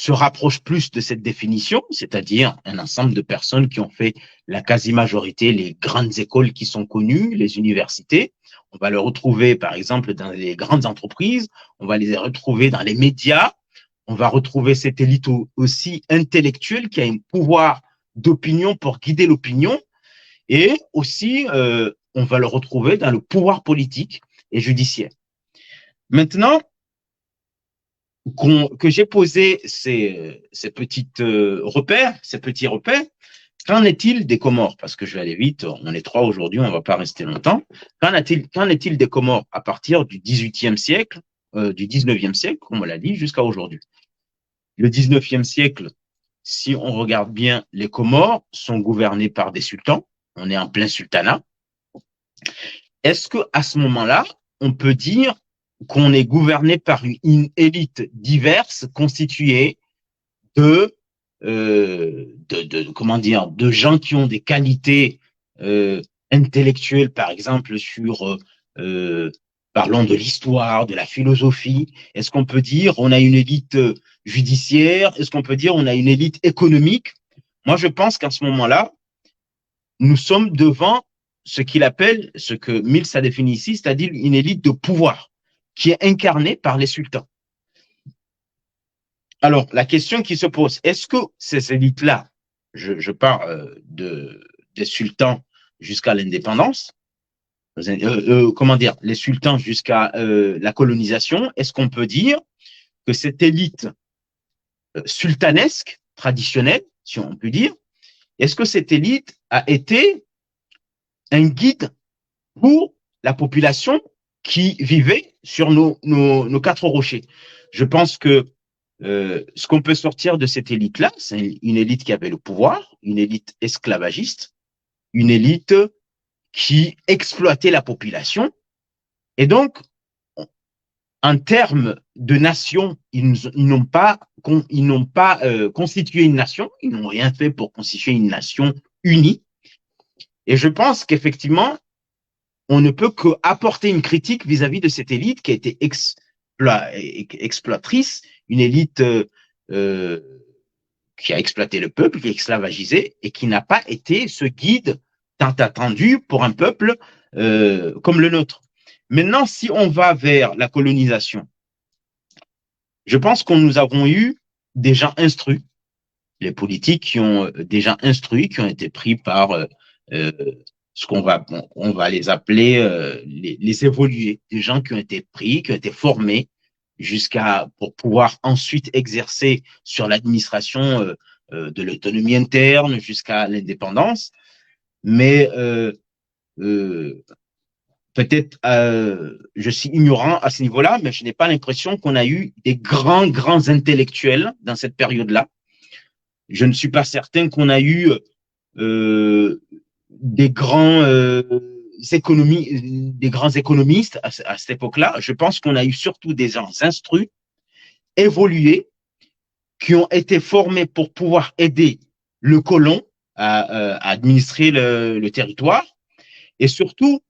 se rapproche plus de cette définition, c'est-à-dire un ensemble de personnes qui ont fait la quasi-majorité, les grandes écoles qui sont connues, les universités. On va le retrouver, par exemple, dans les grandes entreprises, on va les retrouver dans les médias, on va retrouver cette élite aussi intellectuelle qui a un pouvoir d'opinion pour guider l'opinion, et aussi, on va le retrouver dans le pouvoir politique et judiciaire. Maintenant, que j'ai posé ces repères, ces petits repères, qu'en est-il des Comores? Parce que je vais aller vite, on est 3 aujourd'hui, on ne va pas rester longtemps. Qu'en est-il des Comores à partir du XVIIIe siècle, du XIXe siècle, comme on l'a dit, jusqu'à aujourd'hui? Le XIXe siècle, si on regarde bien, les Comores sont gouvernés par des sultans. On est en plein sultanat. Est-ce qu'à ce moment-là, on peut dire qu'on est gouverné par une élite diverse constituée comment dire, de gens qui ont des qualités intellectuelles, par exemple, parlons de l'histoire, de la philosophie. Est-ce qu'on peut dire on a une élite judiciaire? Est-ce qu'on peut dire on a une élite économique? Moi, je pense qu'à ce moment-là, nous sommes devant ce qu'il appelle, ce que Mills a défini ici, c'est-à-dire une élite de pouvoir qui est incarnée par les sultans. Alors, la question qui se pose, est-ce que ces élites-là, je parle des sultans jusqu'à l'indépendance, comment dire, les sultans jusqu'à la colonisation, est-ce qu'on peut dire que cette élite sultanesque, traditionnelle, si on peut dire, est-ce que cette élite a été un guide pour la population qui vivait sur nos 4 rochers? Je pense que ce qu'on peut sortir de cette élite-là, c'est une élite qui avait le pouvoir, une élite esclavagiste, une élite qui exploitait la population. Et donc, en termes de nation, ils n'ont pas constitué une nation, ils n'ont rien fait pour constituer une nation unie. Et je pense qu'effectivement, on ne peut qu'apporter une critique vis-à-vis de cette élite qui a été exploitrice, une élite qui a exploité le peuple, qui a esclavagisé et qui n'a pas été ce guide tant attendu pour un peuple comme le nôtre. Maintenant, si on va vers la colonisation, je pense que nous avons eu des gens instruits, les politiques qui ont déjà instruits, qui ont été pris par ce on va les appeler les évolués, des gens qui ont été pris, qui ont été formés pour pouvoir ensuite exercer sur l'administration de l'autonomie interne jusqu'à l'indépendance. Mais peut-être je suis ignorant à ce niveau-là, mais je n'ai pas l'impression qu'on a eu des grands intellectuels dans cette période-là. Je ne suis pas certain qu'on a eu des grands économistes à cette époque-là. Je pense qu'on a eu surtout des gens instruits, évolués, qui ont été formés pour pouvoir aider le colon à administrer le territoire. Et surtout,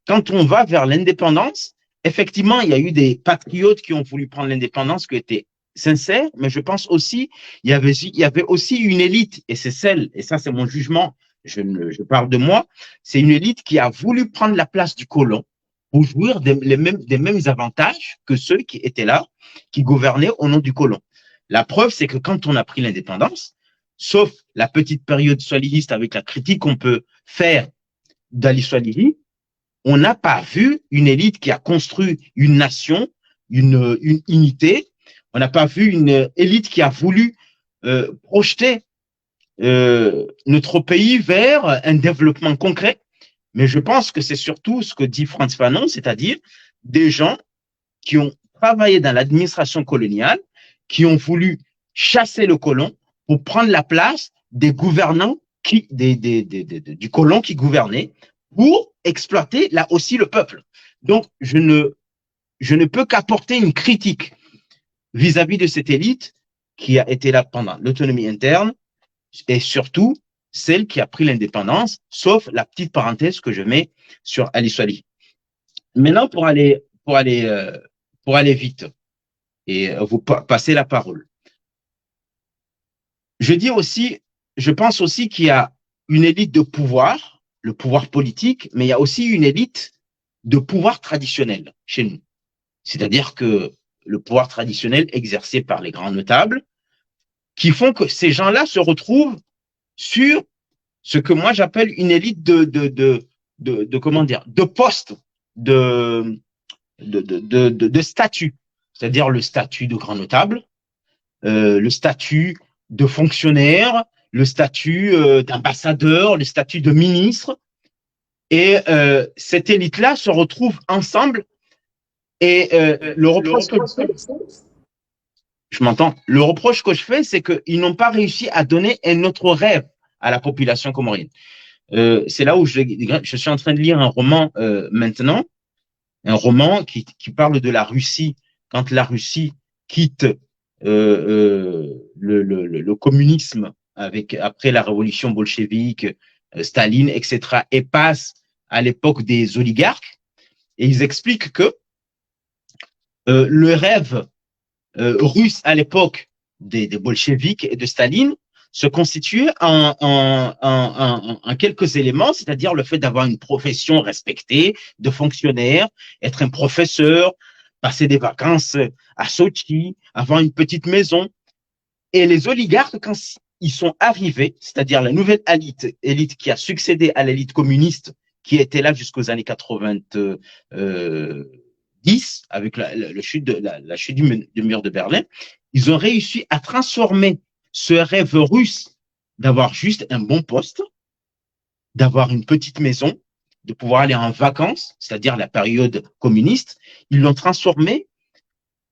quand on va vers l'indépendance, effectivement, il y a eu des patriotes qui ont voulu prendre l'indépendance, qui étaient sincères, mais je pense aussi, il y avait aussi une élite, et c'est celle, et ça c'est mon jugement, je parle de moi, c'est une élite qui a voulu prendre la place du colon pour jouir des mêmes avantages que ceux qui étaient là, qui gouvernaient au nom du colon. La preuve, c'est que quand on a pris l'indépendance, sauf la petite période soliniste avec la critique qu'on peut faire d'Ali Swahili, on n'a pas vu une élite qui a construit une nation, une unité. On n'a pas vu une élite qui a voulu projeter notre pays vers un développement concret. Mais je pense que c'est surtout ce que dit Frantz Fanon, c'est-à-dire des gens qui ont travaillé dans l'administration coloniale, qui ont voulu chasser le colon pour prendre la place des gouvernants du colon qui gouvernait pour exploiter là aussi le peuple. Donc, je ne peux qu'apporter une critique vis-à-vis de cette élite qui a été là pendant l'autonomie interne et surtout celle qui a pris l'indépendance, sauf la petite parenthèse que je mets sur Ali Swahili. Maintenant, pour aller vite et vous passer la parole. je dis aussi, je pense aussi qu'il y a une élite de pouvoir, le pouvoir politique, mais il y a aussi une élite de pouvoir traditionnel chez nous. C'est-à-dire que le pouvoir traditionnel exercé par les grands notables, qui font que ces gens-là se retrouvent sur ce que moi j'appelle une élite comment dire, de postes, de, de statut, c'est-à-dire le statut de grand notable, le statut de fonctionnaire, le statut d'ambassadeur, le statut de ministre. Et cette élite-là se retrouve ensemble. Et le reproche que je m'entends. Le reproche que je fais, c'est qu'ils n'ont pas réussi à donner un autre rêve à la population comorienne. C'est là où je suis en train de lire un roman maintenant, un roman qui parle de la Russie, quand la Russie quitte le communisme après la révolution bolchevique, Staline, etc., et passe à l'époque des oligarques. Et ils expliquent que le rêve russe à l'époque des bolcheviks et de Staline se constituait en quelques éléments, c'est-à-dire le fait d'avoir une profession respectée, de fonctionnaire, être un professeur, passer des vacances à Sochi, avoir une petite maison. Et les oligarques, quand ils sont arrivés, c'est-à-dire la nouvelle élite qui a succédé à l'élite communiste qui était là jusqu'aux années 90, avec la chute du mur de Berlin, ils ont réussi à transformer ce rêve russe d'avoir juste un bon poste, d'avoir une petite maison, de pouvoir aller en vacances, c'est-à-dire la période communiste. Ils ont transformé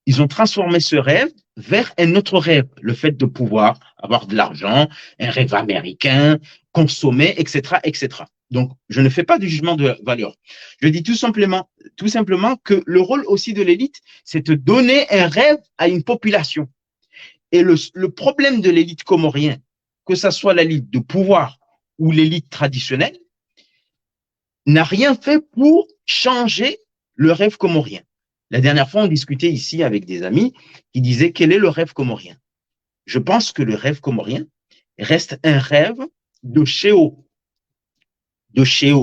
ce rêve vers un autre rêve, le fait de pouvoir avoir de l'argent, un rêve américain, consommer, etc., etc. Donc, je ne fais pas de jugement de valeur. Je dis tout simplement que le rôle aussi de l'élite, c'est de donner un rêve à une population. Et le problème de l'élite comorienne, que ce soit l'élite de pouvoir ou l'élite traditionnelle, n'a rien fait pour changer le rêve comorien. La dernière fois, on discutait ici avec des amis qui disaient quel est le rêve comorien. Je pense que le rêve comorien reste un rêve de chéo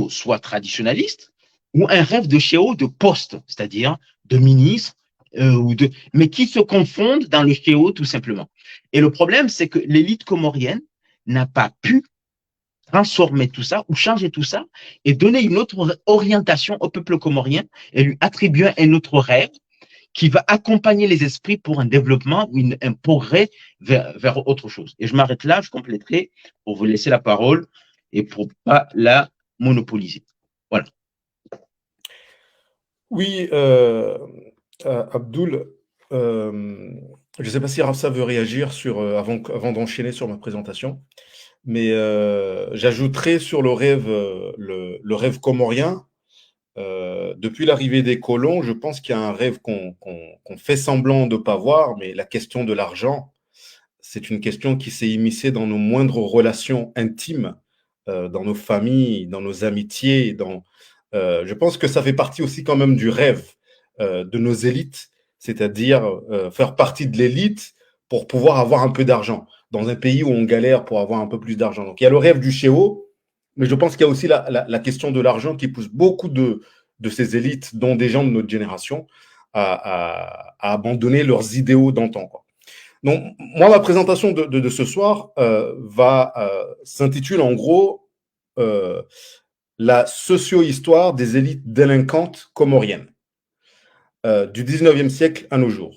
soit traditionnaliste, ou un rêve de chéo de poste, c'est-à-dire de ministre, mais qui se confondent dans le chéo tout simplement. Et le problème, c'est que l'élite comorienne n'a pas pu transformer tout ça ou changer tout ça et donner une autre orientation au peuple comorien et lui attribuer un autre rêve qui va accompagner les esprits pour un développement ou un progrès vers autre chose. Et je m'arrête là, je compléterai pour vous laisser la parole et pour pas la monopoliser. Voilà. Oui, Abdoul, je ne sais pas si Rafsa veut réagir avant d'enchaîner sur ma présentation, mais j'ajouterai sur le rêve comorien. Depuis l'arrivée des colons, je pense qu'il y a un rêve qu'on fait semblant de ne pas voir, mais la question de l'argent, c'est une question qui s'est immiscée dans nos moindres relations intimes, dans nos familles, dans nos amitiés. Je pense que ça fait partie aussi quand même du rêve de nos élites, c'est-à-dire faire partie de l'élite pour pouvoir avoir un peu d'argent dans un pays où on galère pour avoir un peu plus d'argent. Donc il y a le rêve du Chéo, mais je pense qu'il y a aussi la question de l'argent qui pousse beaucoup de ces élites, dont des gens de notre génération, à abandonner leurs idéaux d'antan, quoi. Donc, moi, ma présentation de ce soir s'intitule en gros la socio-histoire des élites délinquantes comoriennes du 19e siècle à nos jours.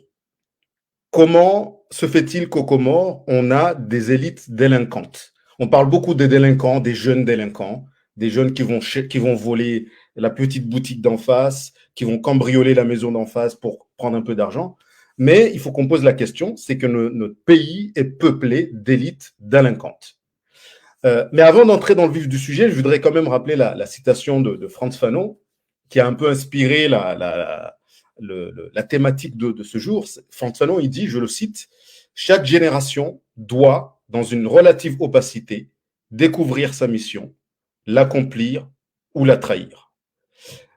Comment se fait-il qu'aux Comores, on a des élites délinquantes? On parle beaucoup des délinquants, des jeunes délinquants, des jeunes qui vont voler la petite boutique d'en face, qui vont cambrioler la maison d'en face pour prendre un peu d'argent. Mais il faut qu'on pose la question, c'est que notre pays est peuplé d'élites délinquantes. Mais avant d'entrer dans le vif du sujet, je voudrais quand même rappeler la citation de Frantz Fanon, qui a un peu inspiré la thématique de ce jour. Frantz Fanon, il dit, je le cite, « Chaque génération doit, dans une relative opacité, découvrir sa mission, l'accomplir ou la trahir. »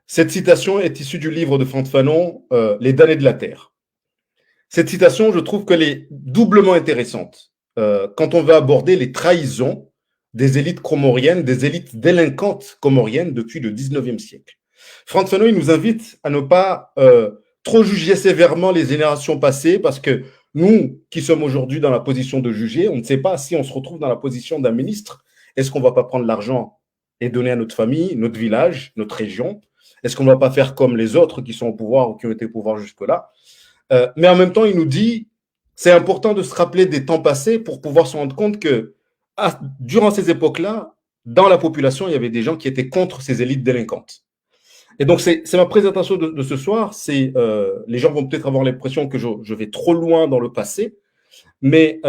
Cette citation est issue du livre de Frantz Fanon, Les damnés de la terre. Cette citation, je trouve qu'elle est doublement intéressante. quand on veut aborder les trahisons des élites comoriennes, des élites délinquantes comoriennes depuis le 19e siècle. Franck Fanon, il nous invite à ne pas trop juger sévèrement les générations passées, parce que nous, qui sommes aujourd'hui dans la position de juger, on ne sait pas si on se retrouve dans la position d'un ministre. Est-ce qu'on ne va pas prendre l'argent et donner à notre famille, notre village, notre région? Est-ce qu'on ne va pas faire comme les autres qui sont au pouvoir ou qui ont été au pouvoir jusque-là? Mais en même temps, il nous dit, c'est important de se rappeler des temps passés pour pouvoir se rendre compte que durant ces époques-là, dans la population, il y avait des gens qui étaient contre ces élites délinquantes. Et donc, c'est ma présentation de ce soir. Les gens vont peut-être avoir l'impression que je vais trop loin dans le passé, mais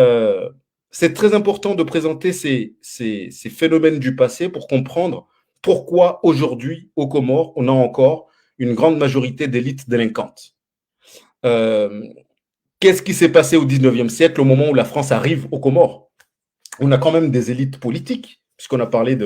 c'est très important de présenter ces phénomènes du passé pour comprendre pourquoi aujourd'hui, aux Comores, on a encore une grande majorité d'élites délinquantes. Qu'est-ce qui s'est passé au 19e siècle, au moment où la France arrive aux Comores? On a quand même des élites politiques, puisqu'on a parlé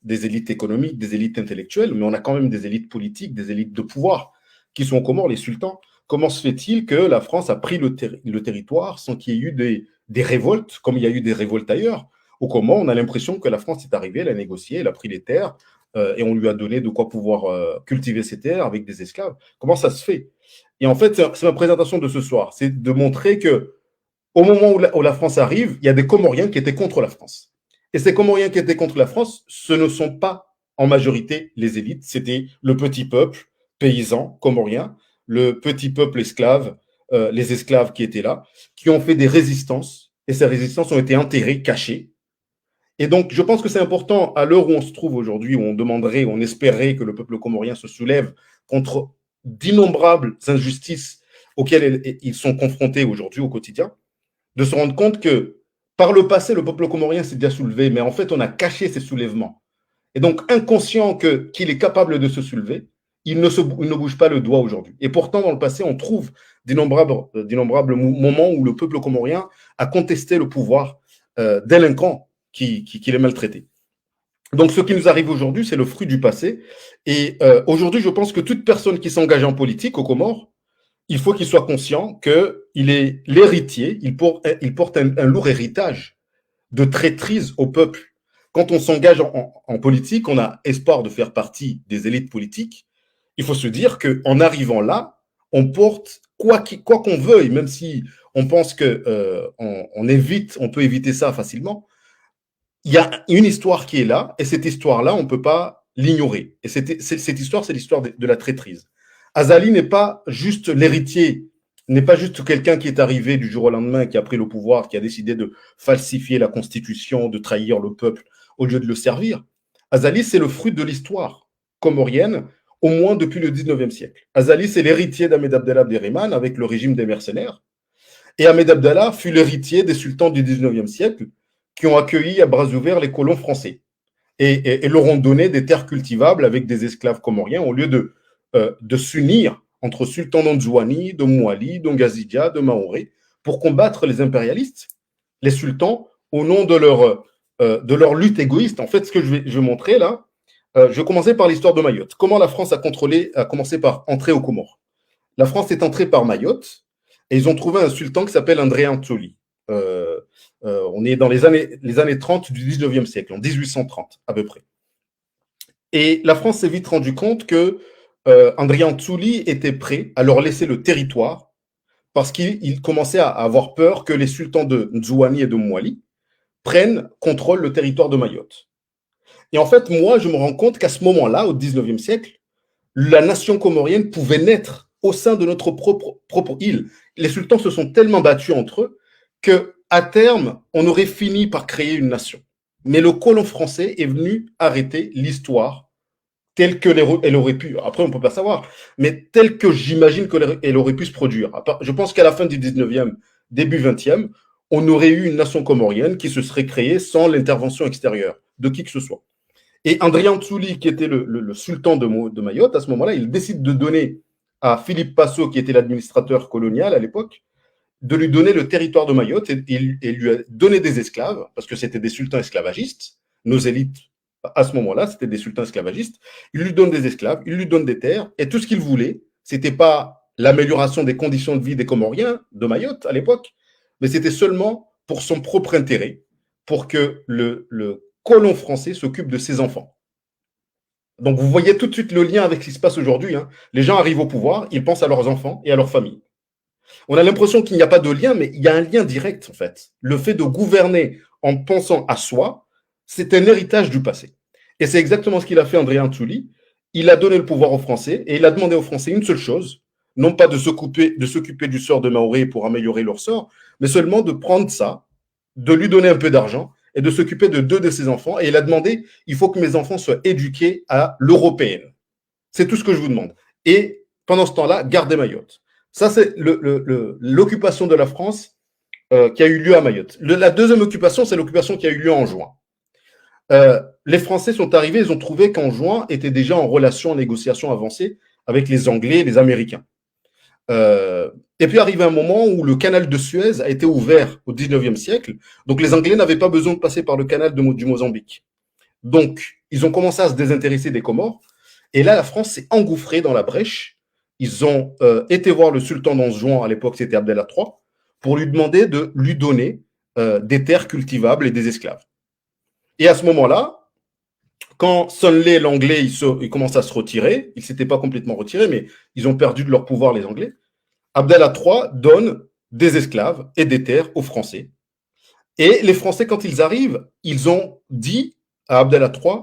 des élites économiques, des élites intellectuelles, mais on a quand même des élites politiques, des élites de pouvoir qui sont aux Comores, les sultans. Comment se fait-il que la France a pris le territoire sans qu'il y ait eu des révoltes, comme il y a eu des révoltes ailleurs? Aux Comores, on a l'impression que la France est arrivée, elle a négocié, elle a pris les terres, et on lui a donné de quoi pouvoir cultiver ces terres avec des esclaves. Comment ça se fait? Et en fait, c'est ma présentation de ce soir, c'est de montrer que au moment où la France arrive, il y a des Comoriens qui étaient contre la France. Et ces Comoriens qui étaient contre la France, ce ne sont pas en majorité les élites, c'était le petit peuple paysan comorien, le petit peuple esclave, les esclaves qui étaient là, qui ont fait des résistances, et ces résistances ont été enterrées, cachées. Et donc, je pense que c'est important, à l'heure où on se trouve aujourd'hui, où on demanderait, où on espérait que le peuple comorien se soulève contre d'innombrables injustices auxquelles ils sont confrontés aujourd'hui au quotidien, de se rendre compte que par le passé, le peuple comorien s'est déjà soulevé, mais en fait, on a caché ces soulèvements. Et donc, inconscient qu'il est capable de se soulever, il ne bouge pas le doigt aujourd'hui. Et pourtant, dans le passé, on trouve d'innombrables moments où le peuple comorien a contesté le pouvoir délinquant qui les maltraitait. Donc, ce qui nous arrive aujourd'hui, c'est le fruit du passé. Et aujourd'hui, je pense que toute personne qui s'engage en politique aux Comores, il faut qu'il soit conscient qu'il est l'héritier, il porte un lourd héritage de traîtrise au peuple. Quand on s'engage en politique, on a espoir de faire partie des élites politiques. Il faut se dire qu'en arrivant là, on porte, quoi qu'on veuille, même si on pense on peut éviter ça facilement, il y a une histoire qui est là, et cette histoire-là, on ne peut pas l'ignorer. Et cette histoire, c'est l'histoire de la traîtrise. Azali n'est pas juste l'héritier, n'est pas juste quelqu'un qui est arrivé du jour au lendemain, qui a pris le pouvoir, qui a décidé de falsifier la constitution, de trahir le peuple au lieu de le servir. Azali, c'est le fruit de l'histoire comorienne, au moins depuis le 19e siècle. Azali, c'est l'héritier d'Ahmed Abdallah Abderrahmane avec le régime des mercenaires. Et Ahmed Abdallah fut l'héritier des sultans du 19e siècle qui ont accueilli à bras ouverts les colons français et leur ont donné des terres cultivables avec des esclaves comoriens au lieu de s'unir entre sultans d'Anzouani, de Mouali, d'Ongazidia, de Maoré pour combattre les impérialistes, les sultans, au nom de leur lutte égoïste. En fait, ce que je vais montrer là, je vais commencer par l'histoire de Mayotte. Comment la France a commencé par entrer aux Comores. La France est entrée par Mayotte et ils ont trouvé un sultan qui s'appelle André Anzoli. On est dans les années 30 du 19e siècle, en 1830 à peu près. Et la France s'est vite rendu compte que André Anzoli était prêt à leur laisser le territoire parce qu'il commençait à avoir peur que les sultans de Nzouani et de Mouali prennent contrôle le territoire de Mayotte. Et en fait, moi, je me rends compte qu'à ce moment-là, au 19e siècle, la nation comorienne pouvait naître au sein de notre propre île. Les sultans se sont tellement battus entre eux qu'à terme, on aurait fini par créer une nation. Mais le colon français est venu arrêter l'histoire telle qu'elle aurait pu, après on ne peut pas savoir, mais telle que j'imagine qu'elle aurait pu se produire. Je pense qu'à la fin du 19e, début 20e, on aurait eu une nation comorienne qui se serait créée sans l'intervention extérieure de qui que ce soit. Et André Anzoli, qui était le sultan de Mayotte, à ce moment-là, il décide de donner à Philippe Passot, qui était l'administrateur colonial à l'époque, de lui donner le territoire de Mayotte et lui a donné des esclaves, parce que c'était des sultans esclavagistes. Nos élites, à ce moment-là, c'était des sultans esclavagistes. Il lui donne des esclaves, il lui donne des terres, et tout ce qu'il voulait, c'était pas l'amélioration des conditions de vie des Comoriens de Mayotte à l'époque, mais c'était seulement pour son propre intérêt, pour que le colon français s'occupe de ses enfants. Donc vous voyez tout de suite le lien avec ce qui se passe aujourd'hui. Hein. Les gens arrivent au pouvoir, ils pensent à leurs enfants et à leur famille. On a l'impression qu'il n'y a pas de lien, mais il y a un lien direct en fait. Le fait de gouverner en pensant à soi, c'est un héritage du passé. Et c'est exactement ce qu'il a fait André Anzoulli. Il a donné le pouvoir aux Français et il a demandé aux Français une seule chose, non pas de s'occuper du sort de Mahorais pour améliorer leur sort, mais seulement de prendre ça, de lui donner un peu d'argent et de s'occuper de 2 de ses enfants. Et il a demandé, il faut que mes enfants soient éduqués à l'européenne. C'est tout ce que je vous demande. Et pendant ce temps-là, gardez Mayotte. Ça, c'est l'occupation de la France qui a eu lieu à Mayotte. La deuxième occupation, c'est l'occupation qui a eu lieu en juin. Les Français sont arrivés, ils ont trouvé qu'en juin étaient déjà en relation, en négociation avancée avec les Anglais et les Américains. Et puis arrivé un moment où le canal de Suez a été ouvert au 19e siècle, donc les Anglais n'avaient pas besoin de passer par le canal du Mozambique. Donc, ils ont commencé à se désintéresser des Comores, et là, la France s'est engouffrée dans la brèche. Ils ont été voir le sultan d'Anjouan, à l'époque c'était Abdallah III, pour lui demander de lui donner des terres cultivables et des esclaves. Et à ce moment-là, quand Sunley, l'anglais, il commence à se retirer, ils ne s'étaient pas complètement retirés, mais ils ont perdu de leur pouvoir, les Anglais, Abdallah III donne des esclaves et des terres aux Français. Et les Français, quand ils arrivent, ils ont dit à Abdallah III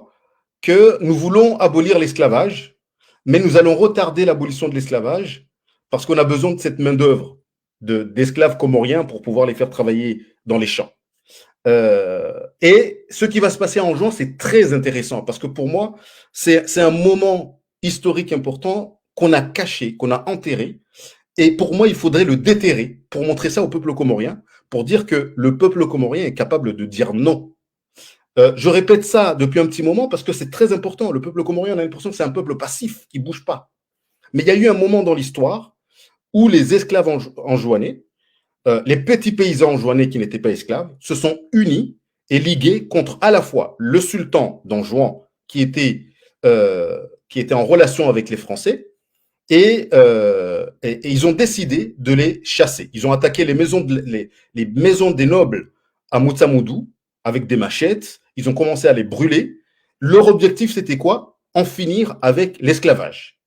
que nous voulons abolir l'esclavage, mais nous allons retarder l'abolition de l'esclavage parce qu'on a besoin de cette main-d'œuvre d'esclaves comoriens pour pouvoir les faire travailler dans les champs. Et ce qui va se passer en juin, c'est très intéressant parce que pour moi, c'est un moment historique important qu'on a caché, qu'on a enterré. Et pour moi, il faudrait le déterrer pour montrer ça au peuple comorien, pour dire que le peuple comorien est capable de dire non. Je répète ça depuis un petit moment parce que c'est très important. Le peuple comorien, on a l'impression que c'est un peuple passif qui ne bouge pas. Mais il y a eu un moment dans l'histoire où les esclaves anjouanais, les petits paysans anjouanais qui n'étaient pas esclaves, se sont unis et ligués contre à la fois le sultan d'Anjouan qui était en relation avec les Français et ils ont décidé de les chasser. Ils ont attaqué les maisons des nobles à Moutsamoudou avec des machettes. Ils ont commencé à les brûler. Leur objectif, c'était quoi? En finir avec l'esclavage.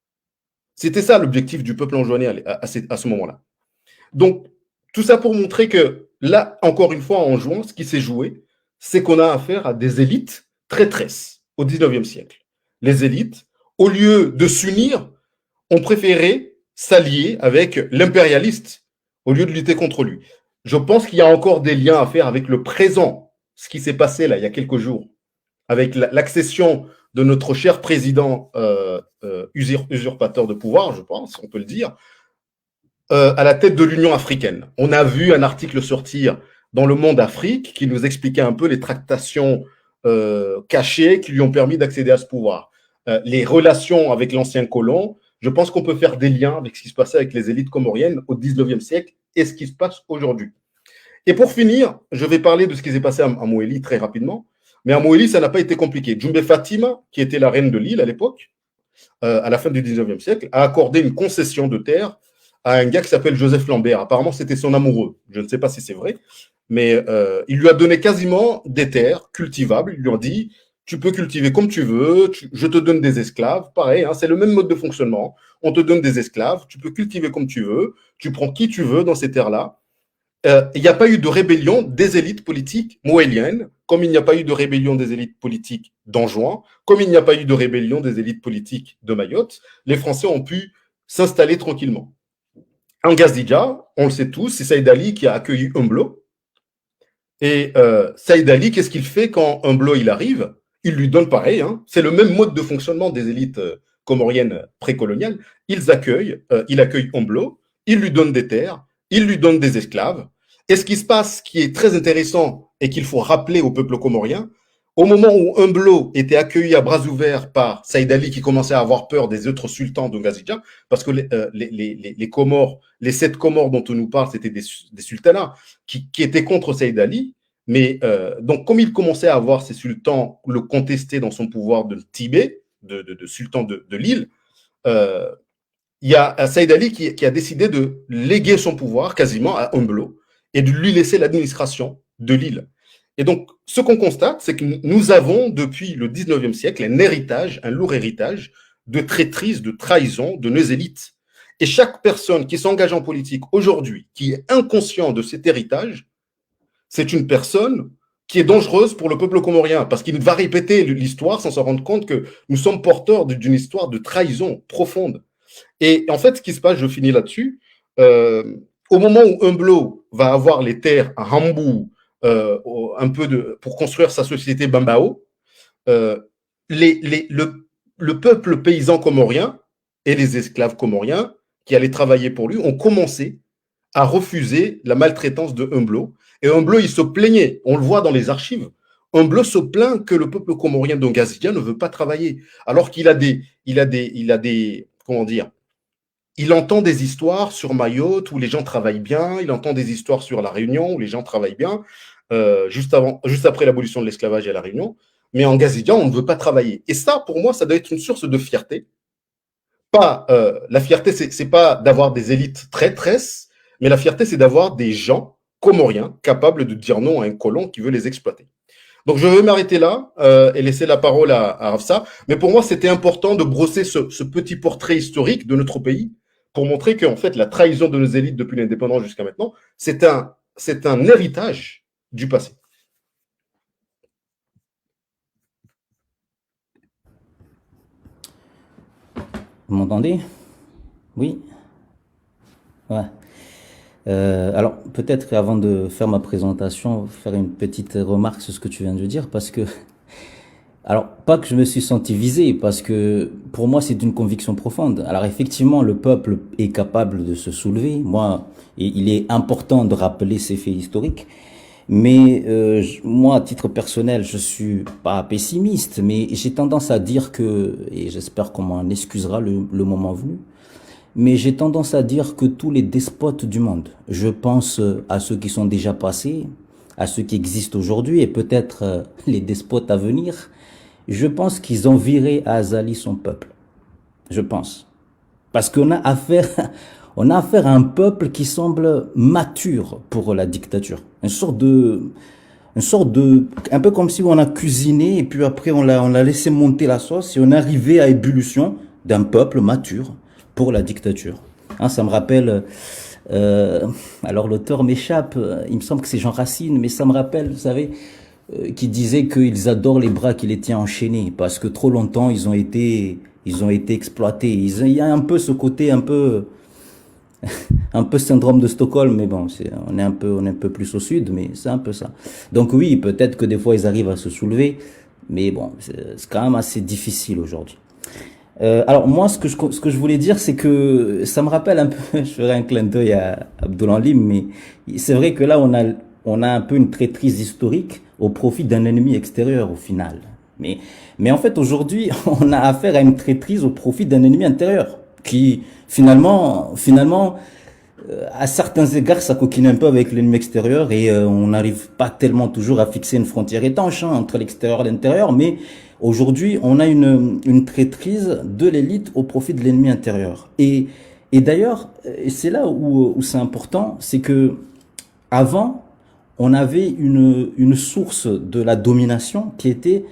C'était ça l'objectif du peuple anjouanais à ce moment-là. Donc, tout ça pour montrer que là, encore une fois, en juin, ce qui s'est joué, c'est qu'on a affaire à des élites traîtresses au 19e siècle. Les élites, au lieu de s'unir, ont préféré s'allier avec l'impérialiste au lieu de lutter contre lui. Je pense qu'il y a encore des liens à faire avec le présent, ce qui s'est passé là il y a quelques jours, avec l'accession de notre cher président usurpateur de pouvoir, je pense, on peut le dire, à la tête de l'Union africaine. On a vu un article sortir dans Le Monde Afrique qui nous expliquait un peu les tractations cachées qui lui ont permis d'accéder à ce pouvoir. Les relations avec l'ancien colon, je pense qu'on peut faire des liens avec ce qui se passait avec les élites comoriennes au 19e siècle et ce qui se passe aujourd'hui. Et pour finir, je vais parler de ce qui s'est passé à Moélie très rapidement. Mais à Moélie, ça n'a pas été compliqué. Djoumbé Fatima, qui était la reine de l'île à l'époque, à la fin du 19e siècle, a accordé une concession de terre à un gars qui s'appelle Joseph Lambert. Apparemment, c'était son amoureux. Je ne sais pas si c'est vrai, mais il lui a donné quasiment des terres cultivables. Il lui a dit, tu peux cultiver comme tu veux, je te donne des esclaves. Pareil, hein, c'est le même mode de fonctionnement. On te donne des esclaves, tu peux cultiver comme tu veux, tu prends qui tu veux dans ces terres-là. Il n'y a pas eu de rébellion des élites politiques moéliennes, comme il n'y a pas eu de rébellion des élites politiques d'Anjouan, comme il n'y a pas eu de rébellion des élites politiques de Mayotte. Les Français ont pu s'installer tranquillement. En Gazdidja, on le sait tous, c'est Saïd Ali qui a accueilli Humblo. Et Saïd Ali, qu'est-ce qu'il fait quand Humblo il arrive? Il lui donne pareil, hein, c'est le même mode de fonctionnement des élites comoriennes précoloniales. Il accueille Humblo, il lui donne des terres, il lui donne des esclaves. Et ce qui se passe, qui est très intéressant et qu'il faut rappeler au peuple comorien, au moment où Humblo était accueilli à bras ouverts par Saïd Ali qui commençait à avoir peur des autres sultans de Gazdidja, parce que les Comores, les 7 Comores dont on nous parle, c'était des sultanats qui étaient contre Saïd Ali. Mais donc, comme il commençait à avoir ces sultans le contester dans son pouvoir de Tibet, de sultan de l'île, il y a Saïd Ali qui a décidé de léguer son pouvoir quasiment à Humblo et de lui laisser l'administration de l'île. Et donc, ce qu'on constate, c'est que nous avons, depuis le 19e siècle, un héritage, un lourd héritage de traîtrise, de trahison de nos élites. Et chaque personne qui s'engage en politique aujourd'hui, qui est inconscient de cet héritage, c'est une personne qui est dangereuse pour le peuple comorien, parce qu'il va répéter l'histoire sans se rendre compte que nous sommes porteurs d'une histoire de trahison profonde. Et en fait, ce qui se passe, je finis là-dessus, au moment où Humblo va avoir les terres à Hambou, pour construire sa société Bambao, le peuple paysan comorien et les esclaves comoriens qui allaient travailler pour lui ont commencé à refuser la maltraitance de Humblo. Et Humblo, il se plaignait, on le voit dans les archives, Humblo se plaint que le peuple comorien d'Ongazidia ne veut pas travailler, alors qu'il a des, comment dire, il entend des histoires sur Mayotte où les gens travaillent bien, il entend des histoires sur La Réunion où les gens travaillent bien, juste après l'abolition de l'esclavage à La Réunion, mais en Gazidia, on ne veut pas travailler. Et ça, pour moi, ça doit être une source de fierté. La fierté, c'est pas d'avoir des élites traîtresses, mais la fierté, c'est d'avoir des gens comoriens capables de dire non à un colon qui veut les exploiter. Donc, je vais m'arrêter là et laisser la parole à Hafsa. Mais pour moi, c'était important de brosser ce petit portrait historique de notre pays pour montrer qu'en fait, la trahison de nos élites depuis l'indépendance jusqu'à maintenant, c'est un héritage du passé. Vous m'entendez? Oui? Ouais. Alors, peut-être avant de faire ma présentation, faire une petite remarque sur ce que tu viens de dire, parce que, alors, pas que je me suis senti visé, parce que pour moi, c'est une conviction profonde. Alors, effectivement, le peuple est capable de se soulever. Moi, il est important de rappeler ces faits historiques. Mais moi, à titre personnel, je suis pas pessimiste, mais j'ai tendance à dire que, et j'espère qu'on m'en excusera le moment venu, mais j'ai tendance à dire que tous les despotes du monde, je pense à ceux qui sont déjà passés, à ceux qui existent aujourd'hui et peut-être les despotes à venir, je pense qu'ils ont viré à Azali son peuple. Je pense. Parce qu'on a affaire, on a affaire à un peuple qui semble mature pour la dictature. Un peu comme si on a cuisiné et puis après on l'a laissé monter la sauce et on est arrivé à ébullition d'un peuple mature pour la dictature. Hein, ça me rappelle, alors l'auteur m'échappe, il me semble que c'est Jean Racine, mais ça me rappelle, vous savez, qui disait qu'ils adorent les bras qui les tiennent enchaînés parce que trop longtemps ils ont été exploités. Il y a un peu ce côté un peu syndrome de Stockholm, mais bon, on est un peu plus au sud, mais c'est un peu ça. Donc oui, peut-être que des fois ils arrivent à se soulever, mais bon, c'est quand même assez difficile aujourd'hui. Alors moi, ce que je voulais dire, c'est que ça me rappelle un peu, je ferai un clin d'œil à Abdullah Lim, mais c'est vrai que là on a un peu une traîtrise historique au profit d'un ennemi extérieur au final. Mais en fait aujourd'hui, on a affaire à une traîtrise au profit d'un ennemi intérieur qui finalement, à certains égards, ça coquine un peu avec l'ennemi extérieur et on n'arrive pas tellement toujours à fixer une frontière étanche entre l'extérieur et l'intérieur, mais aujourd'hui, on a une traîtrise de l'élite au profit de l'ennemi intérieur. Et d'ailleurs, c'est là où c'est important, c'est que avant, on avait une source de la domination qui était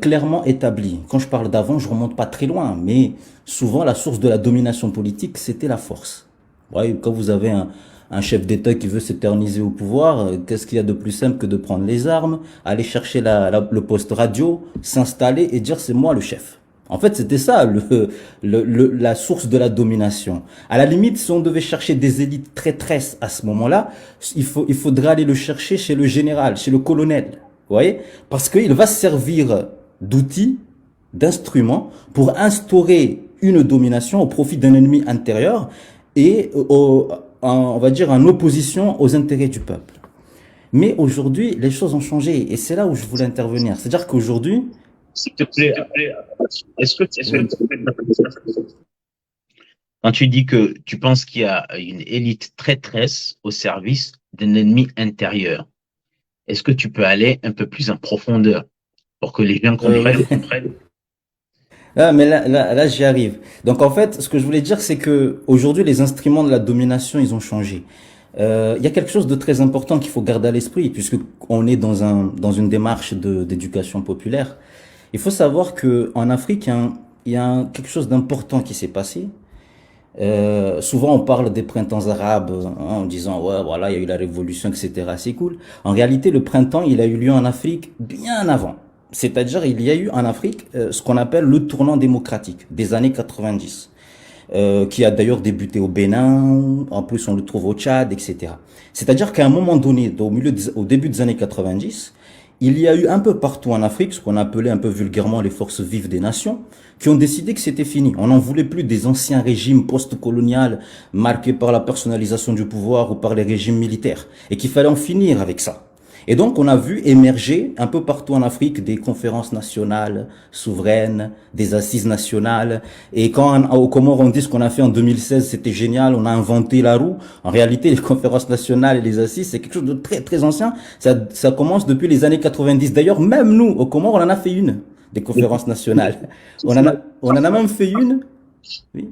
clairement établie. Quand je parle d'avant, je remonte pas très loin, mais souvent la source de la domination politique, c'était la force. Ouais, quand vous avez un chef d'État qui veut s'éterniser au pouvoir, qu'est-ce qu'il y a de plus simple que de prendre les armes, aller chercher le poste radio, s'installer et dire c'est moi le chef. En fait, c'était ça la source de la domination. À la limite, si on devait chercher des élites traîtresses à ce moment-là, il faudrait aller le chercher chez le général, chez le colonel. Vous voyez? Parce qu'il va servir d'outil, d'instrument pour instaurer une domination au profit d'un ennemi intérieur et on va dire en opposition aux intérêts du peuple. Mais aujourd'hui, les choses ont changé et c'est là où je voulais intervenir. C'est-à-dire qu'aujourd'hui, s'il te plaît, quand tu dis que tu penses qu'il y a une élite traîtresse au service d'un ennemi intérieur, est-ce que tu peux aller un peu plus en profondeur pour que les gens comprennent? Ah, mais là, j'y arrive. Donc, en fait, ce que je voulais dire, c'est que aujourd'hui, les instruments de la domination, ils ont changé. Il y a quelque chose de très important qu'il faut garder à l'esprit, puisque on est dans une démarche d'éducation populaire. Il faut savoir que en Afrique, il y a quelque chose d'important qui s'est passé. Souvent, on parle des printemps arabes en disant ouais, voilà, il y a eu la révolution, etc. C'est cool. En réalité, le printemps, il a eu lieu en Afrique bien avant. C'est-à-dire, il y a eu en Afrique ce qu'on appelle le tournant démocratique des années 90, qui a d'ailleurs débuté au Bénin. En plus, on le trouve au Tchad, etc. C'est-à-dire qu'à un moment donné, au début des années 90, il y a eu un peu partout en Afrique ce qu'on appelait un peu vulgairement les forces vives des nations, qui ont décidé que c'était fini. On n'en voulait plus des anciens régimes post-coloniaux marqués par la personnalisation du pouvoir ou par les régimes militaires, et qu'il fallait en finir avec ça. Et donc, on a vu émerger un peu partout en Afrique des conférences nationales souveraines, des assises nationales. Et quand aux Comores on dit ce qu'on a fait en 2016, c'était génial, on a inventé la roue. En réalité, les conférences nationales et les assises, c'est quelque chose de très très ancien. Ça commence depuis les années 90. D'ailleurs, même nous, aux Comores, on en a fait une, des conférences nationales. On en a même fait une. Oui.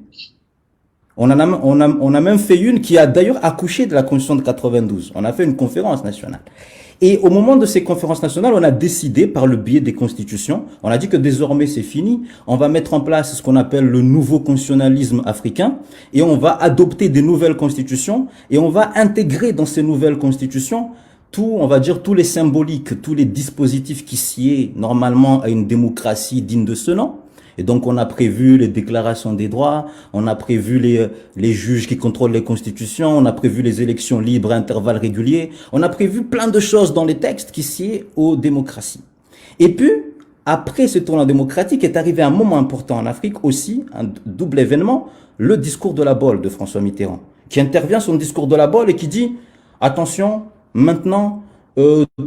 On a même fait une qui a d'ailleurs accouché de la Constitution de 92. On a fait une conférence nationale. Et au moment de ces conférences nationales, on a décidé par le biais des constitutions, on a dit que désormais c'est fini, on va mettre en place ce qu'on appelle le nouveau constitutionnalisme africain et on va adopter des nouvelles constitutions et on va intégrer dans ces nouvelles constitutions on va dire tous les symboliques, tous les dispositifs qui sied normalement à une démocratie digne de ce nom. Et donc, on a prévu les déclarations des droits, on a prévu les juges qui contrôlent les constitutions, on a prévu les élections libres à intervalles réguliers, on a prévu plein de choses dans les textes qui sied aux démocraties. Et puis, après ce tournant démocratique, est arrivé un moment important en Afrique aussi, un double événement, le discours de la Bolle de François Mitterrand, qui intervient sur le discours de la Bolle et qui dit « Attention, maintenant,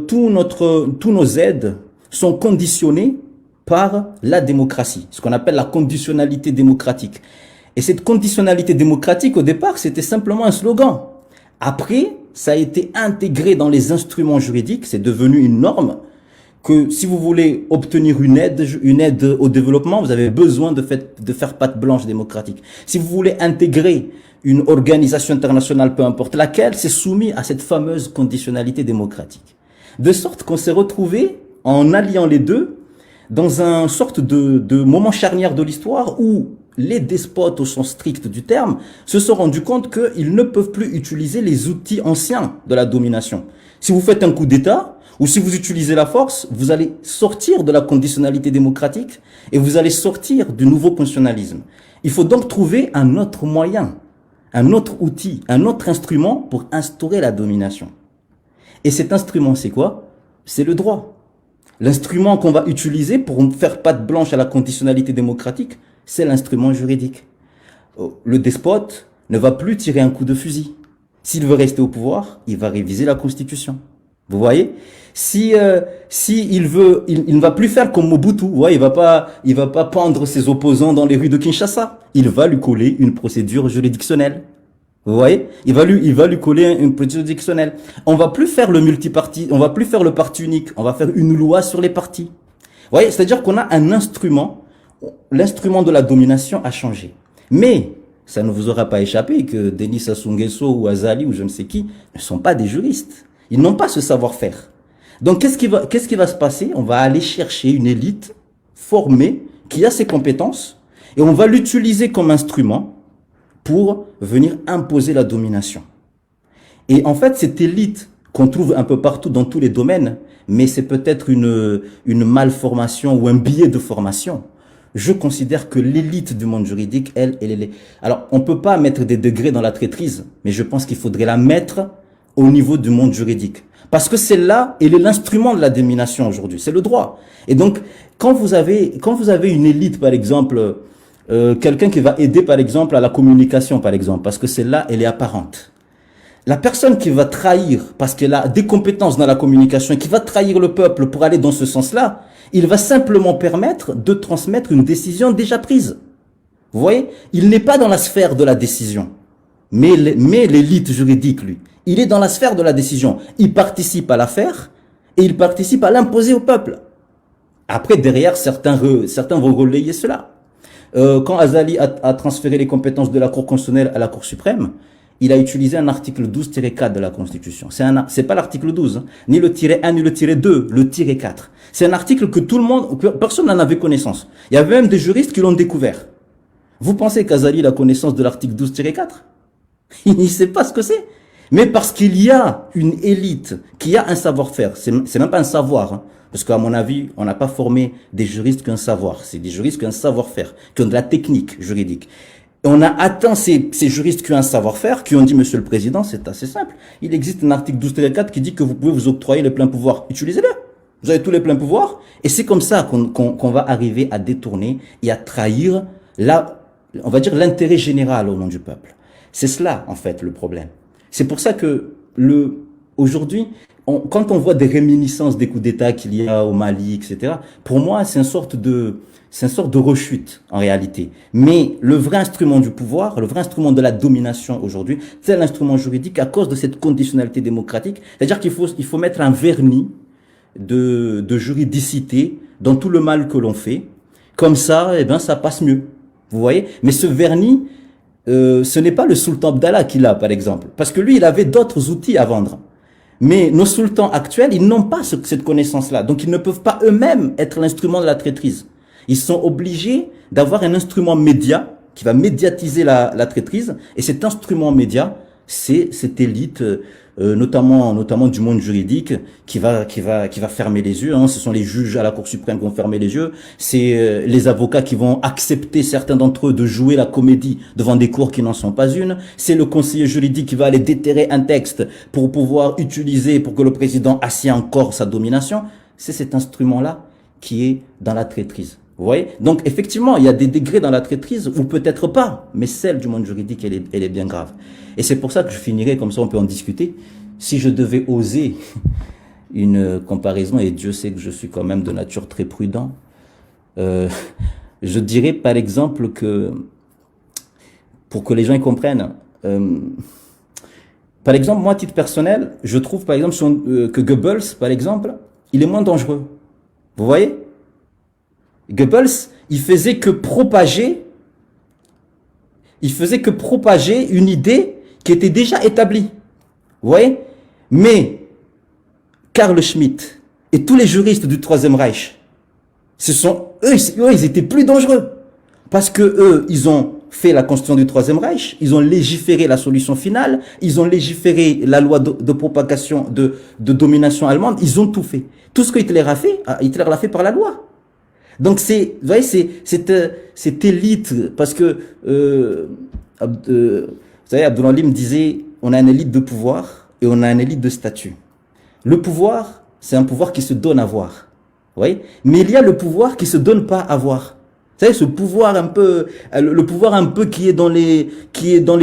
tous nos aides sont conditionnés par la démocratie, ce qu'on appelle la conditionnalité démocratique. » Et cette conditionnalité démocratique, au départ, c'était simplement un slogan. Après, ça a été intégré dans les instruments juridiques, c'est devenu une norme, que si vous voulez obtenir une aide au développement, vous avez besoin de faire patte blanche démocratique. Si vous voulez intégrer une organisation internationale, peu importe laquelle, c'est soumis à cette fameuse conditionnalité démocratique. De sorte qu'on s'est retrouvé, en alliant les deux, dans un sorte de moment charnière de l'histoire où les despotes au sens strict du terme se sont rendus compte qu'ils ne peuvent plus utiliser les outils anciens de la domination. Si vous faites un coup d'État ou si vous utilisez la force, vous allez sortir de la conditionnalité démocratique et vous allez sortir du nouveau constitutionnalisme. Il faut donc trouver un autre moyen, un autre outil, un autre instrument pour instaurer la domination. Et cet instrument, c'est quoi? C'est le droit. L'instrument qu'on va utiliser pour faire patte blanche à la conditionnalité démocratique, c'est l'instrument juridique. Le despote ne va plus tirer un coup de fusil. S'il veut rester au pouvoir, il va réviser la Constitution. Vous voyez? Il ne va plus faire comme Mobutu. Ouais, il va pas pendre ses opposants dans les rues de Kinshasa. Il va lui coller une procédure juridictionnelle. Vous voyez? Il va lui coller une procédure juridictionnelle. On va plus faire le multiparti, on va plus faire le parti unique. On va faire une loi sur les partis. Vous voyez? C'est-à-dire qu'on a un instrument. L'instrument de la domination a changé. Mais ça ne vous aura pas échappé que Denis Sassou Nguesso ou Azali ou je ne sais qui ne sont pas des juristes. Ils n'ont pas ce savoir-faire. Donc, qu'est-ce qui va se passer? On va aller chercher une élite formée qui a ses compétences et on va l'utiliser comme instrument pour venir imposer la domination. Et en fait, cette élite qu'on trouve un peu partout dans tous les domaines, mais c'est peut-être une malformation ou un biais de formation. Je considère que l'élite du monde juridique, elle est... Alors, on peut pas mettre des degrés dans la traîtrise, mais je pense qu'il faudrait la mettre au niveau du monde juridique. Parce que c'est là, elle est l'instrument de la domination aujourd'hui, c'est le droit. Et donc, quand vous avez une élite, par exemple, quelqu'un qui va aider, par exemple, à la communication, par exemple, parce que celle-là, elle est apparente. La personne qui va trahir, parce qu'elle a des compétences dans la communication, et qui va trahir le peuple pour aller dans ce sens-là, il va simplement permettre de transmettre une décision déjà prise. Vous voyez? Il n'est pas dans la sphère de la décision. Mais l'élite juridique, lui, il est dans la sphère de la décision. Il participe à l'affaire et il participe à l'imposer au peuple. Après, derrière, certains vont relayer cela. Quand Azali a transféré les compétences de la Cour constitutionnelle à la Cour suprême, il a utilisé un article 12-4 de la Constitution. C'est pas l'article 12, hein, ni le -1, ni le -2, le -4. C'est un article que tout le monde, que personne n'en avait connaissance. Il y avait même des juristes qui l'ont découvert. Vous pensez qu'Azali a connaissance de l'article 12-4? Il ne sait pas ce que c'est. Mais parce qu'il y a une élite qui a un savoir-faire, c'est même pas un savoir, hein, parce qu'à mon avis, on n'a pas formé des juristes qu'un savoir, c'est des juristes qui ont un savoir-faire, qui ont de la technique juridique. Et on a atteint ces juristes qui ont un savoir-faire, qui ont dit, Monsieur le Président, c'est assez simple. Il existe un article 12-4 qui dit que vous pouvez vous octroyer les pleins pouvoirs. Utilisez-le. Vous avez tous les pleins pouvoirs. Et c'est comme ça qu'on va arriver à détourner et à trahir on va dire l'intérêt général au nom du peuple. C'est cela, en fait, le problème. C'est pour ça que aujourd'hui, quand on voit des réminiscences des coups d'État qu'il y a au Mali, etc., pour moi, c'est une sorte de rechute, en réalité. Mais le vrai instrument du pouvoir, le vrai instrument de la domination aujourd'hui, c'est l'instrument juridique à cause de cette conditionnalité démocratique. C'est-à-dire qu'il faut mettre un vernis de juridicité dans tout le mal que l'on fait. Comme ça, eh ben, ça passe mieux. Vous voyez? Mais ce vernis, ce n'est pas le sultan Abdallah qui l'a, par exemple. Parce que lui, il avait d'autres outils à vendre. Mais nos sultans actuels, ils n'ont pas cette connaissance-là. Donc, ils ne peuvent pas eux-mêmes être l'instrument de la traîtrise. Ils sont obligés d'avoir un instrument média qui va médiatiser la traîtrise. Et cet instrument média, c'est cette élite, notamment du monde juridique, qui va fermer les yeux. Hein. Ce sont les juges à la Cour suprême qui vont fermer les yeux. C'est les avocats qui vont accepter, certains d'entre eux, de jouer la comédie devant des cours qui n'en sont pas une. C'est le conseiller juridique qui va aller déterrer un texte pour pouvoir utiliser, pour que le président assied encore sa domination. C'est cet instrument-là qui est dans la traîtrise. Vous voyez? Donc, effectivement, il y a des degrés dans la traîtrise, ou peut-être pas, mais celle du monde juridique, elle est bien grave. Et c'est pour ça que je finirai, comme ça on peut en discuter. Si je devais oser une comparaison, et Dieu sait que je suis quand même de nature très prudent, je dirais par exemple que, pour que les gens y comprennent, par exemple, moi, à titre personnel, je trouve par exemple que Goebbels, par exemple, il est moins dangereux. Vous voyez? Goebbels, il faisait que propager une idée qui était déjà établie. Vous voyez? Mais Carl Schmitt et tous les juristes du Troisième Reich, eux, ils étaient plus dangereux. Parce que eux, ils ont fait la constitution du Troisième Reich, ils ont légiféré la solution finale, ils ont légiféré la loi de propagation, de domination allemande, ils ont tout fait. Tout ce que Hitler a fait, Hitler l'a fait par la loi. Donc vous voyez, cette élite, parce que, vous savez, Abdul me disait, on a une élite de pouvoir et on a une élite de statut. Le pouvoir, c'est un pouvoir qui se donne à voir. Vous voyez? Mais il y a le pouvoir qui se donne pas à voir. Vous savez, ce pouvoir un peu, le pouvoir un peu qui est dans les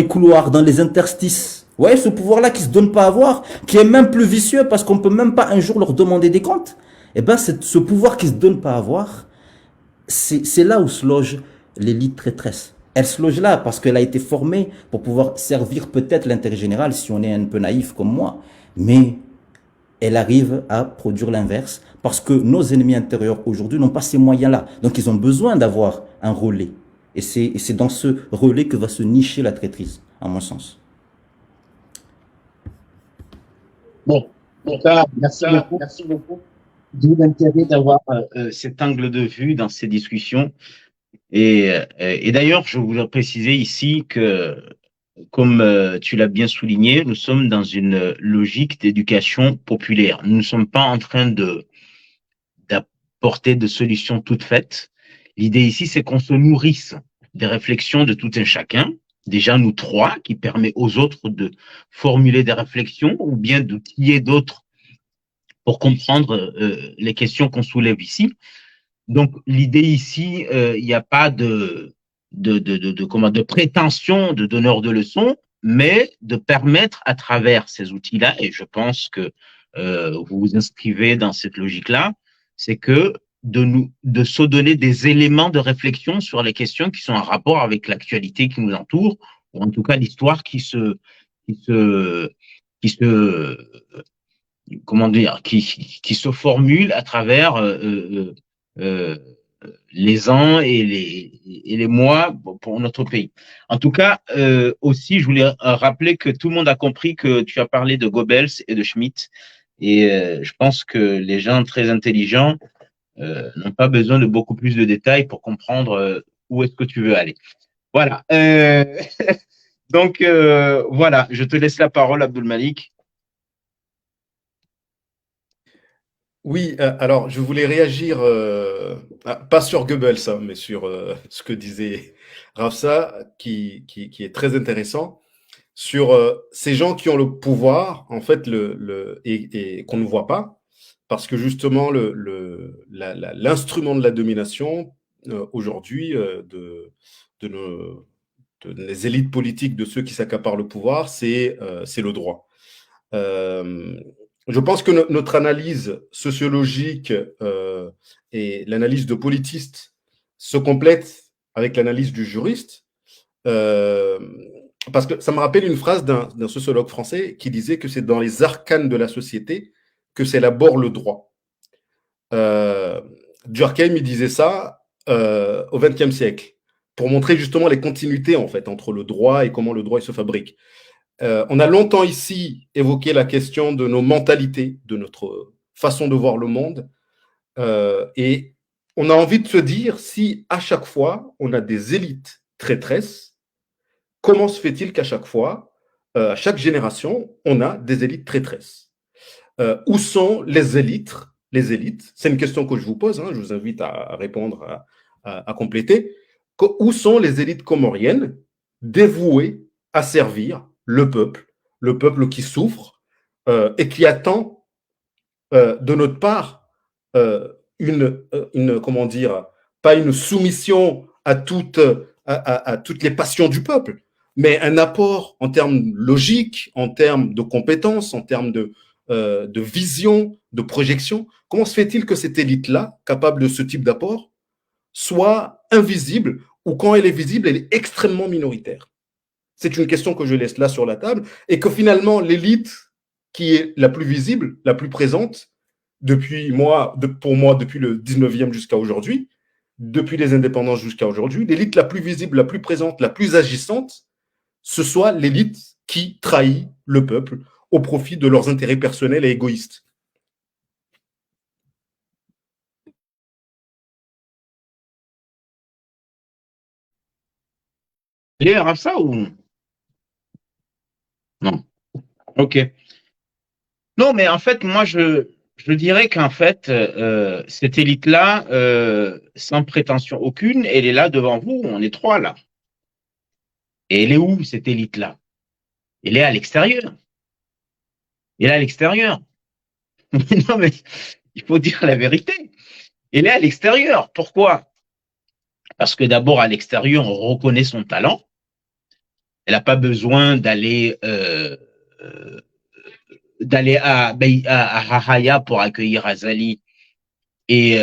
couloirs, dans les interstices. Vous voyez, ce pouvoir-là qui se donne pas à voir, qui est même plus vicieux parce qu'on peut même pas un jour leur demander des comptes. Eh ben, ce pouvoir qui se donne pas à voir, c'est là où se loge l'élite traîtresse. Elle se loge là parce qu'elle a été formée pour pouvoir servir peut-être l'intérêt général si on est un peu naïf comme moi. Mais elle arrive à produire l'inverse parce que nos ennemis intérieurs aujourd'hui n'ont pas ces moyens-là. Donc ils ont besoin d'avoir un relais. Et c'est dans ce relais que va se nicher la traîtrise, à mon sens. Bon, merci beaucoup. D'où l'intérêt d'avoir cet angle de vue dans ces discussions. Et d'ailleurs, je voudrais préciser ici que, comme tu l'as bien souligné, nous sommes dans une logique d'éducation populaire. Nous ne sommes pas en train d'apporter de solutions toutes faites. L'idée ici, c'est qu'on se nourrisse des réflexions de tout un chacun, déjà nous trois, qui permet aux autres de formuler des réflexions ou bien d'outiller d'autres pour comprendre les questions qu'on soulève ici. Donc, l'idée ici, il n'y a pas de prétention de donneur de leçons, mais de permettre à travers ces outils-là, et je pense que vous vous inscrivez dans cette logique-là, c'est que de se donner des éléments de réflexion sur les questions qui sont en rapport avec l'actualité qui nous entoure, ou en tout cas l'histoire qui se formule à travers les ans et les mois pour notre pays. En tout cas, aussi, je voulais rappeler que tout le monde a compris que tu as parlé de Goebbels et de Schmitt. Et je pense que les gens très intelligents n'ont pas besoin de beaucoup plus de détails pour comprendre où est-ce que tu veux aller. Voilà. Donc, voilà, je te laisse la parole, Abdul Malik. Oui, alors je voulais réagir, pas sur Goebbels, hein, mais sur ce que disait Rafsa, qui est très intéressant, sur ces gens qui ont le pouvoir, en fait, et qu'on ne voit pas, parce que justement, l'instrument de la domination, aujourd'hui, des élites politiques, de ceux qui s'accaparent le pouvoir, c'est le droit. Je pense que notre analyse sociologique et l'analyse de politiste se complètent avec l'analyse du juriste, parce que ça me rappelle une phrase d'un sociologue français qui disait que c'est dans les arcanes de la société que s'élabore le droit. Durkheim, il disait ça au XXe siècle, pour montrer justement les continuités en fait entre le droit et comment le droit il se fabrique. On a longtemps ici évoqué la question de nos mentalités, de notre façon de voir le monde, et on a envie de se dire, si à chaque fois on a des élites traîtresses, comment se fait-il qu'à chaque fois, à chaque génération, on a des élites traîtresses? Où sont les élites? Les élites, c'est une question que je vous pose, hein, je vous invite à répondre, à compléter. Où sont les élites comoriennes dévouées à servir le peuple qui souffre et qui attend de notre part comment dire, pas une soumission à toutes les passions du peuple, mais un apport en termes logiques, en termes de compétences, en termes de vision, de projection. Comment se fait-il que cette élite-là, capable de ce type d'apport, soit invisible, ou quand elle est visible, elle est extrêmement minoritaire? C'est une question que je laisse là sur la table, et que finalement, l'élite qui est la plus visible, la plus présente, pour moi, depuis le 19e jusqu'à aujourd'hui, depuis les indépendances jusqu'à aujourd'hui, l'élite la plus visible, la plus présente, la plus agissante, ce soit l'élite qui trahit le peuple au profit de leurs intérêts personnels et égoïstes. Léa, Rafsa ou non? Ok. Non, mais en fait, moi, je dirais qu'en fait, cette élite-là, sans prétention aucune, elle est là devant vous. On est trois là. Et elle est où, cette élite-là? Elle est à l'extérieur. Elle est à l'extérieur. Non, mais il faut dire la vérité. Elle est à l'extérieur. Pourquoi? Parce que d'abord, à l'extérieur, on reconnaît son talent. Elle n'a pas besoin d'aller à Haraya pour accueillir Azali et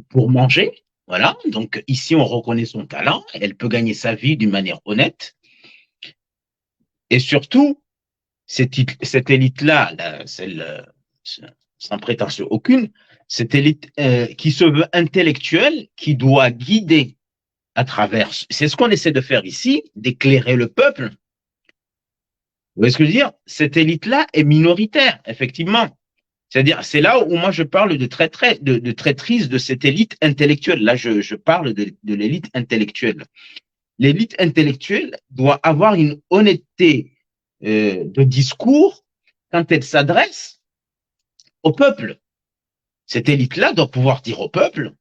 pour manger. Voilà. Donc ici, on reconnaît son talent. Elle peut gagner sa vie d'une manière honnête. Et surtout, cette élite-là, celle sans prétention aucune, cette élite qui se veut intellectuelle, qui doit guider à travers. C'est ce qu'on essaie de faire ici, d'éclairer le peuple. Vous voyez ce que je veux dire? Cette élite-là est minoritaire, effectivement. C'est-à-dire, c'est là où moi je parle de traîtrise de cette élite intellectuelle. Là, je parle de l'élite intellectuelle. L'élite intellectuelle doit avoir une honnêteté de discours quand elle s'adresse au peuple. Cette élite-là doit pouvoir dire au peuple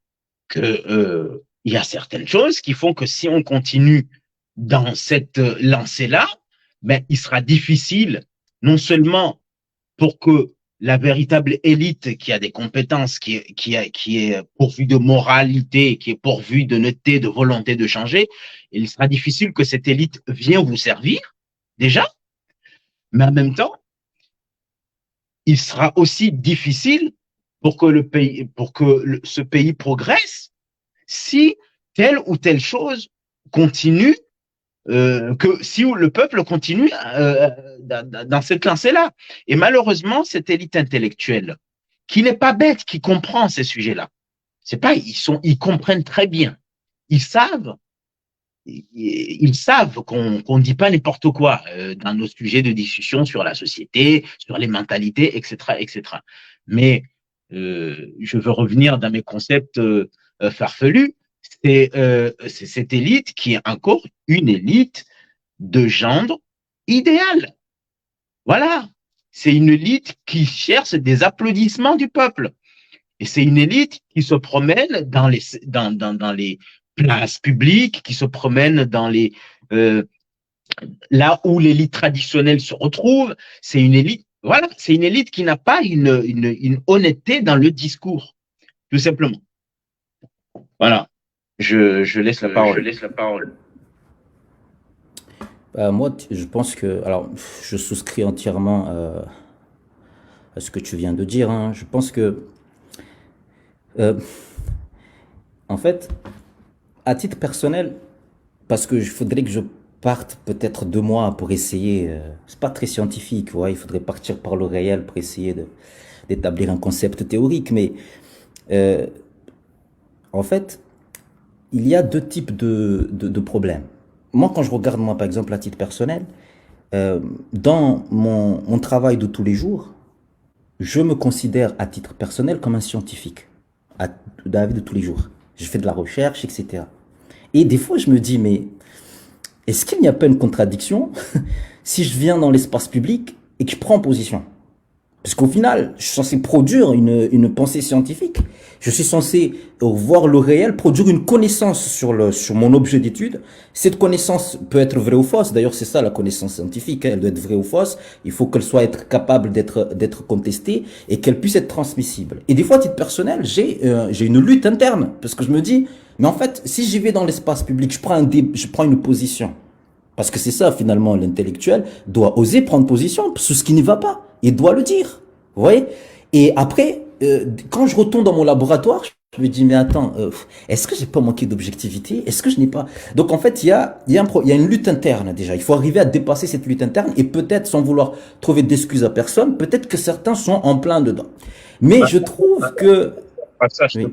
que il y a certaines choses qui font que si on continue dans cette lancée-là, ben, il sera difficile, non seulement pour que la véritable élite qui a des compétences, qui est pourvue de moralité, qui est pourvue d'honnêteté, de volonté de changer, il sera difficile que cette élite vienne vous servir, déjà, mais en même temps, il sera aussi difficile pour que ce pays progresse si telle ou telle chose continue, si le peuple continue dans cette lancée-là. Et malheureusement, cette élite intellectuelle, qui n'est pas bête, qui comprend ces sujets-là, C'est pas, ils comprennent très bien. Ils savent, ils savent qu'on dit pas n'importe quoi dans nos sujets de discussion sur la société, sur les mentalités, etc., etc. Mais je veux revenir dans mes concepts farfelus. C'est cette élite qui est encore une élite de gendre idéal. Voilà. C'est une élite qui cherche des applaudissements du peuple. Et c'est une élite qui se promène dans les places publiques, qui se promène dans là où l'élite traditionnelle se retrouve. C'est une élite, voilà, c'est une élite qui n'a pas une honnêteté dans le discours, tout simplement. Voilà. Je laisse la parole. Moi, je pense que, alors, je souscris entièrement à ce que tu viens de dire, hein. Je pense que, en fait, à titre personnel, parce que il faudrait que je parte peut-être 2 mois pour essayer, c'est pas très scientifique, ouais, il faudrait partir par le réel pour essayer d'établir un concept théorique, mais euh, en fait, il y a 2 types de problèmes. Moi, quand je regarde, moi, par exemple, à titre personnel, dans mon travail de tous les jours, je me considère à titre personnel comme un scientifique, dans la vie de tous les jours. Je fais de la recherche, etc. Et des fois, je me dis, mais est-ce qu'il n'y a pas une contradiction si je viens dans l'espace public et que je prends position? Parce qu'au final, je suis censé produire une pensée scientifique. Je suis censé voir le réel, produire une connaissance sur mon objet d'étude. Cette connaissance peut être vraie ou fausse. D'ailleurs, c'est ça la connaissance scientifique, hein. Elle doit être vraie ou fausse. Il faut qu'elle soit être capable d'être contestée et qu'elle puisse être transmissible. Et des fois, à titre personnel, j'ai une lutte interne parce que je me dis, mais en fait, si j'y vais dans l'espace public, je prends une position. Parce que c'est ça, finalement, l'intellectuel doit oser prendre position sur ce qui ne va pas. Il doit le dire. Vous voyez? Et après, quand je retourne dans mon laboratoire, je me dis, mais attends, est-ce que j'ai pas manqué d'objectivité? Est-ce que je n'ai pas... Donc, en fait, il y a une lutte interne, déjà. Il faut arriver à dépasser cette lutte interne et peut-être, sans vouloir trouver d'excuses à personne, peut-être que certains sont en plein dedans. Mais je trouve que... Oui.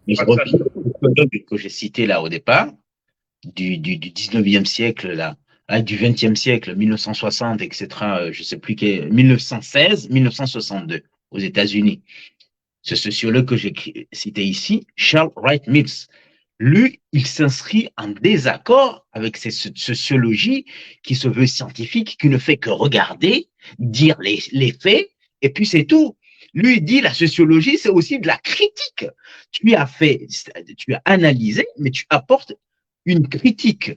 Mais je reviens au que j'ai cité là au départ, du 19e siècle, là, du 20e siècle, 1960, etc., je sais plus quel, 1916, 1962, aux États-Unis. Ce sociologue que j'ai cité ici, Charles Wright Mills, lui, il s'inscrit en désaccord avec cette sociologie qui se veut scientifique, qui ne fait que regarder, dire les faits, et puis c'est tout. Lui, il dit la sociologie, c'est aussi de la critique. Tu as analysé, mais tu apportes une critique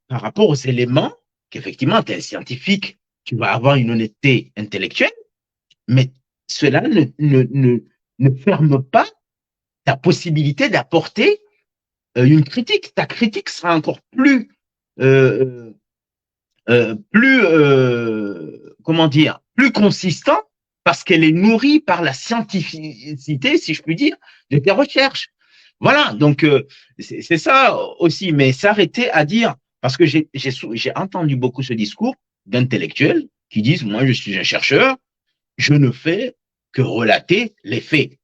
par rapport aux éléments qu'effectivement, tu es un scientifique, tu vas avoir une honnêteté intellectuelle, mais cela ne ferme pas ta possibilité d'apporter une critique. Ta critique sera encore plus, comment dire, plus consistante parce qu'elle est nourrie par la scientificité, si je puis dire, de tes recherches. Voilà, donc c'est ça aussi, mais s'arrêter à dire, parce que j'ai entendu beaucoup ce discours d'intellectuels qui disent, moi je suis un chercheur, je ne fais que relater les faits.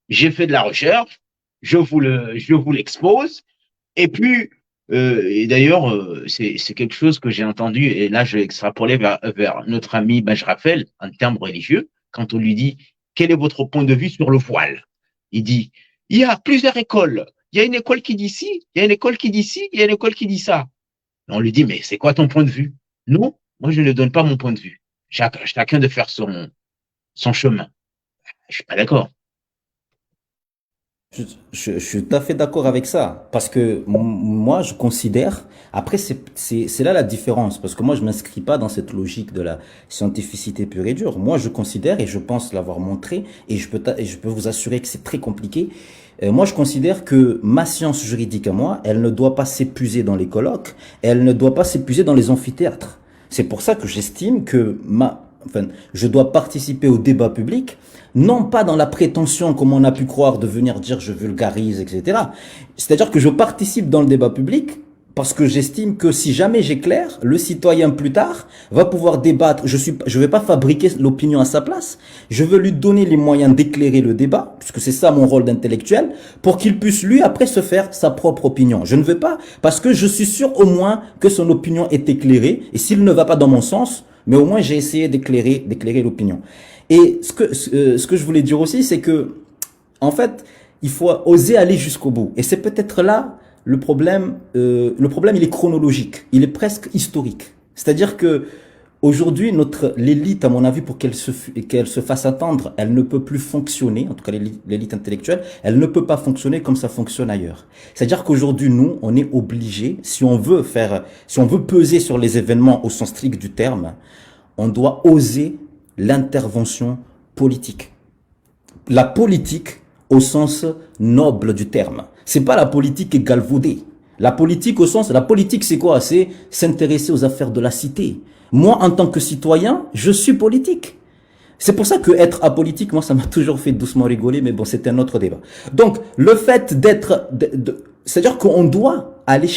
J'ai fait de la recherche, je vous l'expose, et puis, et d'ailleurs, c'est quelque chose que j'ai entendu, et là je vais extrapoler vers notre ami Bajrafel en termes religieux, quand on lui dit, quel est votre point de vue sur le voile? Il dit, il y a plusieurs écoles. Il y a une école qui dit ci, il y a une école qui dit ci, il y a une école qui dit ça. On lui dit, mais c'est quoi ton point de vue? Non, moi je ne donne pas mon point de vue. Chacun de faire son chemin. Je suis pas d'accord. Je suis tout à fait d'accord avec ça. Parce que moi, je considère, après, c'est là la différence. Parce que moi, je m'inscris pas dans cette logique de la scientificité pure et dure. Moi, je considère, et je pense l'avoir montré, et je peux vous assurer que c'est très compliqué. Moi, je considère que ma science juridique à moi, elle ne doit pas s'épuiser dans les colloques, elle ne doit pas s'épuiser dans les amphithéâtres. C'est pour ça que j'estime que je dois participer au débat public, non pas dans la prétention, comme on a pu croire, de venir dire je vulgarise, etc. C'est-à-dire que je participe dans le débat public Parce que j'estime que si jamais j'éclaire, le citoyen plus tard va pouvoir débattre. Je vais pas fabriquer l'opinion à sa place. Je veux lui donner les moyens d'éclairer le débat, puisque c'est ça mon rôle d'intellectuel, pour qu'il puisse lui après se faire sa propre opinion. Je ne veux pas, parce que je suis sûr au moins que son opinion est éclairée. Et s'il ne va pas dans mon sens, mais au moins j'ai essayé d'éclairer l'opinion. Et ce que je voulais dire aussi, c'est que, en fait, il faut oser aller jusqu'au bout. Et c'est peut-être là le problème, il est chronologique, il est presque historique. C'est-à-dire que aujourd'hui, l'élite, à mon avis, pour qu'elle se fasse attendre, elle ne peut plus fonctionner, en tout cas l'élite intellectuelle, elle ne peut pas fonctionner comme ça fonctionne ailleurs. C'est-à-dire qu'aujourd'hui, nous, on est obligé, si on veut peser sur les événements au sens strict du terme, on doit oser l'intervention politique. La politique au sens noble du terme. C'est pas la politique galvaudée. La politique c'est quoi? C'est s'intéresser aux affaires de la cité. Moi, en tant que citoyen, je suis politique. C'est pour ça que être apolitique, moi, ça m'a toujours fait doucement rigoler, mais bon, c'est un autre débat. Donc, le fait c'est-à-dire qu'on doit aller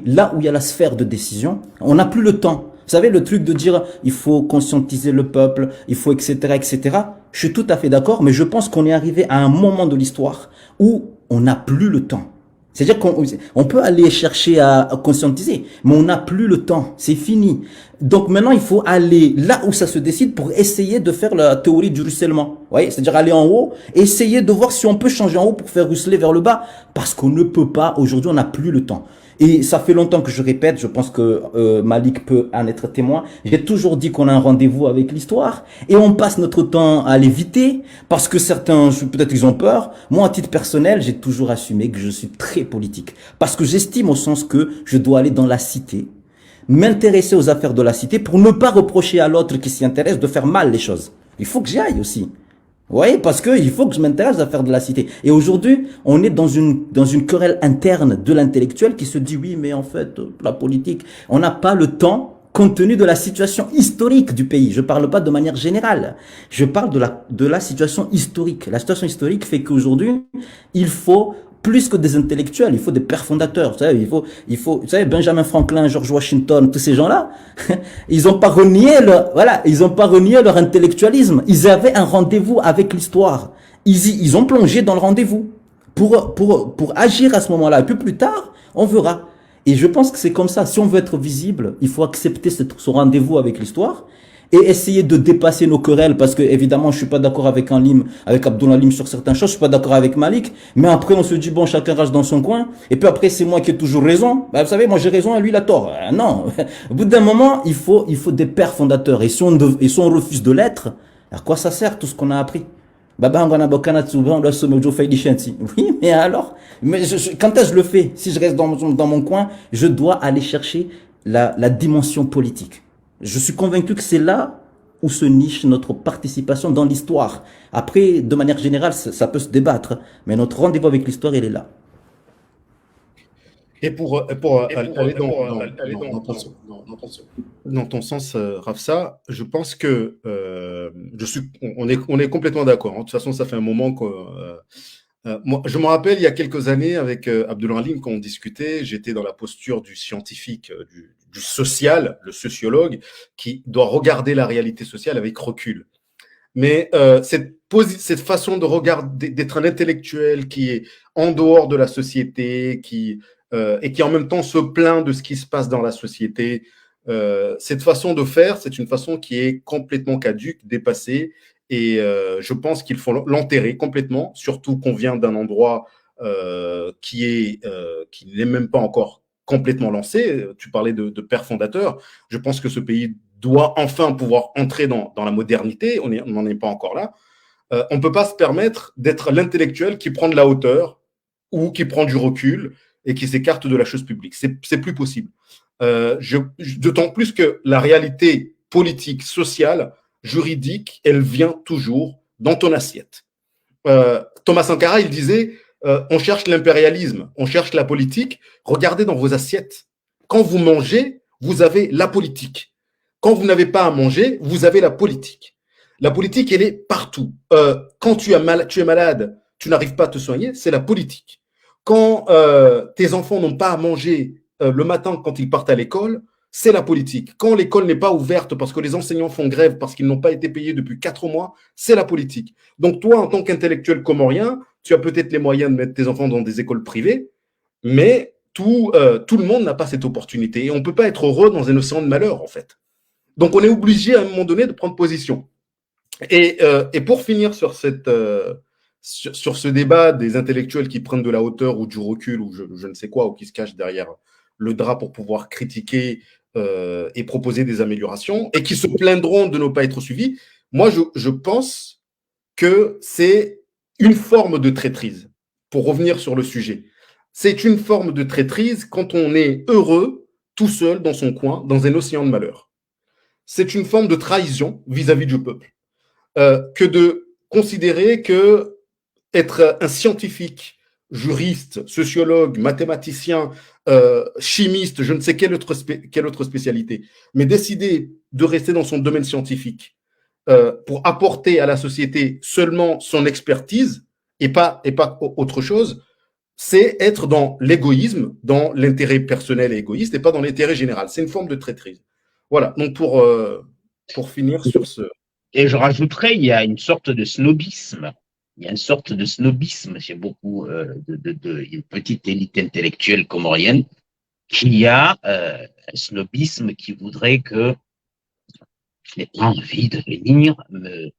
là où il y a la sphère de décision. On n'a plus le temps. Vous savez, le truc de dire, il faut conscientiser le peuple, il faut, etc., etc. Je suis tout à fait d'accord, mais je pense qu'on est arrivé à un moment de l'histoire où on n'a plus le temps. C'est-à-dire qu'on peut aller chercher à conscientiser, mais on n'a plus le temps. C'est fini. Donc maintenant, il faut aller là où ça se décide pour essayer de faire la théorie du ruissellement. Vous voyez, c'est-à-dire aller en haut, essayer de voir si on peut changer en haut pour faire ruisseler vers le bas. Parce qu'on ne peut pas, aujourd'hui, on n'a plus le temps. Et ça fait longtemps que je répète, je pense que Malik peut en être témoin. J'ai toujours dit qu'on a un rendez-vous avec l'histoire et on passe notre temps à l'éviter parce que certains, peut-être ils ont peur. Moi, à titre personnel, j'ai toujours assumé que je suis très politique parce que j'estime au sens que je dois aller dans la cité, m'intéresser aux affaires de la cité pour ne pas reprocher à l'autre qui s'y intéresse de faire mal les choses. Il faut que j'y aille aussi. Vous voyez, parce que il faut que je m'intéresse aux affaires de la cité. Et aujourd'hui, on est dans une querelle interne de l'intellectuel qui se dit oui, mais en fait, la politique, on n'a pas le temps compte tenu de la situation historique du pays. Je parle pas de manière générale. Je parle de la situation historique. La situation historique fait qu'aujourd'hui, il faut plus que des intellectuels, il faut des pères fondateurs. Vous savez, vous savez, Benjamin Franklin, George Washington, tous ces gens-là, ils ont pas renié leur intellectualisme. Ils avaient un rendez-vous avec l'histoire. Ils ont plongé dans le rendez-vous pour agir à ce moment-là. Et puis plus tard, on verra. Et je pense que c'est comme ça. Si on veut être visible, il faut accepter ce rendez-vous avec l'histoire et essayer de dépasser nos querelles parce que évidemment je suis pas d'accord avec Abdullah Lim sur certaines choses, je suis pas d'accord avec Malik, mais après on se dit bon, chacun reste dans son coin et puis après c'est moi qui ai toujours raison. Vous savez, moi j'ai raison et lui il a tort. Non, au bout d'un moment il faut des pères fondateurs et si on refuse de l'être, à quoi ça sert tout ce qu'on a appris? Oui, mais alors, quand est-ce que je le fais? Si je reste dans mon coin, je dois aller chercher la dimension politique. Je suis convaincu que c'est là où se niche notre participation dans l'histoire. Après, de manière générale, ça peut se débattre, mais notre rendez-vous avec l'histoire, il est là. Et pour aller dans ton sens, Rafsa, je pense que on est complètement d'accord. Hein. De toute façon, ça fait un moment que moi, je me rappelle il y a quelques années avec Abdullah Lim quand on discutait, j'étais dans la posture du scientifique, du social, le sociologue, qui doit regarder la réalité sociale avec recul. Mais cette façon de regarder, d'être un intellectuel qui est en dehors de la société, et qui en même temps se plaint de ce qui se passe dans la société, cette façon de faire, c'est une façon qui est complètement caduque, dépassée, et je pense qu'il faut l'enterrer complètement, surtout qu'on vient d'un endroit qui n'est même pas encore complètement lancé. Tu parlais de père fondateur. Je pense que ce pays doit enfin pouvoir entrer dans la modernité. On n'en est pas encore là. On ne peut pas se permettre d'être l'intellectuel qui prend de la hauteur ou qui prend du recul et qui s'écarte de la chose publique. C'est plus possible. D'autant plus que la réalité politique, sociale, juridique, elle vient toujours dans ton assiette. Thomas Sankara, il disait on cherche l'impérialisme, on cherche la politique. Regardez dans vos assiettes. Quand vous mangez, vous avez la politique. Quand vous n'avez pas à manger, vous avez la politique. La politique, elle est partout. Quand tu es malade, tu n'arrives pas à te soigner, c'est la politique. Quand tes enfants n'ont pas à manger le matin quand ils partent à l'école, c'est la politique. Quand l'école n'est pas ouverte parce que les enseignants font grève parce qu'ils n'ont pas été payés depuis 4 mois, c'est la politique. Donc toi, en tant qu'intellectuel comorien, tu as peut-être les moyens de mettre tes enfants dans des écoles privées, mais tout le monde n'a pas cette opportunité. Et on ne peut pas être heureux dans un océan de malheur, en fait. Donc on est obligé à un moment donné de prendre position. Et pour finir sur ce débat des intellectuels qui prennent de la hauteur ou du recul ou je ne sais quoi, ou qui se cachent derrière le drap pour pouvoir critiquer et proposer des améliorations, et qui se plaindront de ne pas être suivis, moi je pense que c'est une forme de traîtrise, pour revenir sur le sujet. C'est une forme de traîtrise quand on est heureux, tout seul dans son coin, dans un océan de malheur. C'est une forme de trahison vis-à-vis du peuple. Que de considérer que être un scientifique, juriste, sociologue, mathématicien, chimiste, je ne sais quelle autre spécialité, mais décider de rester dans son domaine scientifique pour apporter à la société seulement son expertise et pas autre chose, c'est être dans l'égoïsme, dans l'intérêt personnel et égoïste, et pas dans l'intérêt général. C'est une forme de traîtrise. Voilà, donc pour finir sur ce... Et je rajouterais, il y a une sorte de snobisme. Il y a une sorte de snobisme chez beaucoup une petite élite intellectuelle comorienne qui a un snobisme qui voudrait que je n'ai pas envie de venir me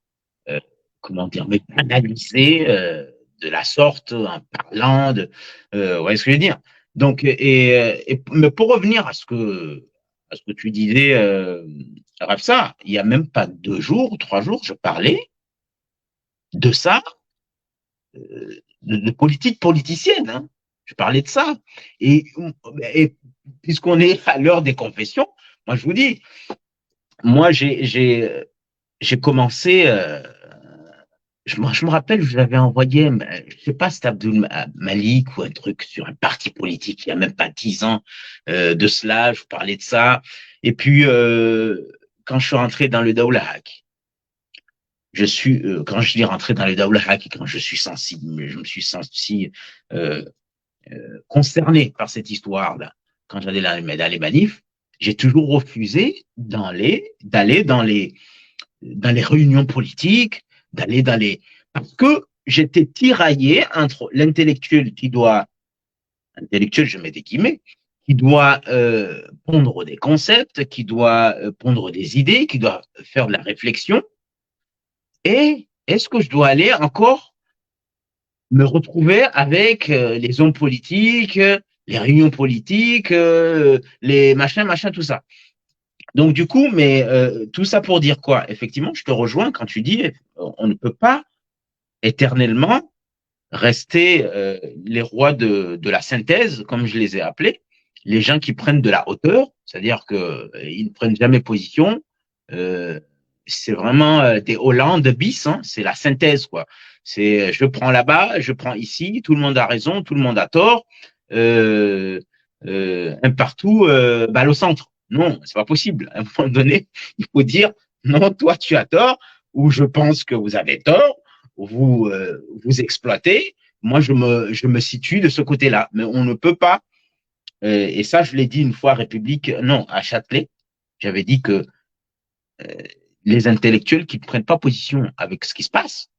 banaliser de la sorte en parlant de vous voyez ce que je veux dire. Donc mais pour revenir à ce que tu disais Rafsa, il y a même pas 2 jours, 3 jours, je parlais de ça, de politique politicienne, hein. Je parlais de ça. Et puisqu'on est à l'heure des confessions, moi je vous dis, moi j'ai commencé, je me rappelle, je vous avais envoyé, je sais pas, c'était Abdul Malik ou un truc sur un parti politique, il y a même pas 10 ans de cela, je vous parlais de ça. Et puis, quand je suis rentré dans le Daoula Haq, quand je dis rentré dans le Daoula Haq, quand je suis sensible, je me suis senti concerné par cette histoire-là. Quand j'allais dans les manifs, j'ai toujours refusé d'aller dans les réunions politiques, parce que j'étais tiraillé entre l'intellectuel intellectuel, je mets des guillemets, qui doit pondre des concepts, qui doit pondre des idées, qui doit faire de la réflexion. Et est-ce que je dois aller encore me retrouver avec les hommes politiques, les réunions politiques, les machins, tout ça. Donc du coup, mais tout ça pour dire quoi? Effectivement, je te rejoins quand tu dis on ne peut pas éternellement rester les rois de la synthèse, comme je les ai appelés, les gens qui prennent de la hauteur, c'est-à-dire que ils ne prennent jamais position. C'est vraiment des Hollande bis, hein, c'est la synthèse, quoi. C'est je prends là-bas, je prends ici, tout le monde a raison, tout le monde a tort, un partout, balle au centre. Non, c'est pas possible. À un moment donné, il faut dire non, toi tu as tort, ou je pense que vous avez tort, vous vous exploitez. Moi, je me situe de ce côté-là, mais on ne peut pas. Et ça, je l'ai dit une fois à République, non, à Châtelet, j'avais dit que les intellectuels qui ne prennent pas position avec ce qui se passe,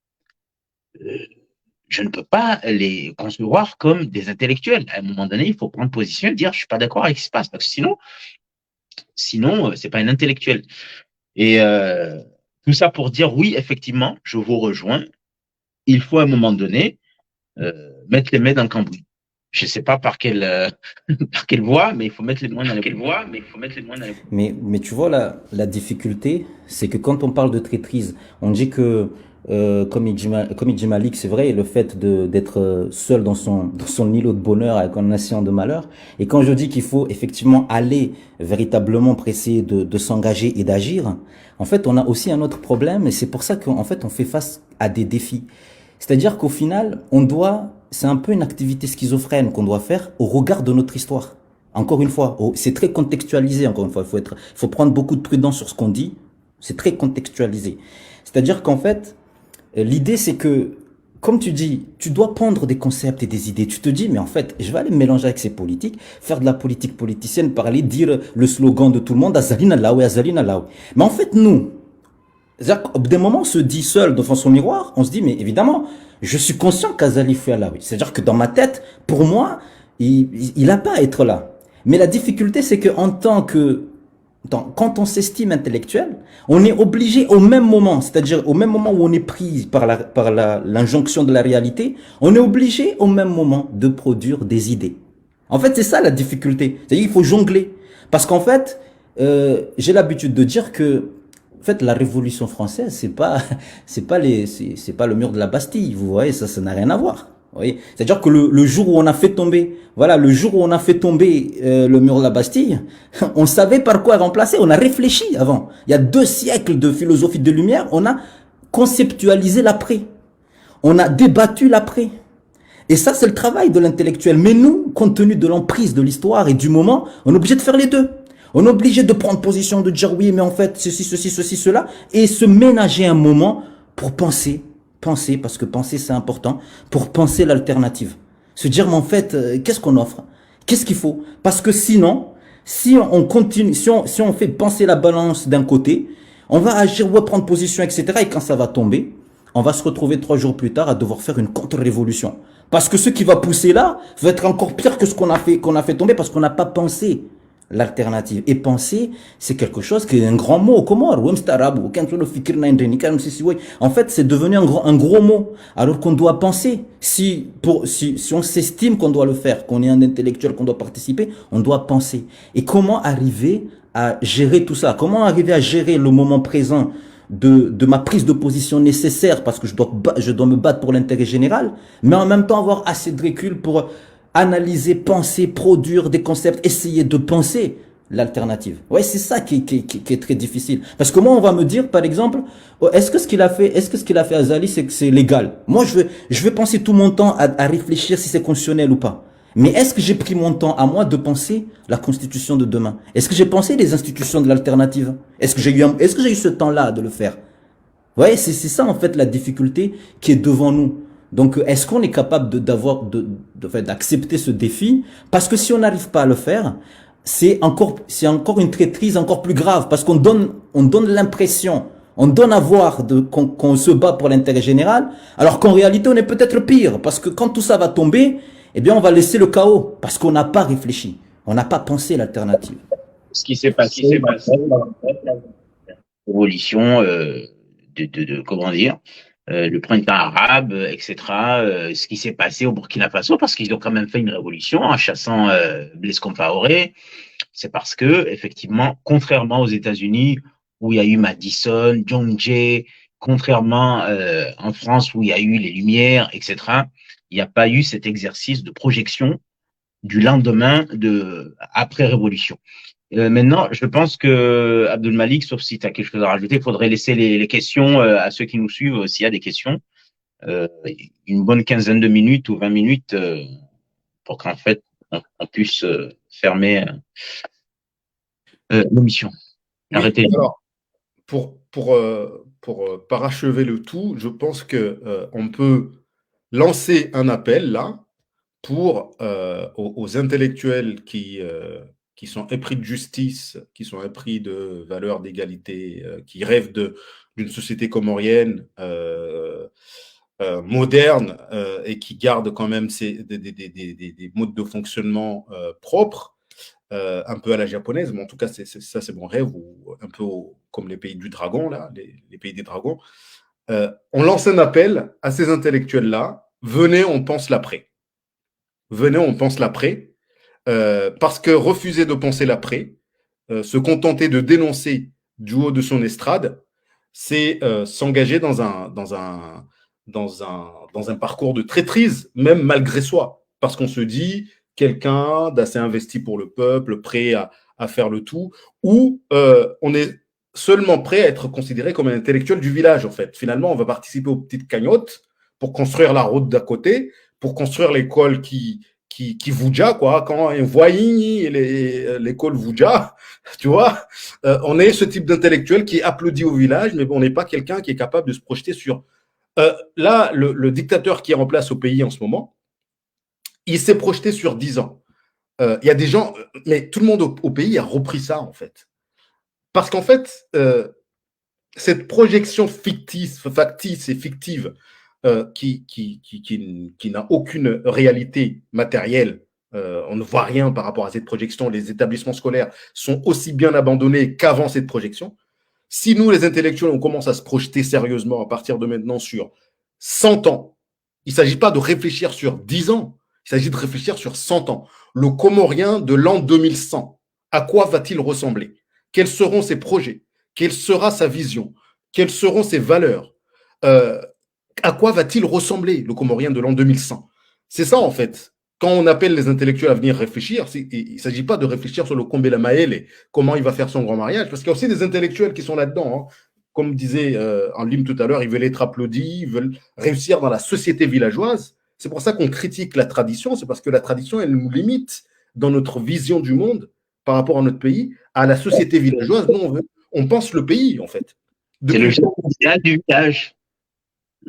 je ne peux pas les concevoir comme des intellectuels. À un moment donné, il faut prendre position et dire je suis pas d'accord avec ce qui se passe, parce que sinon c'est pas un intellectuel. Et tout ça pour dire oui, effectivement, je vous rejoins. Il faut à un moment donné mettre les mains dans le cambouis. Je ne sais pas par quelle voie, mais il faut mettre les mains dans les voies. Mais tu vois, la difficulté, c'est que quand on parle de traîtrise, on dit que, comme il dit Malik, c'est vrai, le fait d'être seul dans son îlot de bonheur avec un océan de malheur. Et quand je dis qu'il faut effectivement aller véritablement pour essayer de s'engager et d'agir, en fait, on a aussi un autre problème, et c'est pour ça qu'en fait, on fait face à des défis. C'est-à-dire qu'au final, c'est un peu une activité schizophrène qu'on doit faire au regard de notre histoire. Encore une fois, c'est très contextualisé, encore une fois. Il faut prendre beaucoup de prudence sur ce qu'on dit. C'est très contextualisé. C'est-à-dire qu'en fait, l'idée, c'est que comme tu dis, tu dois pondre des concepts et des idées. Tu te dis, mais en fait, je vais aller me mélanger avec ces politiques, faire de la politique politicienne, parler, dire le slogan de tout le monde, Azalina Laoui, Azalina Laoui. Mais en fait, nous, des moments, on se dit seul devant son miroir, on se dit, mais évidemment, je suis conscient qu'Azali fait Laoui. C'est-à-dire que dans ma tête, pour moi, il n'a pas à être là. Mais la difficulté, c'est qu'en tant que quand on s'estime intellectuel, on est obligé au même moment, c'est-à-dire au même moment où on est pris par l'injonction de la réalité, on est obligé au même moment de produire des idées. En fait, c'est ça la difficulté. C'est-à-dire qu'il faut jongler. Parce qu'en fait, j'ai l'habitude de dire que en fait, la Révolution française, c'est pas le mur de la Bastille. Vous voyez, ça n'a rien à voir. Oui, c'est-à-dire que le jour où on a fait tomber, le jour où on a fait tomber le mur de la Bastille, on savait par quoi remplacer. On a réfléchi avant. Il y a 2 siècles de philosophie de lumière, on a conceptualisé l'après. On a débattu l'après. Et ça, c'est le travail de l'intellectuel. Mais nous, compte tenu de l'emprise de l'histoire et du moment, on est obligé de faire les deux. On est obligé de prendre position, de dire oui, mais en fait, ceci, cela, et se ménager un moment pour penser, parce que penser, c'est important, pour penser l'alternative. Se dire, mais en fait, qu'est-ce qu'on offre? Qu'est-ce qu'il faut? Parce que sinon, si on continue, si on fait penser la balance d'un côté, on va agir, ou prendre position, etc. Et quand ça va tomber, on va se retrouver 3 jours plus tard à devoir faire une contre-révolution. Parce que ce qui va pousser là va être encore pire que ce qu'on a fait tomber parce qu'on n'a pas pensé l'alternative. Et penser, c'est quelque chose qui est un grand mot au Comore. En fait, c'est devenu un gros mot. Alors qu'on doit penser. Si on s'estime qu'on doit le faire, qu'on est un intellectuel, qu'on doit participer, on doit penser. Et comment arriver à gérer tout ça? Comment arriver à gérer le moment présent de ma prise de position nécessaire parce que je dois me battre pour l'intérêt général, mais en même temps avoir assez de recul pour analyser, penser, produire des concepts, essayer de penser l'alternative. Ouais, c'est ça qui est très difficile. Parce que moi, on va me dire, par exemple, est-ce que ce qu'il a fait Azali, c'est légal? Moi, je vais penser tout mon temps à réfléchir si c'est constitutionnel ou pas. Mais est-ce que j'ai pris mon temps à moi de penser la constitution de demain? Est-ce que j'ai pensé les institutions de l'alternative? Est-ce que j'ai eu ce temps-là de le faire? Vous voyez, c'est ça en fait la difficulté qui est devant nous. Donc, est-ce qu'on est capable d'accepter ce défi? Parce que si on n'arrive pas à le faire, c'est encore une traîtrise encore plus grave parce qu'on donne l'impression, on donne à voir qu'on se bat pour l'intérêt général, alors qu'en réalité, on est peut-être pire parce que quand tout ça va tomber, eh bien, on va laisser le chaos parce qu'on n'a pas réfléchi, on n'a pas pensé l'alternative. Ce qui s'est passé dans la révolution comment dire, le printemps arabe, etc., ce qui s'est passé au Burkina Faso, parce qu'ils ont quand même fait une révolution en chassant Blaise Compaoré, c'est parce que, effectivement, contrairement aux États-Unis, où il y a eu Madison, John Jay, contrairement en France, où il y a eu les Lumières, etc., il n'y a pas eu cet exercice de projection du lendemain après-révolution. Maintenant, je pense que Abdul Malik, sauf si tu as quelque chose à rajouter, il faudrait laisser les questions à ceux qui nous suivent s'il y a des questions. Une bonne quinzaine de minutes ou 20 minutes pour qu'en fait, on puisse fermer l'émission. Arrêtez. Alors, pour parachever le tout, je pense qu'on peut lancer un appel là pour aux intellectuels qui sont épris de justice, qui sont épris de valeurs d'égalité, qui rêvent d'une société comorienne moderne et qui garde quand même des modes de fonctionnement propres, un peu à la japonaise, mais en tout cas, ça c'est mon rêve, ou un peu comme les pays du dragon, là, les pays des dragons. On lance un appel à ces intellectuels-là, venez, on pense l'après. Venez, on pense l'après. Parce que refuser de penser l'après, se contenter de dénoncer du haut de son estrade, c'est s'engager dans un parcours de traîtrise, même malgré soi. Parce qu'on se dit, quelqu'un d'assez investi pour le peuple, prêt à faire le tout, ou on est seulement prêt à être considéré comme un intellectuel du village, en fait. Finalement, on va participer aux petites cagnottes pour construire la route d'à côté, pour construire l'école qui Vuja, quoi, quand on voit l'école Vuja, tu vois, on est ce type d'intellectuel qui applaudit au village, mais on n'est pas quelqu'un qui est capable de se projeter sur Là, le dictateur qui est en place au pays en ce moment, il s'est projeté sur 10 ans. Il y a des gens, mais tout le monde au pays a repris ça, en fait. Parce qu'en fait, cette projection factice et fictive qui n'a aucune réalité matérielle, on ne voit rien par rapport à cette projection. Les établissements scolaires sont aussi bien abandonnés qu'avant cette projection. Si nous, les intellectuels, on commence à se projeter sérieusement à partir de maintenant sur 100 ans, il ne s'agit pas de réfléchir sur 10 ans, il s'agit de réfléchir sur 100 ans. Le Comorien de l'an 2100, à quoi va-t-il ressembler? Quels seront ses projets? Quelle sera sa vision? Quelles seront ses valeurs? À quoi va-t-il ressembler, le Comorien de l'an 2100? C'est ça, en fait. Quand on appelle les intellectuels à venir réfléchir, il ne s'agit pas de réfléchir sur le Combela Maël et comment il va faire son grand mariage, parce qu'il y a aussi des intellectuels qui sont là-dedans. Hein. Comme disait Anlim tout à l'heure, ils veulent être applaudis, ils veulent réussir dans la société villageoise. C'est pour ça qu'on critique la tradition, c'est parce que la tradition, elle nous limite dans notre vision du monde par rapport à notre pays, à la société villageoise. Nous, on pense le pays, en fait. C'est le social du village.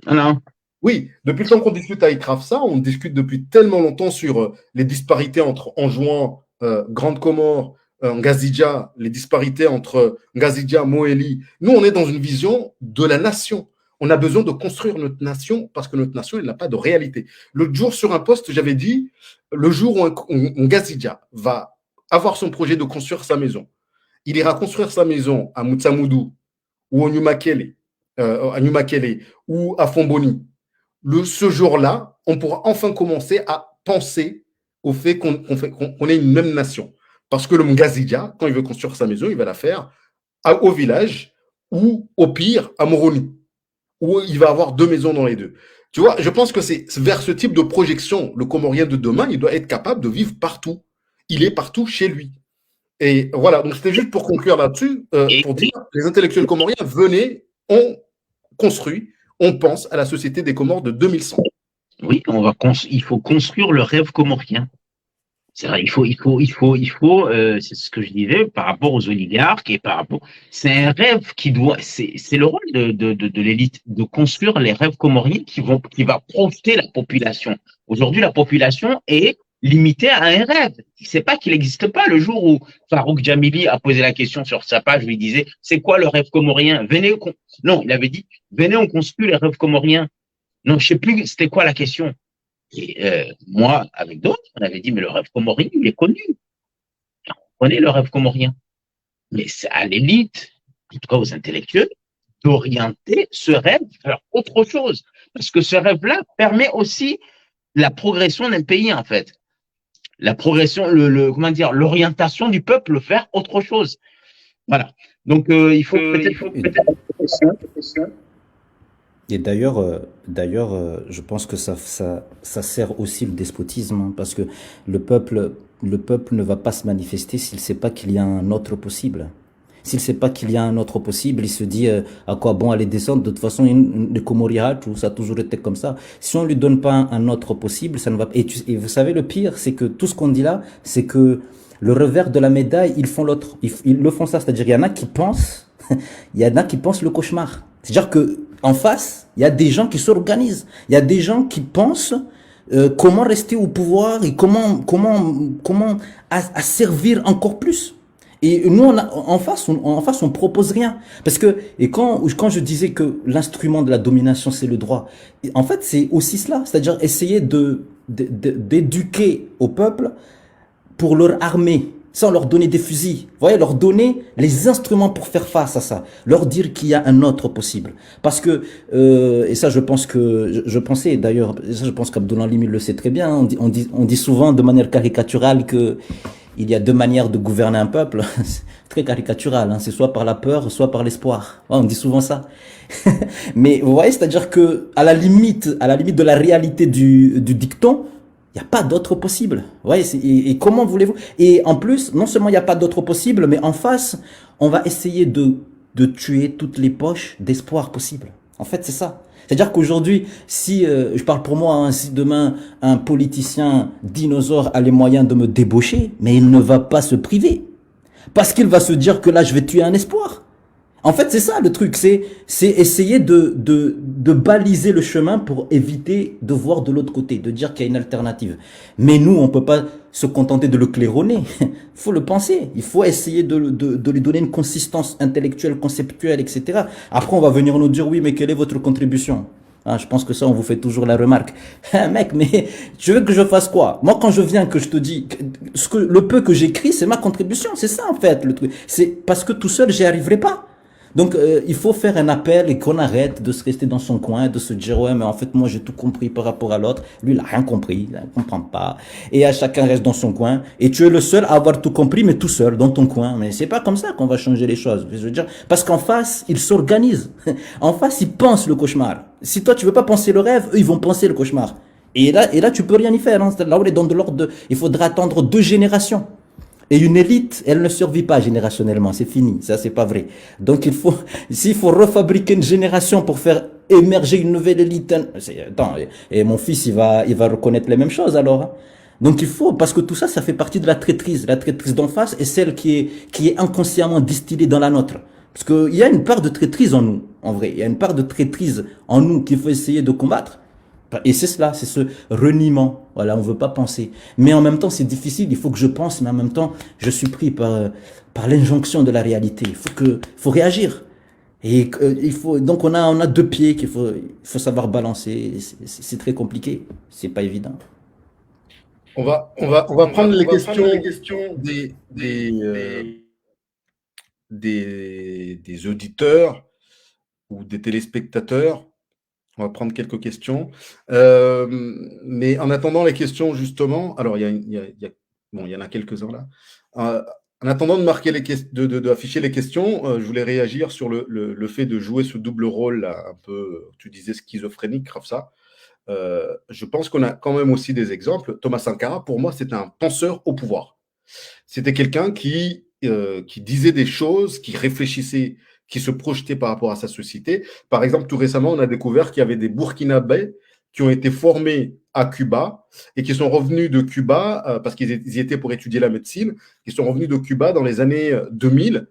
Non. Oui, depuis le temps qu'on discute à ICRAFSA, on discute depuis tellement longtemps sur les disparités entre Anjouan, Grande Comore, Ngazidja, les disparités entre Ngazidja, Moéli. Nous, on est dans une vision de la nation. On a besoin de construire notre nation parce que notre nation, elle n'a pas de réalité. L'autre jour, sur un post, j'avais dit, le jour où un Ngazidja va avoir son projet de construire sa maison, il ira construire sa maison à Moutsamoudou ou à Nyumakele ou à Fomboni. Ce jour-là, on pourra enfin commencer à penser au fait qu'on est une même nation. Parce que le Ngazidja, quand il veut construire sa maison, il va la faire au village ou au pire à Moroni, où il va avoir 2 maisons dans les 2. Tu vois, je pense que c'est vers ce type de projection, le Comorien de demain, il doit être capable de vivre partout. Il est partout chez lui. Et voilà, donc c'était juste pour conclure là-dessus, pour dire, les intellectuels comoriens, venez, on construit, on pense à la société des Comores de 2100. Oui, il faut construire le rêve comorien. C'est vrai, c'est ce que je disais par rapport aux oligarques et par rapport. C'est un rêve c'est le rôle de l'élite de construire les rêves comoriens qui va projeter la population. Aujourd'hui, la population est limitée à un rêve. C'est pas qu'il n'existe pas. Le jour où Farouk Djamili a posé la question sur sa page, je lui disais, c'est quoi le rêve comorien? Non, il avait dit, venez, on construit les rêves comoriens. Non, je sais plus, c'était quoi la question? Et moi, avec d'autres, on avait dit, mais le rêve comorien, il est connu. On connaît le rêve comorien. Mais c'est à l'élite, en tout cas aux intellectuels, d'orienter ce rêve vers autre chose. Parce que ce rêve-là permet aussi la progression d'un pays, en fait. La progression, comment dire, l'orientation du peuple vers autre chose. Voilà. Donc, il faut peut-être. Et d'ailleurs, je pense que ça sert aussi le despotisme, hein, parce que le peuple ne va pas se manifester s'il ne sait pas qu'il y a un autre possible. S'il ne sait pas qu'il y a un autre possible, il se dit à quoi bon aller descendre. De toute façon, le Komorihat, ça a toujours été comme ça. Si on lui donne pas un autre possible, ça ne va pas. Et vous savez, le pire, c'est que tout ce qu'on dit là, c'est que le revers de la médaille, ils font l'autre. Ils le font ça. C'est-à-dire, il y en a qui pensent, il y en a qui pensent le cauchemar. C'est-à-dire que en face, il y a des gens qui s'organisent. Il y a des gens qui pensent comment rester au pouvoir et comment à servir encore plus. Et nous, en face, on propose rien. Parce que, et quand je disais que l'instrument de la domination, c'est le droit, en fait, c'est aussi cela. C'est-à-dire essayer d'éduquer au peuple pour leur armer, sans leur donner des fusils. Vous voyez, leur donner les instruments pour faire face à ça. Leur dire qu'il y a un autre possible. Parce que, et ça, je pense qu'Abdoulaye Lim le sait très bien. On dit souvent de manière caricaturale que il y a 2 manières de gouverner un peuple. C'est très caricatural, hein. C'est soit par la peur, soit par l'espoir. Ouais, on dit souvent ça. Mais vous voyez, c'est-à-dire que à la limite de la réalité du dicton, il n'y a pas d'autre possible. Vous voyez, et comment voulez-vous? Et en plus, non seulement il n'y a pas d'autre possible, mais en face, on va essayer de tuer toutes les poches d'espoir possible. En fait, c'est ça. C'est-à-dire qu'aujourd'hui, si, je parle pour moi, hein, si demain un politicien dinosaure a les moyens de me débaucher, mais il ne va pas se priver. Parce qu'il va se dire que là, je vais tuer un espoir. En fait, c'est ça le truc, c'est essayer de baliser le chemin pour éviter de voir de l'autre côté, de dire qu'il y a une alternative. Mais nous, on peut pas se contenter de le claironner. Il faut le penser. Il faut essayer de lui donner une consistance intellectuelle, conceptuelle, etc. Après, on va venir nous dire, oui, mais quelle est votre contribution? Ah, je pense que ça, on vous fait toujours la remarque. Ah, mec, mais tu veux que je fasse quoi? Moi, quand je viens, que je te dis, le peu que j'écris, c'est ma contribution. C'est ça, en fait, le truc. C'est parce que tout seul, j'y arriverai pas. Donc, il faut faire un appel et qu'on arrête de se rester dans son coin, de se dire, ouais, mais en fait, moi, j'ai tout compris par rapport à l'autre. Lui, il a rien compris, il ne comprend pas. Et à chacun reste dans son coin. Et tu es le seul à avoir tout compris, mais tout seul, dans ton coin. Mais c'est pas comme ça qu'on va changer les choses. Je veux dire, parce qu'en face, ils s'organisent. En face, ils pensent le cauchemar. Si toi, tu veux pas penser le rêve, eux, ils vont penser le cauchemar. Et là, tu peux rien y faire. Hein. Là, on est dans de l'ordre de, il faudra attendre 2 générations. Et une élite, elle ne survit pas générationnellement, c'est fini, ça c'est pas vrai. Donc s'il faut refabriquer une génération pour faire émerger une nouvelle élite, attends, et mon fils il va reconnaître les mêmes choses alors. Hein. Donc il faut, parce que tout ça, ça fait partie de la traîtrise d'en face est celle qui est inconsciemment distillée dans la nôtre. Parce qu'il y a une part de traîtrise en nous, en vrai, il y a une part de traîtrise en nous qu'il faut essayer de combattre. Et c'est cela, c'est ce reniement. Voilà, on veut pas penser. Mais en même temps, c'est difficile. Il faut que je pense, mais en même temps, je suis pris par l'injonction de la réalité. Il faut réagir. Et donc on a 2 pieds il faut savoir balancer. C'est très compliqué. C'est pas évident. On va prendre les questions des auditeurs ou des téléspectateurs. On va prendre quelques questions. Mais en attendant les questions, justement, alors il y en a quelques-uns là. En attendant de marquer d'afficher les questions, je voulais réagir sur le fait de jouer ce double rôle là, un peu, tu disais schizophrénique, Rafsa. Je pense qu'on a quand même aussi des exemples. Thomas Sankara, pour moi, c'était un penseur au pouvoir. C'était quelqu'un qui disait des choses, qui réfléchissait, qui se projetait par rapport à sa société. Par exemple, tout récemment, on a découvert qu'il y avait des Burkinabés qui ont été formés à Cuba et qui sont revenus de Cuba, parce qu'ils y étaient pour étudier la médecine, qui sont revenus de Cuba dans les années 2000.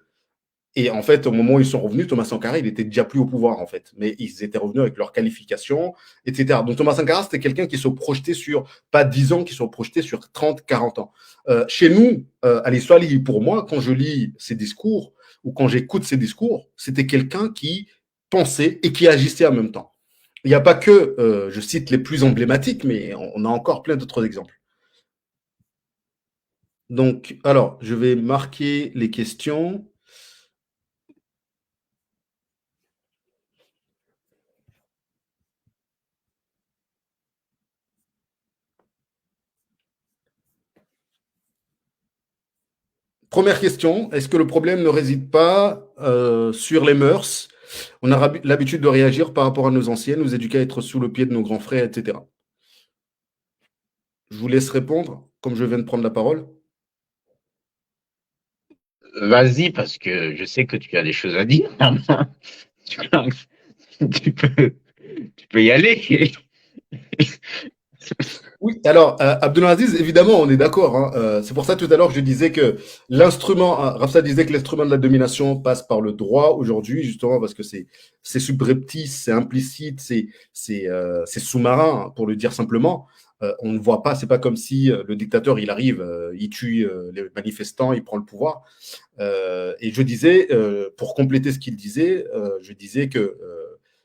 Et en fait, au moment où ils sont revenus, Thomas Sankara, il était déjà plus au pouvoir, en fait. Mais ils étaient revenus avec leurs qualifications, etc. Donc Thomas Sankara, c'était quelqu'un qui se projetait sur, pas 10 ans, qui se projetait sur 30, 40 ans. Chez nous, Ali Swali, pour moi, quand je lis ses discours, ou quand j'écoute ses discours, c'était quelqu'un qui pensait et qui agissait en même temps. Il n'y a pas que, je cite les plus emblématiques, mais on a encore plein d'autres exemples. Donc, alors, je vais marquer les questions. Première question, est-ce que le problème ne réside pas sur les mœurs? On a l'habitude de réagir par rapport à nos anciens, nous éduquer à être sous le pied de nos grands frères, etc. Je vous laisse répondre, comme je viens de prendre la parole. Vas-y, parce que je sais que tu as des choses à dire. tu peux y aller. Oui, alors, Abdelaziz, évidemment, on est d'accord. Hein, c'est pour ça tout à l'heure que je disais que l'instrument, Rafsa disait que l'instrument de la domination passe par le droit aujourd'hui, justement parce que c'est subreptice, c'est implicite, c'est sous-marin, hein, pour le dire simplement. On ne voit pas, c'est pas comme si le dictateur, il arrive, il tue les manifestants, il prend le pouvoir. Et je disais, pour compléter ce qu'il disait, je disais que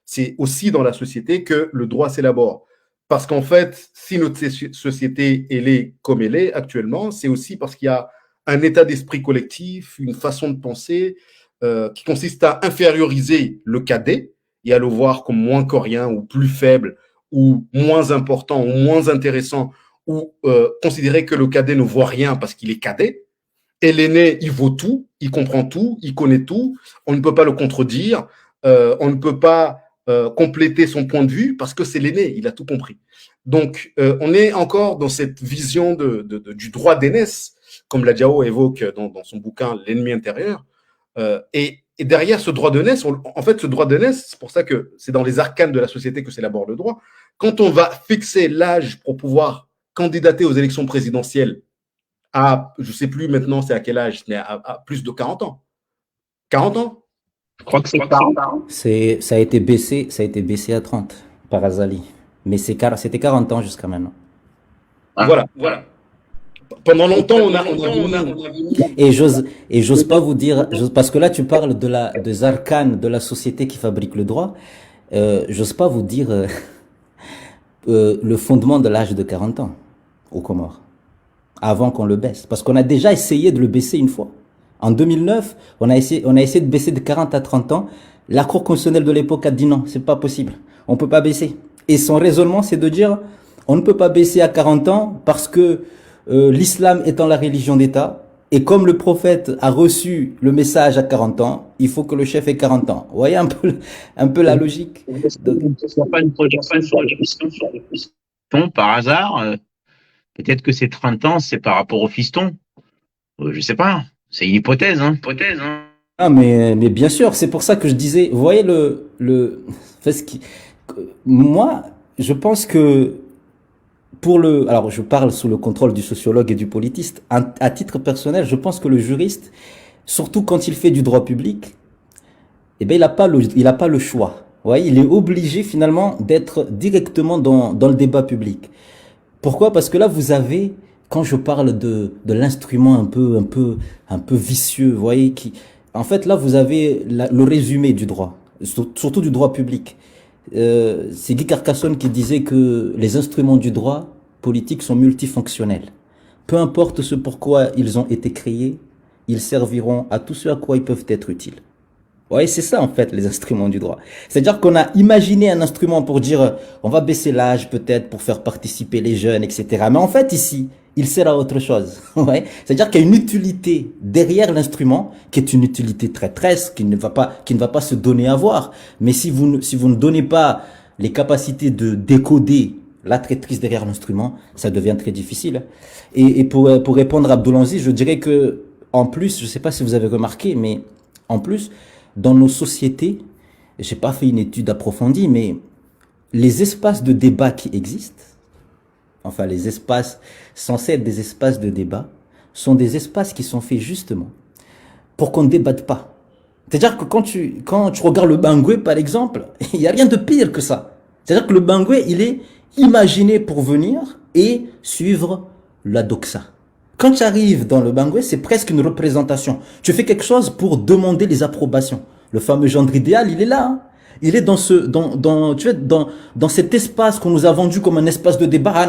c'est aussi dans la société que le droit s'élabore. Parce qu'en fait, si notre société elle est comme elle est actuellement, c'est aussi parce qu'il y a un état d'esprit collectif, une façon de penser qui consiste à inférioriser le cadet et à le voir comme moins coréen ou plus faible ou moins important ou moins intéressant ou considérer que le cadet ne voit rien parce qu'il est cadet. Et l'aîné, il vaut tout, il comprend tout, il connaît tout, on ne peut pas le contredire, on ne peut pas compléter son point de vue parce que c'est l'aîné, il a tout compris. Donc, on est encore dans cette vision du droit d'aînesse, comme la Diao évoque dans son bouquin L'ennemi intérieur. Et derrière ce droit d'aînesse, en fait, ce droit d'aînesse, c'est pour ça que c'est dans les arcanes de la société que s'élabore le droit. Quand on va fixer l'âge pour pouvoir candidater aux élections présidentielles à, je ne sais plus maintenant c'est à quel âge, mais à plus de 40 ans. 40 ans Je crois que c'est 40. Ça a été baissé à 30 par Azali. Mais c'était 40 ans jusqu'à maintenant. Voilà. Pendant longtemps, on a mis... Et j'ose pas vous dire, parce que là tu parles des arcanes de la société qui fabrique le droit, j'ose pas vous dire le fondement de l'âge de 40 ans aux Comores, avant qu'on le baisse. Parce qu'on a déjà essayé de le baisser une fois. En 2009, on a essayé de baisser de 40 à 30 ans. La Cour constitutionnelle de l'époque a dit non, c'est pas possible. On peut pas baisser. Et son raisonnement, c'est de dire, on ne peut pas baisser à 40 ans parce que l'islam étant la religion d'État, et comme le prophète a reçu le message à 40 ans, il faut que le chef ait 40 ans. Vous voyez un peu la logique. Ce n'est pas une projection sur les fistons par hasard. Peut-être que ces 30 ans, c'est par rapport au fiston. Je ne sais pas. C'est une hypothèse. Ah, mais bien sûr, c'est pour ça que je disais, vous voyez moi, je pense que alors je parle sous le contrôle du sociologue et du politiste, à titre personnel, je pense que le juriste, surtout quand il fait du droit public, eh ben, il a pas le choix. Vous voyez, il est obligé finalement d'être directement dans le débat public. Pourquoi? Parce que là, vous avez, quand je parle de l'instrument un peu vicieux, vous voyez, en fait, là, vous avez le résumé du droit, surtout du droit public. C'est Guy Carcassonne qui disait que les instruments du droit politique sont multifonctionnels. Peu importe ce pourquoi ils ont été créés, ils serviront à tout ce à quoi ils peuvent être utiles. Ouais, c'est ça en fait les instruments du droit. C'est-à-dire qu'on a imaginé un instrument pour dire on va baisser l'âge peut-être pour faire participer les jeunes, etc. Mais en fait ici, il sert à autre chose. Ouais. C'est-à-dire qu'il y a une utilité derrière l'instrument qui est une utilité traîtresse, qui ne va pas se donner à voir. Mais si vous ne donnez pas les capacités de décoder la traîtrise derrière l'instrument, ça devient très difficile. Et pour répondre à Abdoulanzi, je dirais que en plus, je ne sais pas si vous avez remarqué, mais en plus, dans nos sociétés, j'ai pas fait une étude approfondie, mais les espaces de débat qui existent, enfin les espaces censés être des espaces de débat, sont des espaces qui sont faits justement pour qu'on ne débatte pas. C'est-à-dire que quand tu regardes le Bangui, par exemple, il n'y a rien de pire que ça. C'est-à-dire que le Bangui, il est imaginé pour venir et suivre la doxa. Quand tu arrives dans le Bangui, c'est presque une représentation. Tu fais quelque chose pour demander les approbations. Le fameux gendre idéal, il est là. Hein. Il est dans cet espace qu'on nous a vendu comme un espace de débat.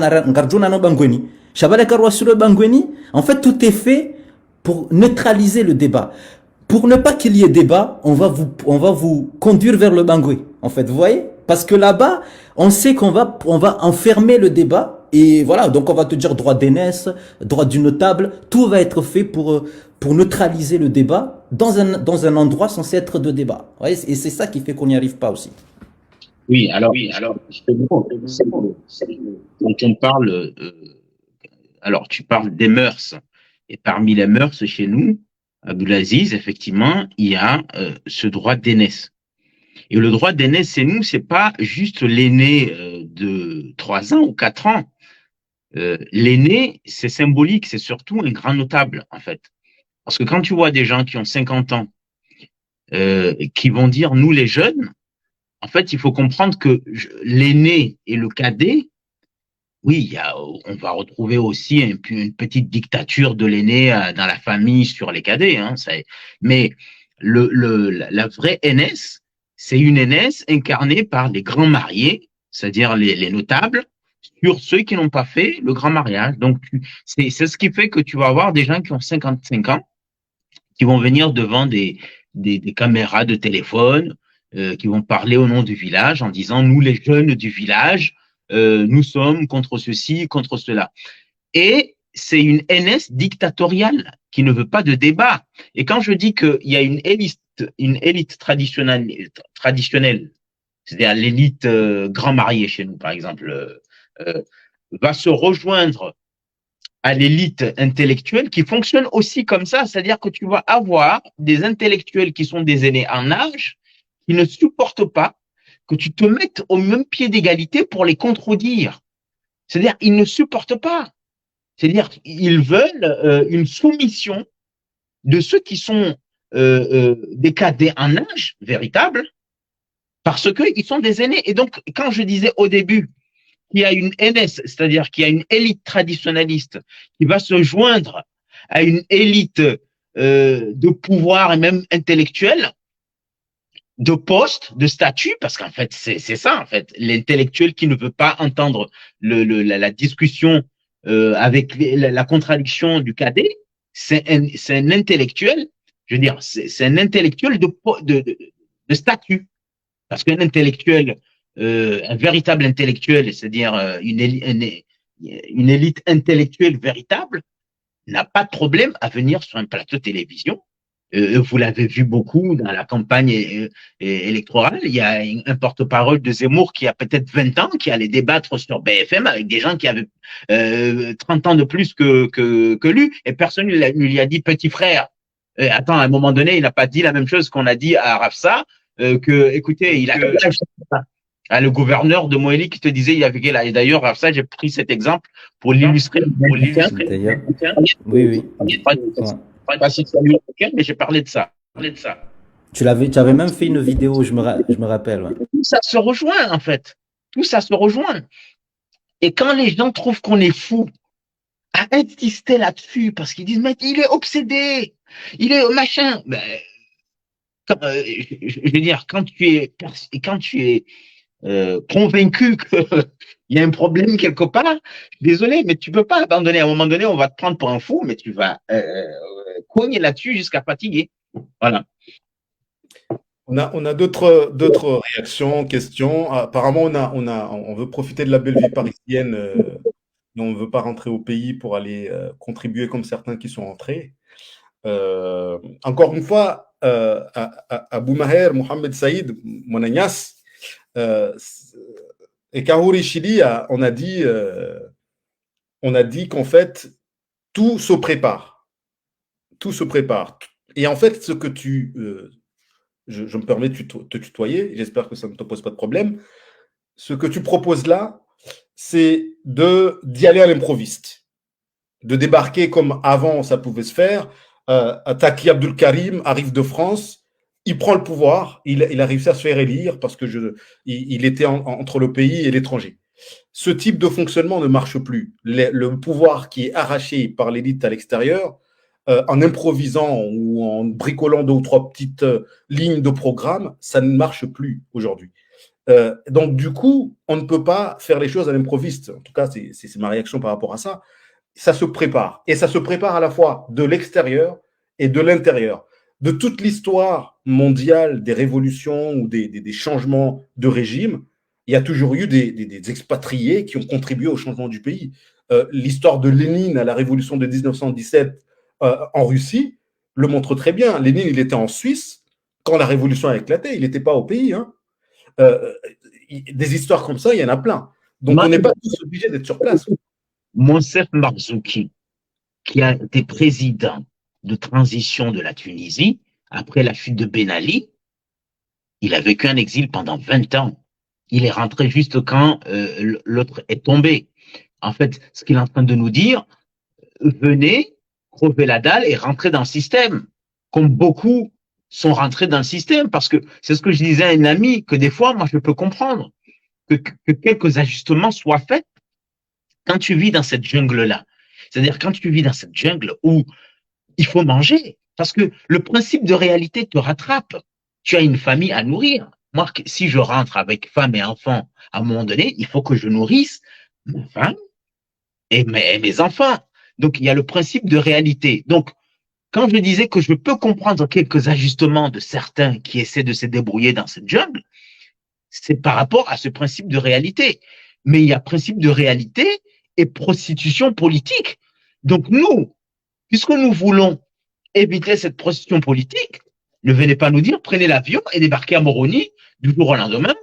En fait, tout est fait pour neutraliser le débat. Pour ne pas qu'il y ait débat, on va vous conduire vers le Bangui. En fait, vous voyez? Parce que là-bas, on sait qu'on va enfermer le débat. Et voilà, donc on va te dire droit d'aînesse, droit du notable, tout va être fait pour neutraliser le débat dans un endroit censé être de débat. Vous voyez, et c'est ça qui fait qu'on n'y arrive pas aussi. Oui, alors, justement, quand on parle, alors tu parles des mœurs, et parmi les mœurs chez nous, Abdulaziz, effectivement, il y a ce droit d'aînesse. Et le droit d'aînesse chez nous, c'est pas juste l'aîné de 3 ans ou 4 ans. L'aîné, c'est symbolique, c'est surtout un grand notable, en fait. Parce que quand tu vois des gens qui ont 50 ans, qui vont dire, nous les jeunes, en fait, il faut comprendre que l'aîné et le cadet, oui, on va retrouver aussi une petite dictature de l'aîné dans la famille sur les cadets. Hein, mais la vraie aînesse, c'est une aînesse incarnée par les grands mariés, c'est-à-dire les notables, sur ceux qui n'ont pas fait le grand mariage. Donc, c'est ce qui fait que tu vas avoir des gens qui ont 55 ans, qui vont venir devant des caméras de téléphone, qui vont parler au nom du village en disant, nous les jeunes du village, nous sommes contre ceci, contre cela. Et c'est une aînesse dictatoriale qui ne veut pas de débat. Et quand je dis qu'il y a une élite traditionnelle, c'est-à-dire l'élite grand mariée chez nous, par exemple, va se rejoindre à l'élite intellectuelle qui fonctionne aussi comme ça, c'est-à-dire que tu vas avoir des intellectuels qui sont des aînés en âge, qui ne supportent pas que tu te mettes au même pied d'égalité pour les contredire. C'est-à-dire, ils ne supportent pas. C'est-à-dire, ils veulent une soumission de ceux qui sont des cadets en âge véritable, parce qu'ils sont des aînés. Et donc, quand je disais au début qu'il y a une NS, c'est-à-dire qu'il y a une élite traditionnaliste qui va se joindre à une élite de pouvoir et même intellectuelle, de poste, de statut, parce qu'en fait, c'est ça, en fait. L'intellectuel qui ne veut pas entendre la discussion avec la contradiction du cadet, c'est un intellectuel, je veux dire, c'est un intellectuel de statut. Parce qu'un intellectuel, un véritable intellectuel, c'est-à-dire une élite intellectuelle véritable, n'a pas de problème à venir sur un plateau de télévision. Vous l'avez vu beaucoup dans la campagne électorale. Il y a un porte-parole de Zemmour qui a peut-être 20 ans, qui allait débattre sur BFM avec des gens qui avaient 30 ans de plus que lui, et personne ne lui a dit petit frère. Attends, à un moment donné, il n'a pas dit la même chose qu'on a dit à Rafsa, écoutez, il a le gouverneur de Moélie qui te disait il y avait quel âge. Et d'ailleurs, Rafsa, j'ai pris cet exemple pour l'illustrer. D'ailleurs, oui. Pas si c'est américain, mais j'ai parlé de ça. Tu avais même fait une vidéo, je me rappelle. Ouais. Tout ça se rejoint, en fait. Tout ça se rejoint. Et quand les gens trouvent qu'on est fou, à insister là-dessus, parce qu'ils disent, mais il est obsédé, il est machin. Ben, je veux dire, quand tu es convaincu qu'il y a un problème quelque part, désolé, mais tu peux pas abandonner. À un moment donné, on va te prendre pour un fou, mais tu vas cogner là-dessus jusqu'à fatiguer. Voilà. On a d'autres réactions, questions. Apparemment, on veut profiter de la belle vie parisienne, mais on ne veut pas rentrer au pays pour aller contribuer comme certains qui sont rentrés. Encore une fois, Abou Maher, Mohamed Saïd, mon Agnès, et Kahouri Chili, on a dit qu'en fait, tout se prépare. Tout se prépare. Et en fait, ce que je me permets de te tutoyer, j'espère que ça ne te pose pas de problème. Ce que tu proposes là, c'est d'y aller à l'improviste, de débarquer comme avant ça pouvait se faire. Taki Abdul Karim arrive de France, il prend le pouvoir, il a réussi à se faire élire parce que il était entre le pays et l'étranger. Ce type de fonctionnement ne marche plus. Le pouvoir qui est arraché par l'élite à l'extérieur, en improvisant ou en bricolant 2 ou 3 petites lignes de programme, ça ne marche plus aujourd'hui. Donc, du coup, on ne peut pas faire les choses à l'improviste. En tout cas, c'est ma réaction par rapport à ça. Ça se prépare. Et ça se prépare à la fois de l'extérieur et de l'intérieur. De toute l'histoire mondiale des révolutions ou des changements de régime, il y a toujours eu des expatriés qui ont contribué au changement du pays. L'histoire de Lénine à la révolution de 1917 en Russie le montre très bien. Lénine, il était en Suisse quand la révolution a éclaté. Il n'était pas au pays. Hein. Des histoires comme ça, il y en a plein. Donc, on n'est pas tous obligés d'être sur place. Monsef Marzouki, qui a été président de transition de la Tunisie, après la chute de Ben Ali, il a vécu un exil pendant 20 ans. Il est rentré juste quand l'autre est tombé. En fait, ce qu'il est en train de nous dire, venez, crever la dalle et rentrer dans le système, comme beaucoup sont rentrés dans le système, parce que c'est ce que je disais à un ami, que des fois, moi, je peux comprendre que quelques ajustements soient faits quand tu vis dans cette jungle-là. C'est-à-dire quand tu vis dans cette jungle où il faut manger, parce que le principe de réalité te rattrape. Tu as une famille à nourrir. Moi, si je rentre avec femme et enfants, à un moment donné, il faut que je nourrisse ma femme et mes enfants. Donc, il y a le principe de réalité. Donc, quand je disais que je peux comprendre quelques ajustements de certains qui essaient de se débrouiller dans cette jungle, c'est par rapport à ce principe de réalité. Mais il y a principe de réalité et prostitution politique. Donc, nous, puisque nous voulons éviter cette prostitution politique, ne venez pas nous dire prenez l'avion et débarquez à Moroni du jour au lendemain.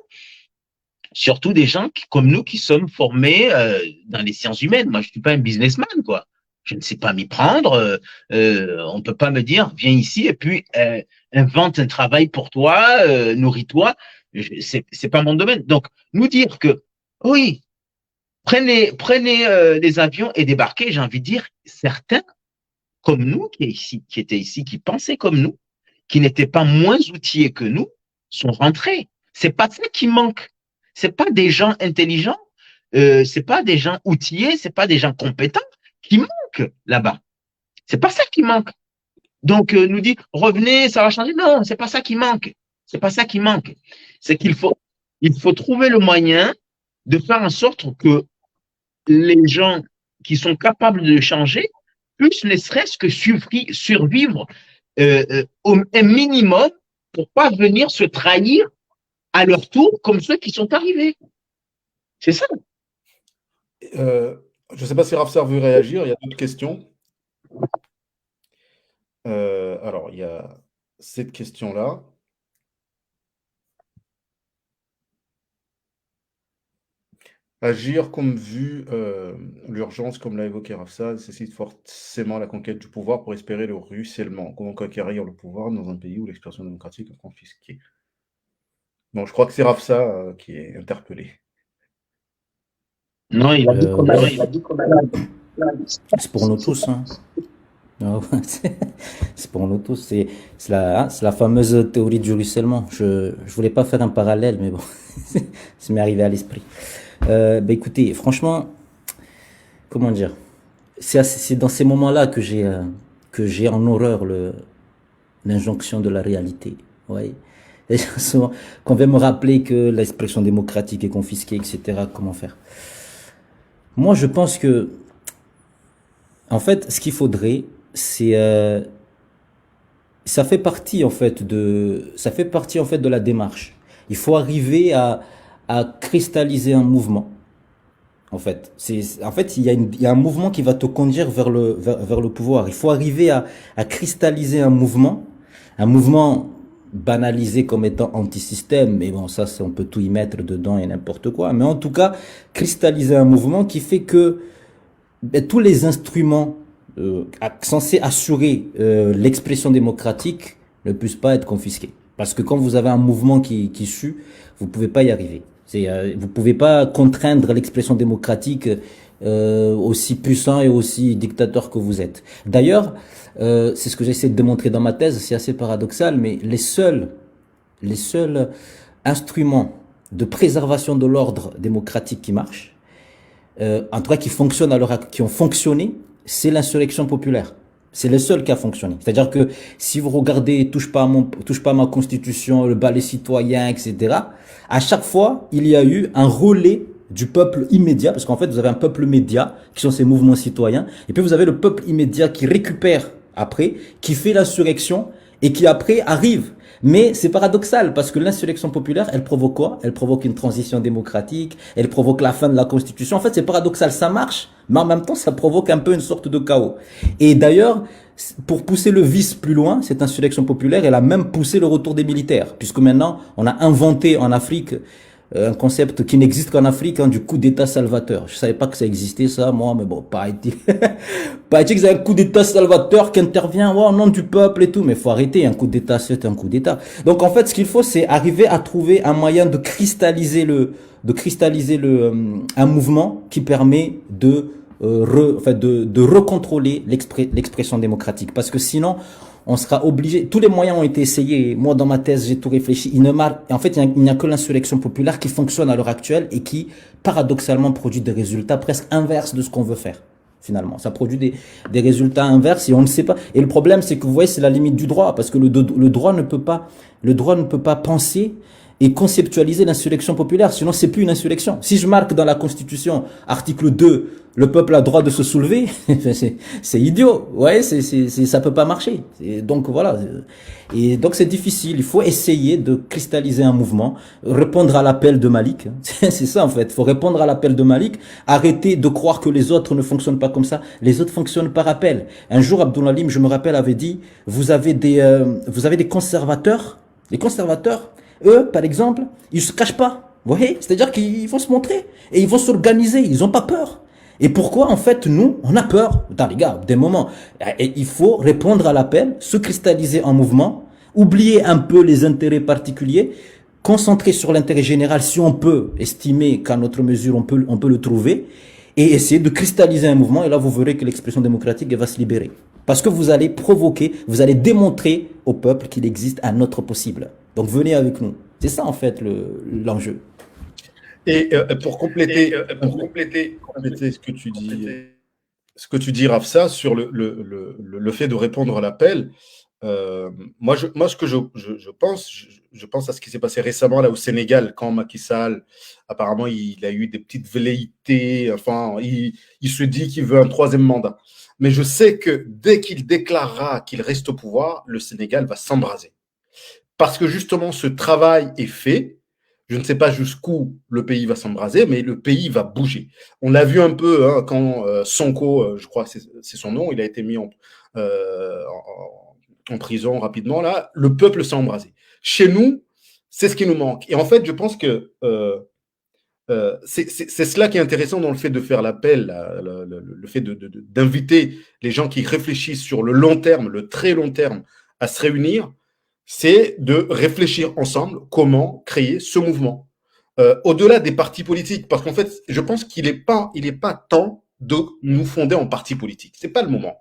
Surtout des gens comme nous qui sommes formés dans les sciences humaines. Moi, je ne suis pas un businessman, quoi. Je ne sais pas m'y prendre. On ne peut pas me dire viens ici et puis invente un travail pour toi, nourris-toi. C'est pas mon domaine. Donc, nous dire que oui, prenez les avions et débarquez, j'ai envie de dire, certains comme nous qui étaient ici, qui pensaient comme nous, qui n'étaient pas moins outillés que nous sont rentrés. C'est pas ça qui manque. C'est pas des gens intelligents, c'est pas des gens outillés, c'est pas des gens compétents qui manquent là-bas. C'est pas ça qui manque. Donc, nous dit, revenez, ça va changer. Non, c'est pas ça qui manque. C'est pas ça qui manque. C'est il faut trouver le moyen de faire en sorte que les gens qui sont capables de changer puissent ne serait-ce que survivre au un minimum pour pas venir se trahir à leur tour comme ceux qui sont arrivés. C'est ça. Je ne sais pas si Rafsar veut réagir, il y a d'autres questions. Alors, il y a cette question-là. Agir comme vu l'urgence, comme l'a évoqué Rafsar, nécessite forcément la conquête du pouvoir pour espérer le ruissellement. Comment conquérir le pouvoir dans un pays où l'expression démocratique est confisquée? Bon, je crois que c'est Rafsar qui est interpellé. Non, il a dit comme ouais. ça. C'est pour nous tous, hein. C'est pour nous tous. C'est la fameuse théorie du ruissellement. Je voulais pas faire un parallèle, mais bon, ça m'est arrivé à l'esprit. Écoutez, franchement, comment dire, c'est dans ces moments-là que j'ai en horreur l'injonction de la réalité. Ouais. Les gens qu'on vient me rappeler que l'expression démocratique est confisquée, etc. Comment faire? Moi, je pense que, en fait, ce qu'il faudrait, c'est ça fait partie en fait de la démarche. Il faut arriver à cristalliser un mouvement. En fait, il y a un mouvement qui va te conduire vers le pouvoir. Il faut arriver à cristalliser un mouvement banalisé comme étant anti-système, mais bon, ça, on peut tout y mettre dedans et n'importe quoi. Mais en tout cas, cristalliser un mouvement qui fait que tous les instruments censés assurer l'expression démocratique ne puissent pas être confisqués. Parce que quand vous avez un mouvement qui sue, vous pouvez pas y arriver. Vous pouvez pas contraindre l'expression démocratique aussi puissant et aussi dictateur que vous êtes. D'ailleurs, c'est ce que j'essaie de démontrer dans ma thèse, c'est assez paradoxal, mais les seuls instruments de préservation de l'ordre démocratique qui marchent, en tout cas qui ont fonctionné, c'est l'insurrection populaire. C'est le seul qui a fonctionné. C'est-à-dire que si vous regardez touche pas à ma constitution, le balai citoyen, etc., à chaque fois, il y a eu un relais du peuple immédiat, parce qu'en fait, vous avez un peuple média, qui sont ces mouvements citoyens, et puis vous avez le peuple immédiat qui récupère après, qui fait l'insurrection, et qui après arrive. Mais c'est paradoxal, parce que l'insurrection populaire, elle provoque quoi? Elle provoque une transition démocratique, elle provoque la fin de la Constitution. En fait, c'est paradoxal, ça marche, mais en même temps, ça provoque un peu une sorte de chaos. Et d'ailleurs, pour pousser le vice plus loin, cette insurrection populaire, elle a même poussé le retour des militaires, puisque maintenant, on a inventé en Afrique un concept qui n'existe qu'en Afrique, hein, du coup d'état salvateur. Je savais pas que ça existait, ça, moi, mais bon, pas été que c'est un coup d'état salvateur qui intervient, au nom du peuple et tout, mais faut arrêter, un coup d'état, c'est un coup d'état. Donc, en fait, ce qu'il faut, c'est arriver à trouver un moyen de cristalliser un mouvement qui permet de recontrôler l'expression démocratique. Parce que sinon, on sera obligé, tous les moyens ont été essayés. Moi, dans ma thèse, j'ai tout réfléchi. En fait, il n'y a que l'insurrection populaire qui fonctionne à l'heure actuelle et qui, paradoxalement, produit des résultats presque inverses de ce qu'on veut faire. Finalement, ça produit des résultats inverses et on ne sait pas. Et le problème, c'est que vous voyez, c'est la limite du droit, parce que le droit ne peut pas penser et conceptualiser l'insurrection populaire, sinon c'est plus une insurrection. Si je marque dans la Constitution, article 2, le peuple a droit de se soulever, c'est idiot, ouais, ça peut pas marcher. Donc voilà, et donc c'est difficile, il faut essayer de cristalliser un mouvement, répondre à l'appel de Malik, c'est ça en fait, il faut répondre à l'appel de Malik, arrêter de croire que les autres ne fonctionnent pas comme ça, les autres fonctionnent par appel. Un jour, Abdoulalim, je me rappelle, avait dit, vous avez des conservateurs, les conservateurs, eux, par exemple, ils se cachent pas. Vous voyez? C'est-à-dire qu'ils vont se montrer et ils vont s'organiser. Ils ont pas peur. Et pourquoi, en fait, nous, on a peur? Attends, les gars, des moments. Et il faut répondre à l'appel, se cristalliser en mouvement, oublier un peu les intérêts particuliers, concentrer sur l'intérêt général si on peut estimer qu'à notre mesure, on peut le trouver, et essayer de cristalliser un mouvement. Et là, vous verrez que l'expression démocratique, elle va se libérer. Parce que vous allez démontrer au peuple qu'il existe un autre possible. Donc venez avec nous. C'est ça en fait l'enjeu. Et compléter ce que tu dis, Rafsa, sur le fait de répondre à l'appel, moi, ce que je pense à ce qui s'est passé récemment là au Sénégal, quand Macky Sall, apparemment, il a eu des petites velléités, enfin, il se dit qu'il veut un 3e mandat. Mais je sais que dès qu'il déclarera qu'il reste au pouvoir, le Sénégal va s'embraser. Parce que justement, ce travail est fait. Je ne sais pas jusqu'où le pays va s'embraser, mais le pays va bouger. On l'a vu un peu quand Sonko, je crois que c'est son nom, il a été mis en prison rapidement. Là, le peuple s'est embrasé. Chez nous, c'est ce qui nous manque. Et en fait, je pense que c'est cela qui est intéressant dans le fait de faire l'appel, le fait d'inviter les gens qui réfléchissent sur le long terme, le très long terme, à se réunir, c'est de réfléchir ensemble comment créer ce mouvement. Au-delà des partis politiques, parce qu'en fait, je pense qu'il n'est pas temps de nous fonder en parti politique. C'est pas le moment.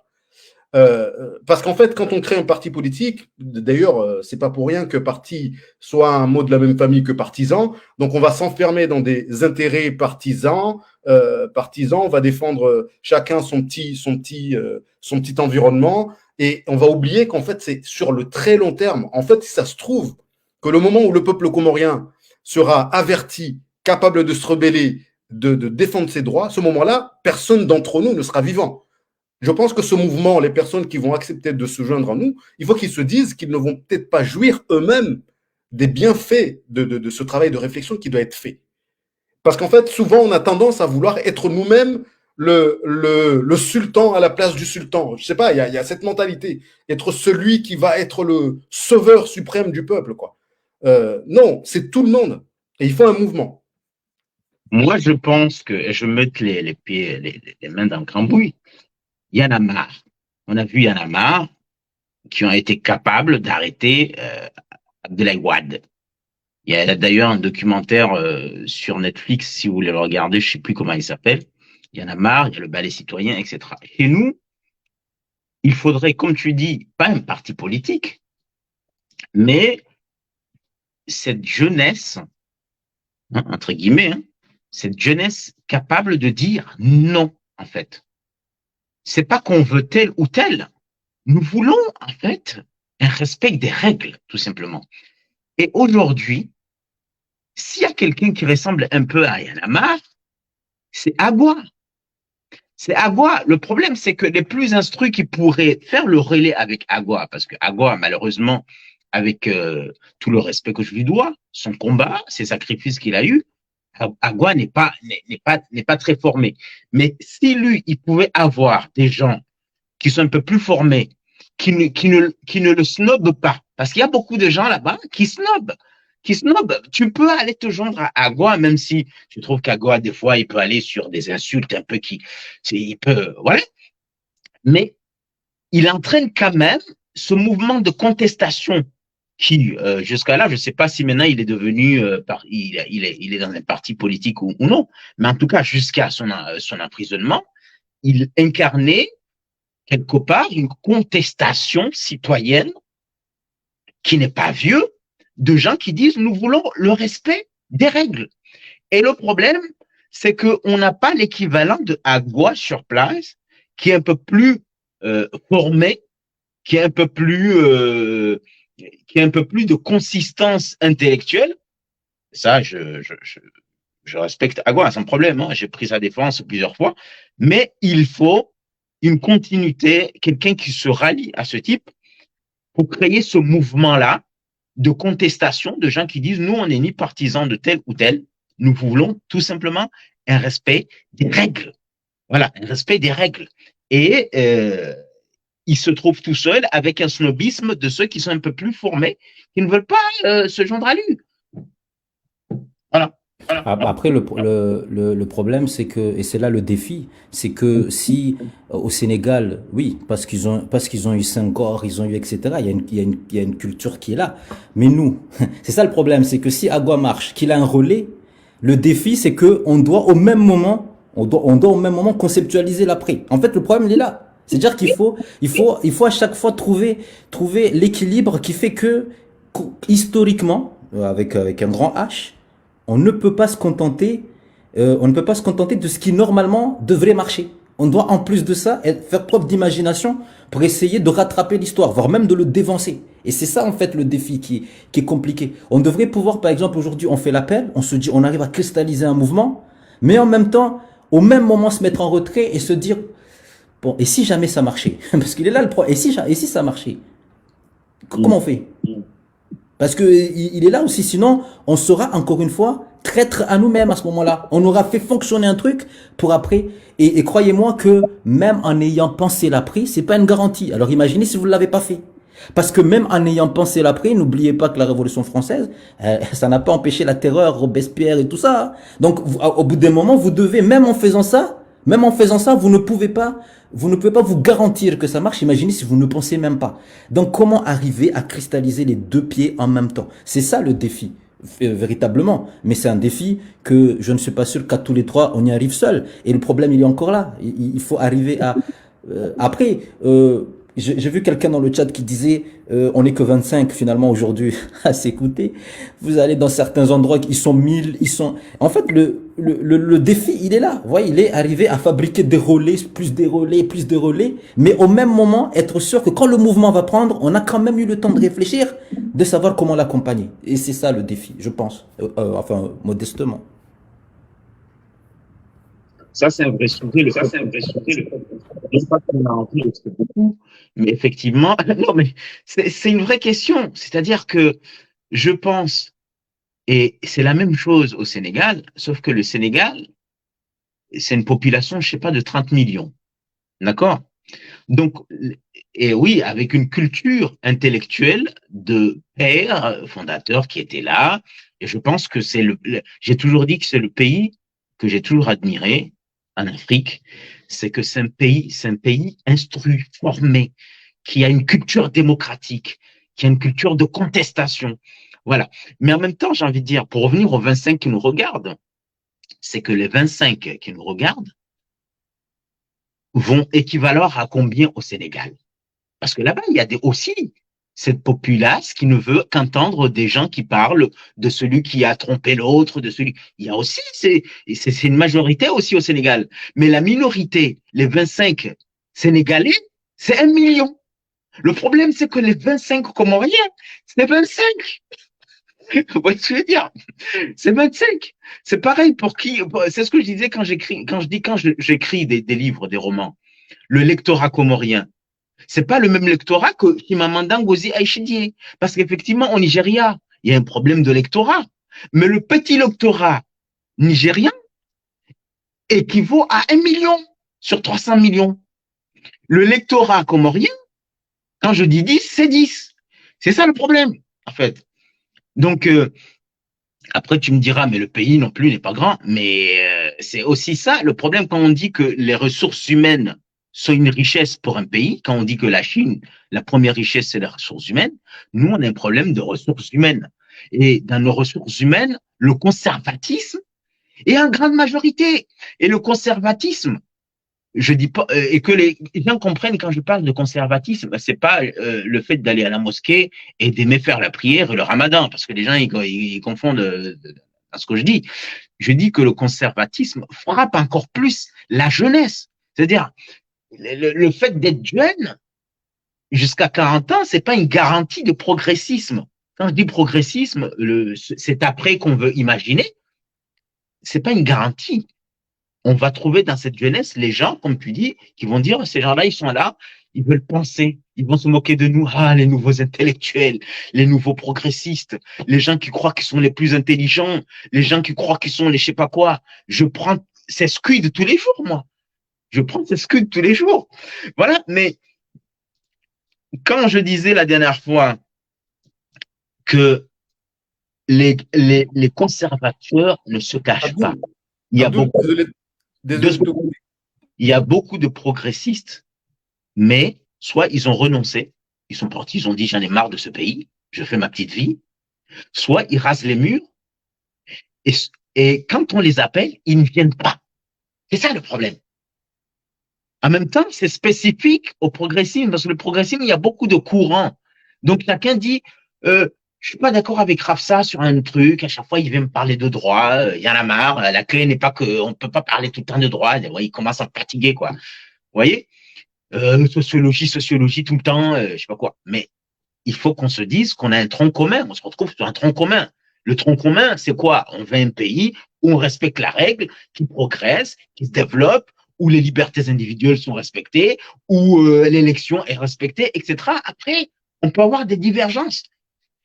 Parce qu'en fait, quand on crée un parti politique, d'ailleurs, c'est pas pour rien que parti soit un mot de la même famille que partisan. Donc, on va s'enfermer dans des intérêts partisans. On va défendre chacun son petit environnement, et on va oublier qu'en fait, c'est sur le très long terme. En fait, si ça se trouve que le moment où le peuple comorien sera averti, capable de se rebeller, de défendre ses droits, ce moment-là, personne d'entre nous ne sera vivant. Je pense que ce mouvement, les personnes qui vont accepter de se joindre à nous, il faut qu'ils se disent qu'ils ne vont peut-être pas jouir eux-mêmes des bienfaits de ce travail de réflexion qui doit être fait. Parce qu'en fait, souvent, on a tendance à vouloir être nous-mêmes le sultan à la place du sultan. Je sais pas, il y a cette mentalité. Être celui qui va être le sauveur suprême du peuple, quoi. Non, c'est tout le monde. Et il faut un mouvement. Moi, je pense que, et je vais mettre les pieds, les mains dans le cambouis, il y en a marre. On a vu, il y en a marre qui ont été capables d'arrêter Abdoulaye Wade. Il y a d'ailleurs un documentaire sur Netflix, si vous voulez le regarder, je ne sais plus comment il s'appelle. Il y en a marre, il y a le ballet citoyen, etc. Chez nous, il faudrait, comme tu dis, pas un parti politique, mais cette jeunesse, hein, entre guillemets, hein, cette jeunesse capable de dire non, en fait. C'est pas qu'on veut tel ou tel. Nous voulons, en fait, un respect des règles, tout simplement. Et aujourd'hui, s'il y a quelqu'un qui ressemble un peu à Y'en a marre, c'est Agua. C'est Agua. Le problème, c'est que les plus instruits qui pourraient faire le relais avec Agua, parce que Agua, malheureusement, avec tout le respect que je lui dois, son combat, ses sacrifices qu'il a eus, Agua n'est pas très formé. Mais si lui, il pouvait avoir des gens qui sont un peu plus formés, qui ne le snobent pas, parce qu'il y a beaucoup de gens là-bas qui snobent. Tu peux aller te joindre à Agua, même si je trouve qu'Agua, des fois, il peut aller sur des insultes un peu voilà. Mais il entraîne quand même ce mouvement de contestation qui, jusqu'à là, je ne sais pas si maintenant il est devenu, il est dans un parti politique ou non, mais en tout cas, jusqu'à son emprisonnement, il incarnait quelque part une contestation citoyenne qui n'est pas vieux, de gens qui disent nous voulons le respect des règles. Et le problème, c'est qu'on n'a pas l'équivalent de Agua sur place, qui est un peu plus formé, qui a un peu plus de consistance intellectuelle. Ça, je respecte Agua sans problème, hein. J'ai pris sa défense plusieurs fois, mais il faut une continuité, quelqu'un qui se rallie à ce type pour créer ce mouvement-là de contestation de gens qui disent nous, on n'est ni partisans de tel ou tel, nous voulons tout simplement un respect des règles. Voilà, un respect des règles. Et il se trouve tout seul avec un snobisme de ceux qui sont un peu plus formés, qui ne veulent pas se joindre à lui. Voilà. Après, le problème, c'est que, et c'est là le défi, c'est que si au Sénégal, oui, parce qu'ils ont eu Senghor, ils ont eu etc., il y a une culture qui est là. Mais nous, c'est ça le problème, c'est que si Agua marche, qu'il a un relais, le défi, c'est que on doit au même moment conceptualiser l'après. En fait, le problème, il est là. C'est-à-dire qu'il faut à chaque fois trouver l'équilibre qui fait que, historiquement, avec un grand H, on ne peut pas se contenter, on ne peut pas se contenter de ce qui normalement devrait marcher. On doit en plus de ça faire preuve d'imagination pour essayer de rattraper l'histoire, voire même de le dévancer. Et c'est ça en fait le défi qui est compliqué. On devrait pouvoir, par exemple, aujourd'hui, on fait l'appel, on se dit, on arrive à cristalliser un mouvement, mais en même temps, au même moment, se mettre en retrait et se dire, bon, et si jamais ça marchait? Parce qu'il est là le problème. Et si ça marchait? Comment on fait? Parce que il est là aussi, sinon on sera encore une fois traître à nous-mêmes à ce moment-là. On aura fait fonctionner un truc pour après. Et croyez-moi que même en ayant pensé l'après, c'est pas une garantie. Alors imaginez si vous ne l'avez pas fait. Parce que même en ayant pensé l'après, n'oubliez pas que la Révolution française, ça n'a pas empêché la terreur, Robespierre et tout ça. Donc au bout d'un moment, vous devez, même en faisant ça, vous ne pouvez pas vous garantir que ça marche. Imaginez si vous ne pensez même pas. Donc, comment arriver à cristalliser les deux pieds en même temps? C'est ça le défi, véritablement. Mais c'est un défi que je ne suis pas sûr qu'à tous les trois, on y arrive seul. Et le problème, il est encore là. Il faut arriver à... après, j'ai vu quelqu'un dans le chat qui disait on n'est que 25 finalement aujourd'hui à s'écouter. Vous allez dans certains endroits, ils sont 1000, ils sont... En fait, le défi, il est là. Vous voyez, il est arrivé à fabriquer des relais, plus des relais, plus des relais, mais au même moment, être sûr que quand le mouvement va prendre, on a quand même eu le temps de réfléchir, de savoir comment l'accompagner. Et c'est ça le défi, je pense. Enfin, modestement. Ça, c'est un vrai sujet. Ça, c'est un vrai sujet. Je sais pas qu'on a envie de faire beaucoup, mais effectivement, non, mais c'est une vraie question. C'est-à-dire que je pense, et c'est la même chose au Sénégal, sauf que le Sénégal, c'est une population, je sais pas, de 30 millions. D'accord? Donc, et oui, avec une culture intellectuelle de pères fondateurs qui étaient là. Et je pense que j'ai toujours dit que c'est le pays que j'ai toujours admiré en Afrique. C'est que c'est un pays instruit, formé, qui a une culture démocratique, qui a une culture de contestation. Voilà. Mais en même temps, j'ai envie de dire, pour revenir aux 25 qui nous regardent, c'est que les 25 qui nous regardent vont équivaloir à combien au Sénégal? Parce que là-bas, il y a aussi cette populace qui ne veut qu'entendre des gens qui parlent de celui qui a trompé l'autre, de celui. Il y a aussi, c'est une majorité aussi au Sénégal. Mais la minorité, les 25 Sénégalais, c'est 1 million. Le problème, c'est que les 25 Comoriens, c'est 25. Vous voyez ce que je veux dire? C'est 25. C'est pareil pour qui, c'est ce que je disais quand j'écris des livres, des romans. Le lectorat comorien, c'est pas le même lectorat que Chimamanda Ngozi Adichie. Parce qu'effectivement, au Nigeria, il y a un problème de lectorat. Mais le petit lectorat nigérien équivaut à 1 million sur 300 millions. Le lectorat comorien, quand je dis 10, c'est 10. C'est ça le problème, en fait. Donc, après, tu me diras, mais le pays non plus n'est pas grand. Mais c'est aussi ça le problème quand on dit que les ressources humaines sont une richesse pour un pays. Quand on dit que la Chine, la première richesse, c'est les ressources humaines, nous, on a un problème de ressources humaines. Et dans nos ressources humaines, le conservatisme est en grande majorité. Et le conservatisme, je dis pas, et que les gens comprennent quand je parle de conservatisme, c'est pas le fait d'aller à la mosquée et d'aimer faire la prière et le ramadan, parce que les gens, ils confondent à ce que je dis. Je dis que le conservatisme frappe encore plus la jeunesse. C'est-à-dire, le fait d'être jeune jusqu'à 40 ans, c'est pas une garantie de progressisme. Quand je dis progressisme, c'est après qu'on veut imaginer, c'est pas une garantie. On va trouver dans cette jeunesse les gens, comme tu dis, qui vont dire, ces gens-là, ils sont là, ils veulent penser, ils vont se moquer de nous, les nouveaux intellectuels, les nouveaux progressistes, les gens qui croient qu'ils sont les plus intelligents, les gens qui croient qu'ils sont les je sais pas quoi. Je prends ces scuds tous les jours, moi. Je prends ces scuds tous les jours. Voilà, mais quand je disais la dernière fois que les conservateurs ne se cachent pas, il y a beaucoup, il y a beaucoup de progressistes, mais soit ils ont renoncé, ils sont partis, ils ont dit j'en ai marre de ce pays, je fais ma petite vie, soit ils rasent les murs, et quand on les appelle, ils ne viennent pas. C'est ça le problème. En même temps, c'est spécifique au progressisme, parce que le progressisme, il y a beaucoup de courants. Donc, chacun dit, je suis pas d'accord avec Rafsa sur un truc, à chaque fois, il vient me parler de droit, il y en a marre, la clé n'est pas que, on peut pas parler tout le temps de droit, ouais, il commence à me fatiguer, quoi. Vous voyez? Sociologie tout le temps, je sais pas quoi. Mais il faut qu'on se dise qu'on a un tronc commun, on se retrouve sur un tronc commun. Le tronc commun, c'est quoi? On veut un pays où on respecte la règle, qui progresse, qui se développe, où les libertés individuelles sont respectées, où l'élection est respectée, etc. Après, on peut avoir des divergences.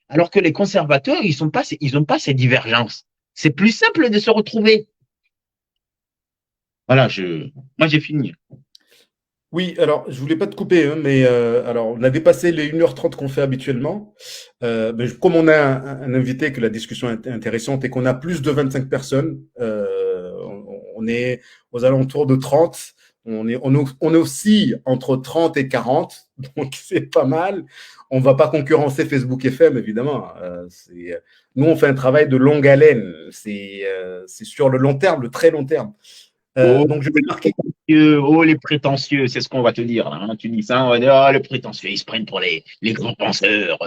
Alors que les conservateurs, ils ont pas ces divergences. C'est plus simple de se retrouver. Voilà, moi j'ai fini. Oui, alors je voulais pas te couper, hein, mais alors on a dépassé les 1h30 qu'on fait habituellement. Mais comme on a un invité, que la discussion est intéressante et qu'on a plus de 25 personnes, on est aux alentours de 30. On est aussi entre 30 et 40, donc c'est pas mal. On va pas concurrencer Facebook FM, évidemment. Nous, on fait un travail de longue haleine. C'est sur le long terme, le très long terme. Donc je vais marquer. Oh, les prétentieux, c'est ce qu'on va te dire. Là, hein. Tu dis ça, on va dire, oh, les prétentieux, ils se prennent pour les grands penseurs.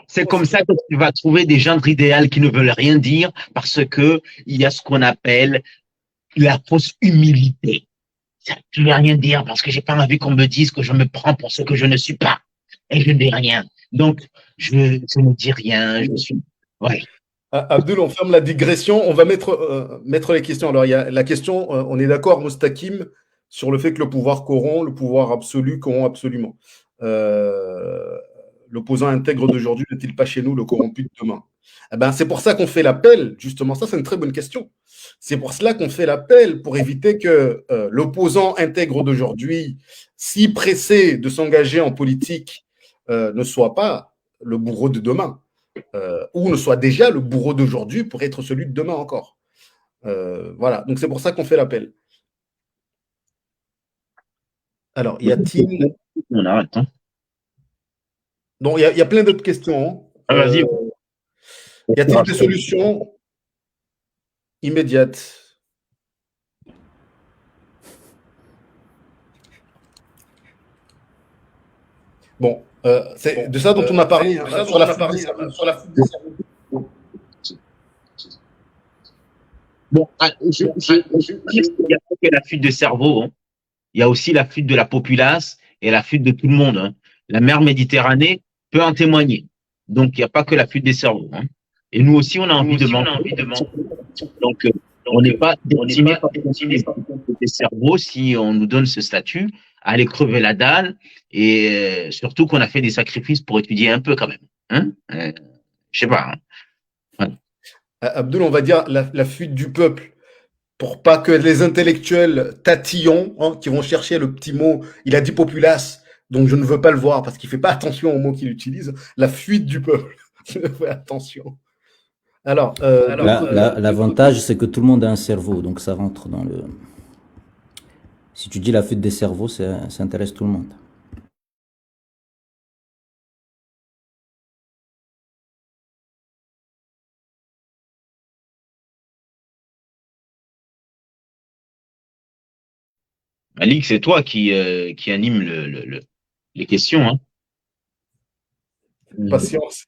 C'est comme ça que tu vas trouver des gens idéal qui ne veulent rien dire parce que il y a ce qu'on appelle la fausse humilité. Je ne vais rien dire parce que j'ai pas envie qu'on me dise que je me prends pour ce que je ne suis pas. Et je ne dis rien. Donc, je ne dis rien. Je suis. Ouais. Abdul, on ferme la digression. On va mettre les questions. Alors, il y a la question, on est d'accord, Mostakim, sur le fait que le pouvoir corrompt, le pouvoir absolu corrompt absolument. L'opposant intègre d'aujourd'hui n'est-il pas chez nous le corrompu de demain? Eh ben, c'est pour ça qu'on fait l'appel, justement. Ça, c'est une très bonne question. C'est pour cela qu'on fait l'appel, pour éviter que l'opposant intègre d'aujourd'hui, si pressé de s'engager en politique, ne soit pas le bourreau de demain. Ou ne soit déjà le bourreau d'aujourd'hui pour être celui de demain encore. Voilà, donc c'est pour ça qu'on fait l'appel. Alors, y a-t-il... On arrête, hein. Donc, il y a plein d'autres questions. Vas-y. Y a-t-il des solutions immédiates? Bon, c'est de ça dont on a parlé, sur la fuite des cerveaux. Bon, il y a pas que la fuite de cerveau, hein. Il y a aussi la fuite de la populace et la fuite de tout le monde, hein. La mer Méditerranée peut en témoigner. Donc, il n'y a pas que la fuite des cerveaux, hein. Et nous aussi, on a envie de manger. Donc, on n'est pas destiné par des cerveaux, si on nous donne ce statut, à aller crever la dalle, et surtout qu'on a fait des sacrifices pour étudier un peu quand même. Hein, je sais pas. Hein. Voilà. Abdul, on va dire la fuite du peuple, pour pas que les intellectuels tatillons, hein, qui vont chercher le petit mot, il a dit populace, donc je ne veux pas le voir parce qu'il fait pas attention au mot qu'il utilise, la fuite du peuple. Fais attention. Alors, l'avantage, c'est que tout le monde a un cerveau, donc ça rentre dans le... Si tu dis la fuite des cerveaux, ça intéresse tout le monde. Alix, c'est toi qui anime les questions. Hein. Patience.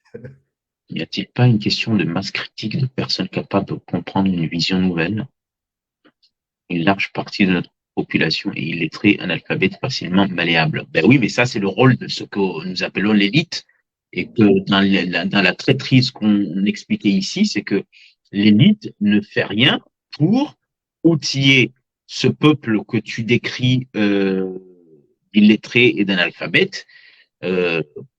Y a-t-il pas une question de masse critique de personnes capables de comprendre une vision nouvelle? Une large partie de notre population est illettrée, analphabète, facilement malléable. Ben oui, mais ça, c'est le rôle de ce que nous appelons l'élite. Et que dans la traîtrise qu'on expliquait ici, c'est que l'élite ne fait rien pour outiller ce peuple que tu décris d'illettré et d'analphabète,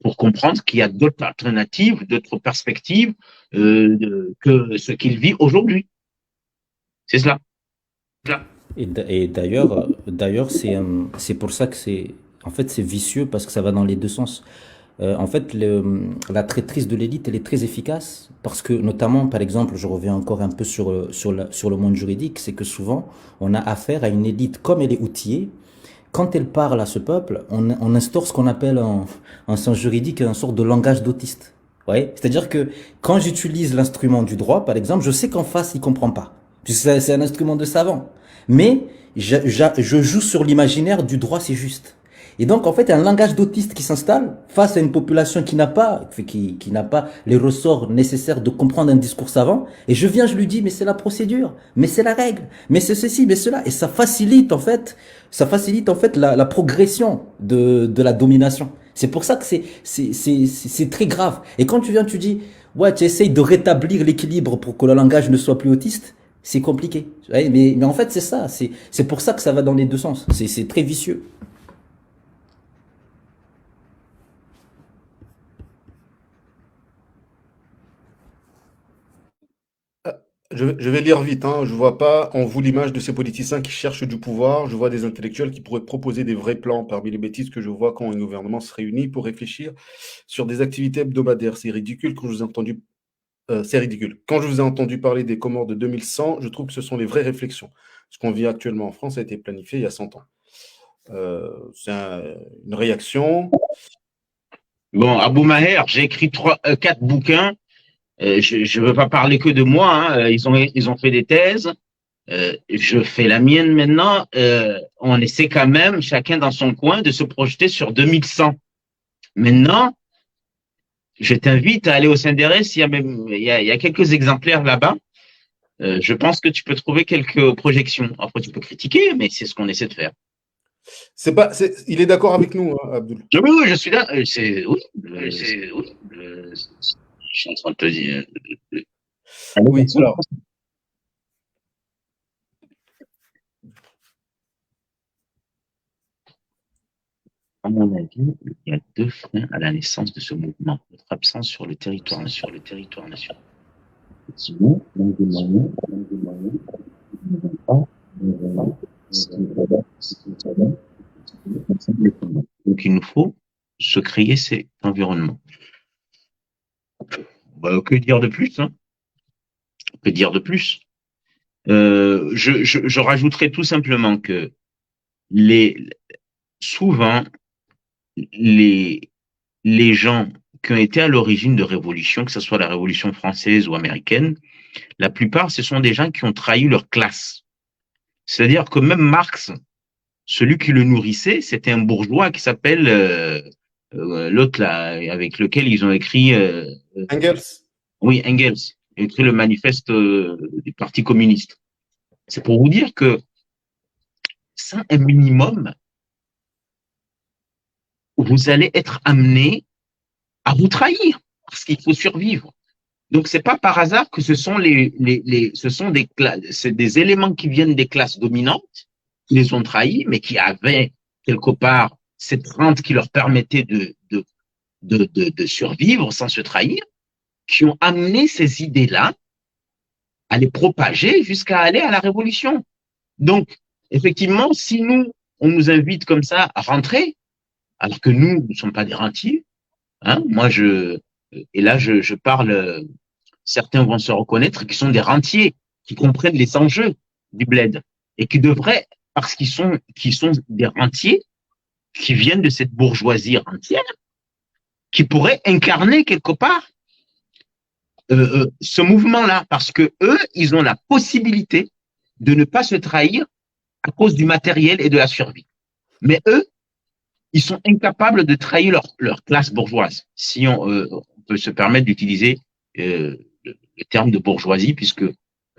pour comprendre qu'il y a d'autres alternatives, d'autres perspectives que ce qu'il vit aujourd'hui. C'est cela. Et d'ailleurs, c'est pour ça que c'est vicieux, parce que ça va dans les deux sens. En fait, la traîtrise de l'élite, elle est très efficace parce que, notamment, par exemple, je reviens encore un peu sur le monde juridique, c'est que souvent, on a affaire à une élite comme elle est outillée. Quand elle parle à ce peuple, on instaure ce qu'on appelle en sens juridique une sorte de langage d'autiste. Ouais, c'est-à-dire que quand j'utilise l'instrument du droit, par exemple, je sais qu'en face, il comprend pas. Puisque c'est un instrument de savant. Mais je joue sur l'imaginaire du droit, c'est juste. Et donc, en fait, il y a un langage d'autiste qui s'installe face à une population qui n'a pas les ressorts nécessaires de comprendre un discours savant. Et je lui dis, mais c'est la procédure, mais c'est la règle, mais c'est ceci, mais cela. Et ça facilite en fait la progression de la domination. C'est pour ça que c'est très grave. Et quand tu viens, tu dis, ouais, tu essayes de rétablir l'équilibre pour que le langage ne soit plus autiste, c'est compliqué. Ouais, mais en fait, c'est ça. C'est pour ça que ça va dans les deux sens. C'est très vicieux. Je vais lire vite, hein. Je vois pas en vous l'image de ces politiciens qui cherchent du pouvoir. Je vois des intellectuels qui pourraient proposer des vrais plans parmi les bêtises que je vois quand un gouvernement se réunit pour réfléchir sur des activités hebdomadaires. C'est ridicule quand je vous ai entendu, c'est ridicule. Quand je vous ai entendu parler des Comores de 2100, je trouve que ce sont les vraies réflexions. Ce qu'on vit actuellement en France a été planifié il y a 100 ans. Une réaction. Bon, Abou Maher, j'ai écrit 4 bouquins. Je ne veux pas parler que de moi. Hein. Ils ont fait des thèses. Je fais la mienne maintenant. On essaie quand même, chacun dans son coin, de se projeter sur 2100. Maintenant, je t'invite à aller au CNRS. Il y a quelques exemplaires là-bas. Je pense que tu peux trouver quelques projections. Après, tu peux critiquer, mais c'est ce qu'on essaie de faire. Il est d'accord avec nous, hein, Abdoul. Oui, je suis là. Je suis en train de te dire. Oui, alors. À mon avis, il y a 2 freins à la naissance de ce mouvement. Notre absence sur le territoire national. Sinon, donc des moyens, donc il nous faut se créer cet environnement. Bah, que dire de plus, hein? Que dire de plus? Je rajouterai tout simplement que souvent, les gens qui ont été à l'origine de révolutions, que ce soit la Révolution française ou américaine, la plupart, ce sont des gens qui ont trahi leur classe. C'est-à-dire que même Marx, celui qui le nourrissait, c'était un bourgeois qui s'appelle l'autre là, avec lequel ils ont écrit Engels. Oui, Engels, il a écrit le manifeste du Parti communiste. C'est pour vous dire que sans un minimum, vous allez être amené à vous trahir parce qu'il faut survivre. Donc, c'est pas par hasard que ce sont des éléments qui viennent des classes dominantes qui les ont trahis, mais qui avaient quelque part cette rente qui leur permettait de survivre sans se trahir, qui ont amené ces idées-là à les propager jusqu'à aller à la révolution. Donc, effectivement, si on nous invite comme ça à rentrer, alors que nous ne sommes pas des rentiers, hein, et là, je parle, certains vont se reconnaître, qui sont des rentiers, qui comprennent les enjeux du bled et qui devraient, parce qui sont des rentiers, qui viennent de cette bourgeoisie rentière, qui pourraient incarner quelque part ce mouvement-là, parce que eux, ils ont la possibilité de ne pas se trahir à cause du matériel et de la survie. Mais eux, ils sont incapables de trahir leur classe bourgeoise, si on peut se permettre d'utiliser le terme de bourgeoisie, puisque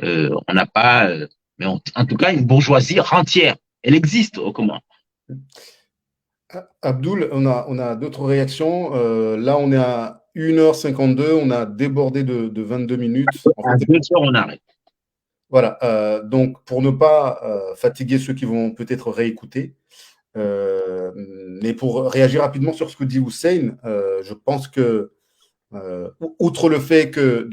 on n'a pas, mais en tout cas, une bourgeoisie rentière. Elle existe, comment? Abdoul, on a d'autres réactions. Là, on est à 1h52, on a débordé de 22 minutes. À 2 heures, on arrête. Voilà, donc pour ne pas fatiguer ceux qui vont peut-être réécouter, mais pour réagir rapidement sur ce que dit Hussein, je pense que, outre le fait que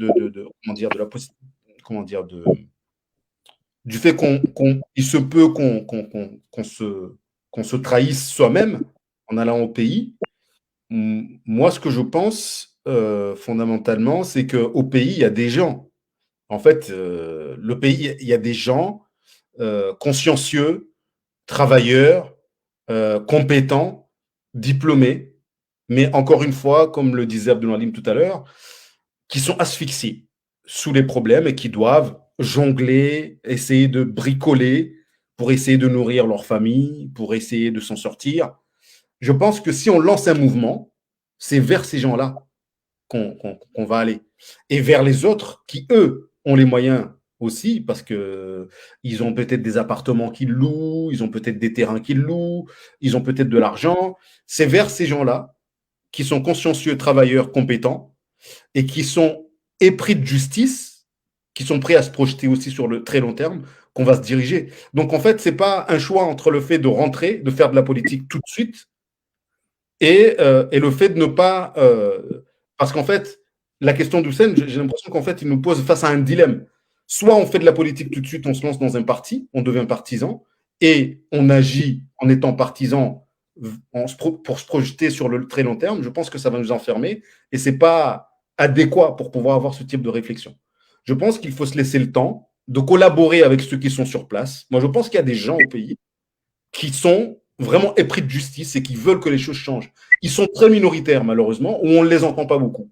du fait qu'il se peut qu'on se trahisse soi-même en allant au pays, moi, ce que je pense fondamentalement, c'est qu'au pays, il y a des gens. En fait, le pays, il y a des gens consciencieux, travailleurs, compétents, diplômés, mais encore une fois, comme le disait Abdul Halim tout à l'heure, qui sont asphyxiés sous les problèmes et qui doivent jongler, essayer de bricoler pour essayer de nourrir leur famille, pour essayer de s'en sortir. Je pense que si on lance un mouvement, c'est vers ces gens-là qu'on va aller. Et vers les autres qui, eux, ont les moyens aussi, parce que ils ont peut-être des appartements qu'ils louent, ils ont peut-être des terrains qu'ils louent, ils ont peut-être de l'argent. C'est vers ces gens-là qui sont consciencieux, travailleurs, compétents, et qui sont épris de justice, qui sont prêts à se projeter aussi sur le très long terme, qu'on va se diriger. Donc, en fait, c'est pas un choix entre le fait de rentrer, de faire de la politique tout de suite, et le fait de ne pas... parce qu'en fait, la question d'Houssen, j'ai l'impression qu'en fait, il nous pose face à un dilemme. Soit on fait de la politique tout de suite, on se lance dans un parti, on devient partisan, et on agit en étant partisan pour se projeter sur le très long terme. Je pense que ça va nous enfermer, et c'est pas adéquat pour pouvoir avoir ce type de réflexion. Je pense qu'il faut se laisser le temps de collaborer avec ceux qui sont sur place. Moi, je pense qu'il y a des gens au pays qui sont vraiment épris de justice et qui veulent que les choses changent. Ils sont très minoritaires, malheureusement, ou on ne les entend pas beaucoup.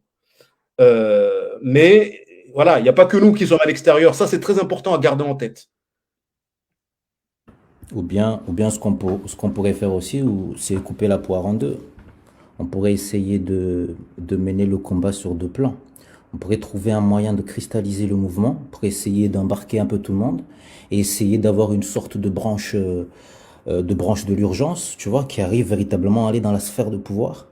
Mais voilà, il n'y a pas que nous qui sommes à l'extérieur. Ça, c'est très important à garder en tête. Ou bien ce qu'on pourrait faire aussi, c'est couper la poire en deux. On pourrait essayer de mener le combat sur deux plans. On pourrait trouver un moyen de cristalliser le mouvement pour essayer d'embarquer un peu tout le monde et essayer d'avoir une sorte de branche de l'urgence, tu vois, qui arrive véritablement à aller dans la sphère de pouvoir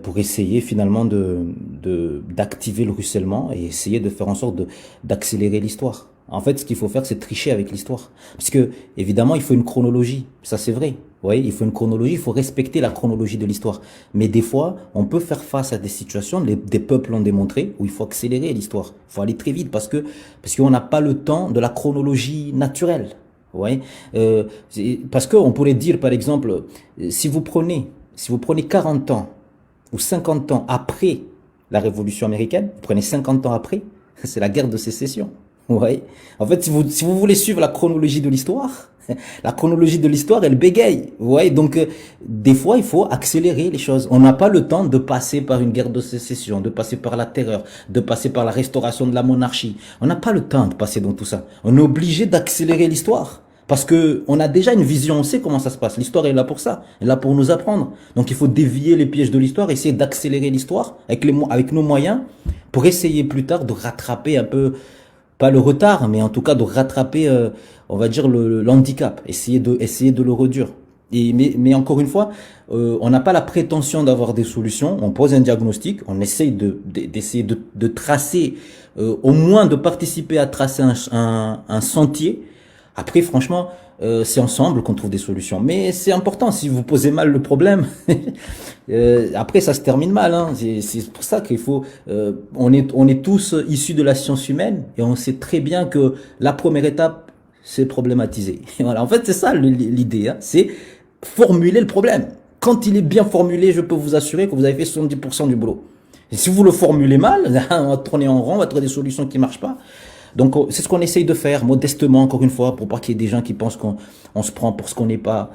pour essayer finalement d'activer le ruissellement et essayer de faire en sorte d'accélérer l'histoire. En fait, ce qu'il faut faire, c'est tricher avec l'histoire. Parce que, évidemment, il faut une chronologie. Ça, c'est vrai. Vous voyez, il faut une chronologie, il faut respecter la chronologie de l'histoire. Mais des fois, on peut faire face à des situations, des peuples l'ont démontré, où il faut accélérer l'histoire. Il faut aller très vite parce qu'on n'a pas le temps de la chronologie naturelle. Vous voyez, parce qu'on pourrait dire, par exemple, si vous prenez 40 ans ou 50 ans après la Révolution américaine, vous prenez 50 ans après, c'est la guerre de sécession. Ouais. En fait, si vous voulez suivre la chronologie de l'histoire, elle bégaye. Ouais. Donc, des fois, il faut accélérer les choses. On n'a pas le temps de passer par une guerre de sécession, de passer par la terreur, de passer par la restauration de la monarchie. On n'a pas le temps de passer dans tout ça. On est obligé d'accélérer l'histoire. Parce que on a déjà une vision, on sait comment ça se passe. L'histoire est là pour ça, elle est là pour nous apprendre. Donc il faut dévier les pièges de l'histoire, essayer d'accélérer l'histoire avec nos moyens pour essayer plus tard de rattraper un peu, pas le retard, mais en tout cas de rattraper, on va dire l'handicap, essayer de le réduire. Mais encore une fois, on n'a pas la prétention d'avoir des solutions. On pose un diagnostic, on essaye d'essayer de tracer, au moins de participer à tracer un sentier. Après, franchement, c'est ensemble qu'on trouve des solutions. Mais c'est important, si vous posez mal le problème, après ça se termine mal. Hein. C'est pour ça qu'il faut... on est tous issus de la science humaine et on sait très bien que la première étape, c'est problématiser. Voilà. En fait, c'est ça l'idée. Hein. C'est formuler le problème. Quand il est bien formulé, je peux vous assurer que vous avez fait 70% du boulot. Et si vous le formulez mal, on va tourner en rond, on va trouver des solutions qui marchent pas. Donc, c'est ce qu'on essaye de faire, modestement, encore une fois, pour pas qu'il y ait des gens qui pensent qu'on se prend pour ce qu'on n'est pas.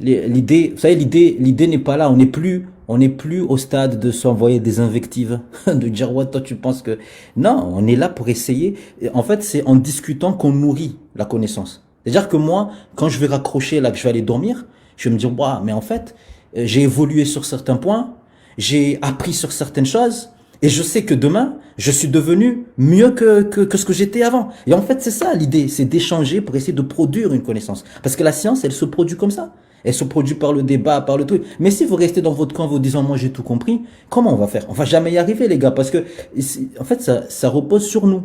L'idée, vous savez, l'idée n'est pas là. On n'est plus au stade de s'envoyer des invectives, de dire, ouais, toi, tu penses que... Non, on est là pour essayer. En fait, c'est en discutant qu'on nourrit la connaissance. C'est-à-dire que moi, quand je vais raccrocher, là, que je vais aller dormir, je vais me dire, bah, mais en fait, j'ai évolué sur certains points, j'ai appris sur certaines choses, et je sais que demain, je suis devenu mieux que ce que j'étais avant. Et en fait, c'est ça l'idée, c'est d'échanger pour essayer de produire une connaissance. Parce que la science, elle se produit comme ça. Elle se produit par le débat, par le truc. Mais si vous restez dans votre coin, vous disant, moi j'ai tout compris, comment on va faire? On va jamais y arriver, les gars, parce que, en fait, ça repose sur nous.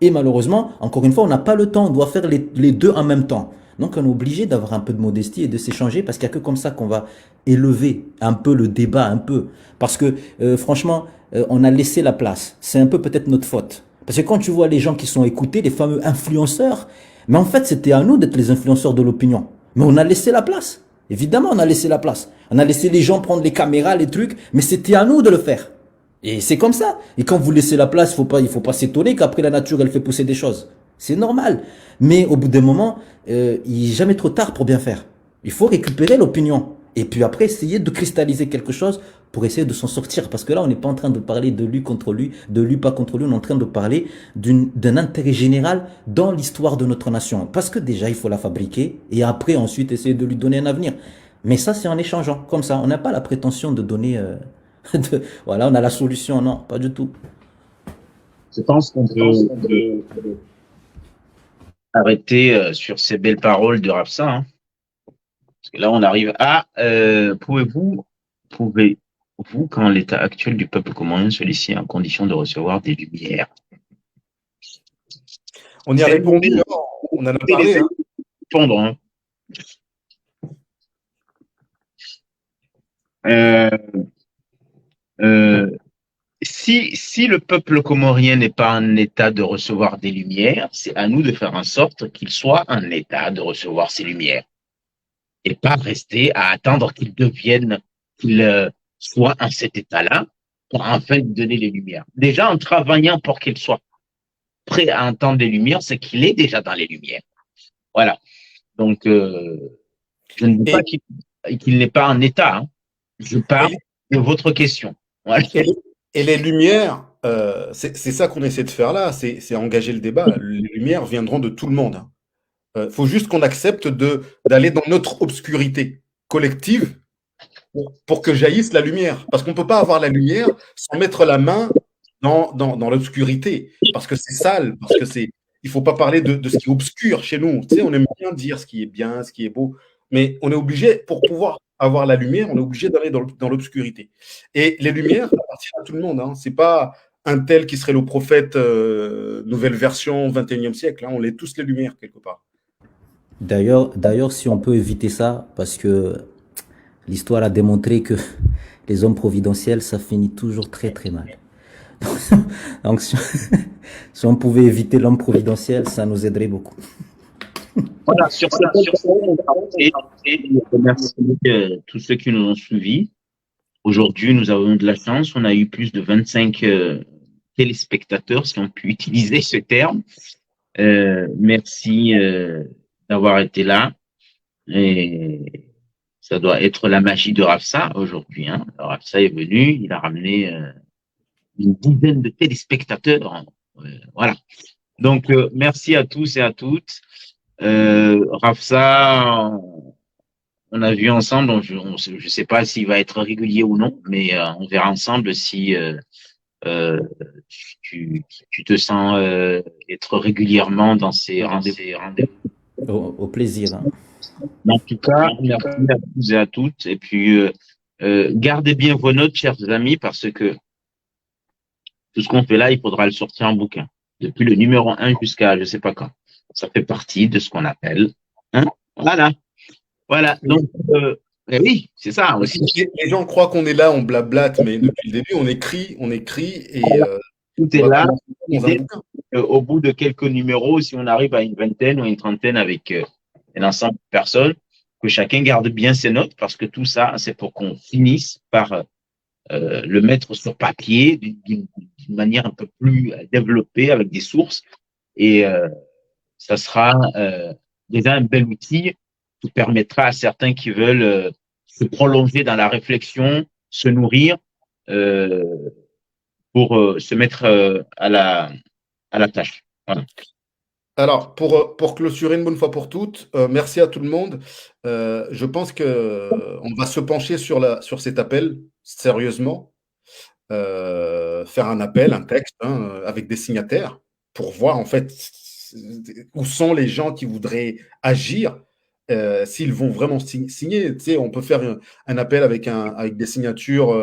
Et malheureusement, encore une fois, on n'a pas le temps. On doit faire les deux en même temps. Donc, on est obligé d'avoir un peu de modestie et de s'échanger parce qu'il n'y a que comme ça qu'on va élever un peu le débat, un peu. Parce que, franchement, on a laissé la place. C'est un peu peut-être notre faute. Parce que quand tu vois les gens qui sont écoutés, les fameux influenceurs, mais en fait, c'était à nous d'être les influenceurs de l'opinion. Mais on a laissé la place. Évidemment, on a laissé la place. On a laissé les gens prendre les caméras, les trucs, mais c'était à nous de le faire. Et c'est comme ça. Et quand vous laissez la place, il faut pas s'étonner qu'après la nature, elle fait pousser des choses. C'est normal. Mais au bout d'un moment, il n'est jamais trop tard pour bien faire. Il faut récupérer l'opinion. Et puis après, essayer de cristalliser quelque chose pour essayer de s'en sortir. Parce que là, on n'est pas en train de parler de lui contre lui, de lui pas contre lui, on est en train de parler d'un intérêt général dans l'histoire de notre nation. Parce que déjà, il faut la fabriquer et après, ensuite, essayer de lui donner un avenir. Mais ça, c'est en échangeant, comme ça. On n'a pas la prétention de donner... voilà, on a la solution. Non, pas du tout. Je pense qu'on peut arrêter sur ces belles paroles de Rafsa, hein. Parce que là, on arrive à pouvez-vous, quand l'état actuel du peuple comorien sollicite en condition de recevoir des lumières? On y a répondu, hein, on en a parlé. Hein. Répondre, hein. Si le peuple comorien n'est pas en état de recevoir des lumières, c'est à nous de faire en sorte qu'il soit en état de recevoir ces lumières. Et pas rester à attendre qu'il soit en cet état-là pour enfin lui donner les lumières. Déjà, en travaillant pour qu'il soit prêt à entendre les lumières, c'est qu'il est déjà dans les lumières. Voilà. Donc, je ne dis pas qu'il n'est pas en état. Hein. Je parle de votre question. Voilà. Et les lumières, c'est ça qu'on essaie de faire là, c'est engager le débat. Les lumières viendront de tout le monde. Faut juste qu'on accepte d'aller dans notre obscurité collective pour que jaillisse la lumière. Parce qu'on ne peut pas avoir la lumière sans mettre la main dans l'obscurité. Parce que c'est sale, parce que il ne faut pas parler de ce qui est obscur chez nous. Tu sais, on aime bien dire ce qui est bien, ce qui est beau, mais on est obligé, pour pouvoir avoir la lumière, on est obligé d'aller dans l'obscurité. Et les lumières appartiennent à tout le monde. Hein. Ce n'est pas un tel qui serait le prophète nouvelle version 21e siècle. Hein. On est tous les lumières quelque part. D'ailleurs, si on peut éviter ça, parce que l'histoire a démontré que les hommes providentiels, ça finit toujours très très mal. Donc, si on pouvait éviter l'homme providentiel, ça nous aiderait beaucoup. Voilà, sur ça, et remercie tous ceux qui nous ont suivis. Aujourd'hui, nous avons de la chance. On a eu plus de 25 téléspectateurs, si on peut utiliser ce terme. Merci d'avoir été là. Et ça doit être la magie de Rafsa aujourd'hui. Hein. Rafsa est venu, il a ramené une dizaine de téléspectateurs. Voilà. Donc, merci à tous et à toutes. Rafsa, on a vu ensemble, je sais pas s'il va être régulier ou non, mais on verra ensemble si tu te sens être régulièrement dans ces rendez-vous. Au plaisir. Hein. En tout cas, merci à tous et à toutes. Et puis, gardez bien vos notes, chers amis, parce que tout ce qu'on fait là, il faudra le sortir en bouquin. Depuis le numéro 1 jusqu'à je sais pas quand. Ça fait partie de ce qu'on appelle. Hein, voilà. Donc, oui, c'est ça aussi. Les gens croient qu'on est là, on blablate, mais depuis le début, on écrit et tout est là. Au bout de quelques numéros, si on arrive à une vingtaine ou une trentaine avec un ensemble de personnes, que chacun garde bien ses notes, parce que tout ça, c'est pour qu'on finisse par le mettre sur papier d'une manière un peu plus développée avec des sources. Et ça sera déjà un bel outil qui permettra à certains qui veulent se prolonger dans la réflexion, se nourrir pour se mettre à la tâche. Voilà. Alors, pour clôturer une bonne fois pour toutes, merci à tout le monde. Je pense qu'on va se pencher sur cet appel, sérieusement. Faire un appel, un texte, hein, avec des signataires, pour voir en fait où sont les gens qui voudraient agir, s'ils vont vraiment signer. Tu sais, on peut faire un appel avec des signatures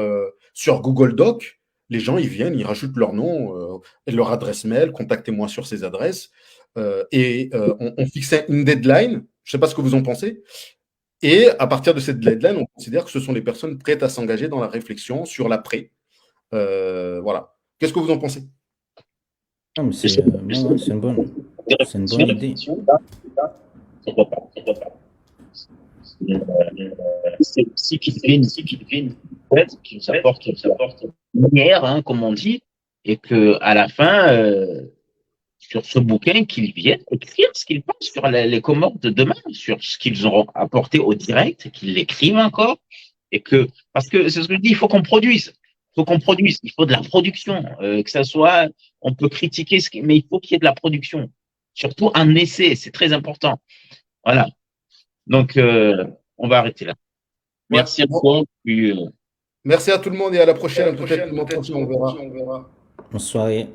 sur Google Doc. Les gens, ils viennent, ils rajoutent leur nom, leur adresse mail, contactez-moi sur ces adresses. On fixait une deadline, je ne sais pas ce que vous en pensez, et à partir de cette deadline, on considère que ce sont les personnes prêtes à s'engager dans la réflexion sur l'après. Voilà. Qu'est-ce que vous en pensez? C'est une bonne idée. Si qui nous apporte lumière, hein, comme on dit, et que à la fin, sur ce bouquin, qu'ils viennent écrire ce qu'ils pensent sur les Comores de demain, sur ce qu'ils auront apporté au direct, qu'ils l'écrivent encore, Et parce que c'est ce que je dis, il faut qu'on produise. Il faut qu'on produise. Il faut de la production. Que ça soit, on peut critiquer, mais il faut qu'il y ait de la production. Surtout un essai, c'est très important. Voilà. Donc, on va arrêter là. Ouais. Merci encore. Merci à tout le monde et à la prochaine. Peut-être on verra. Bonne soirée.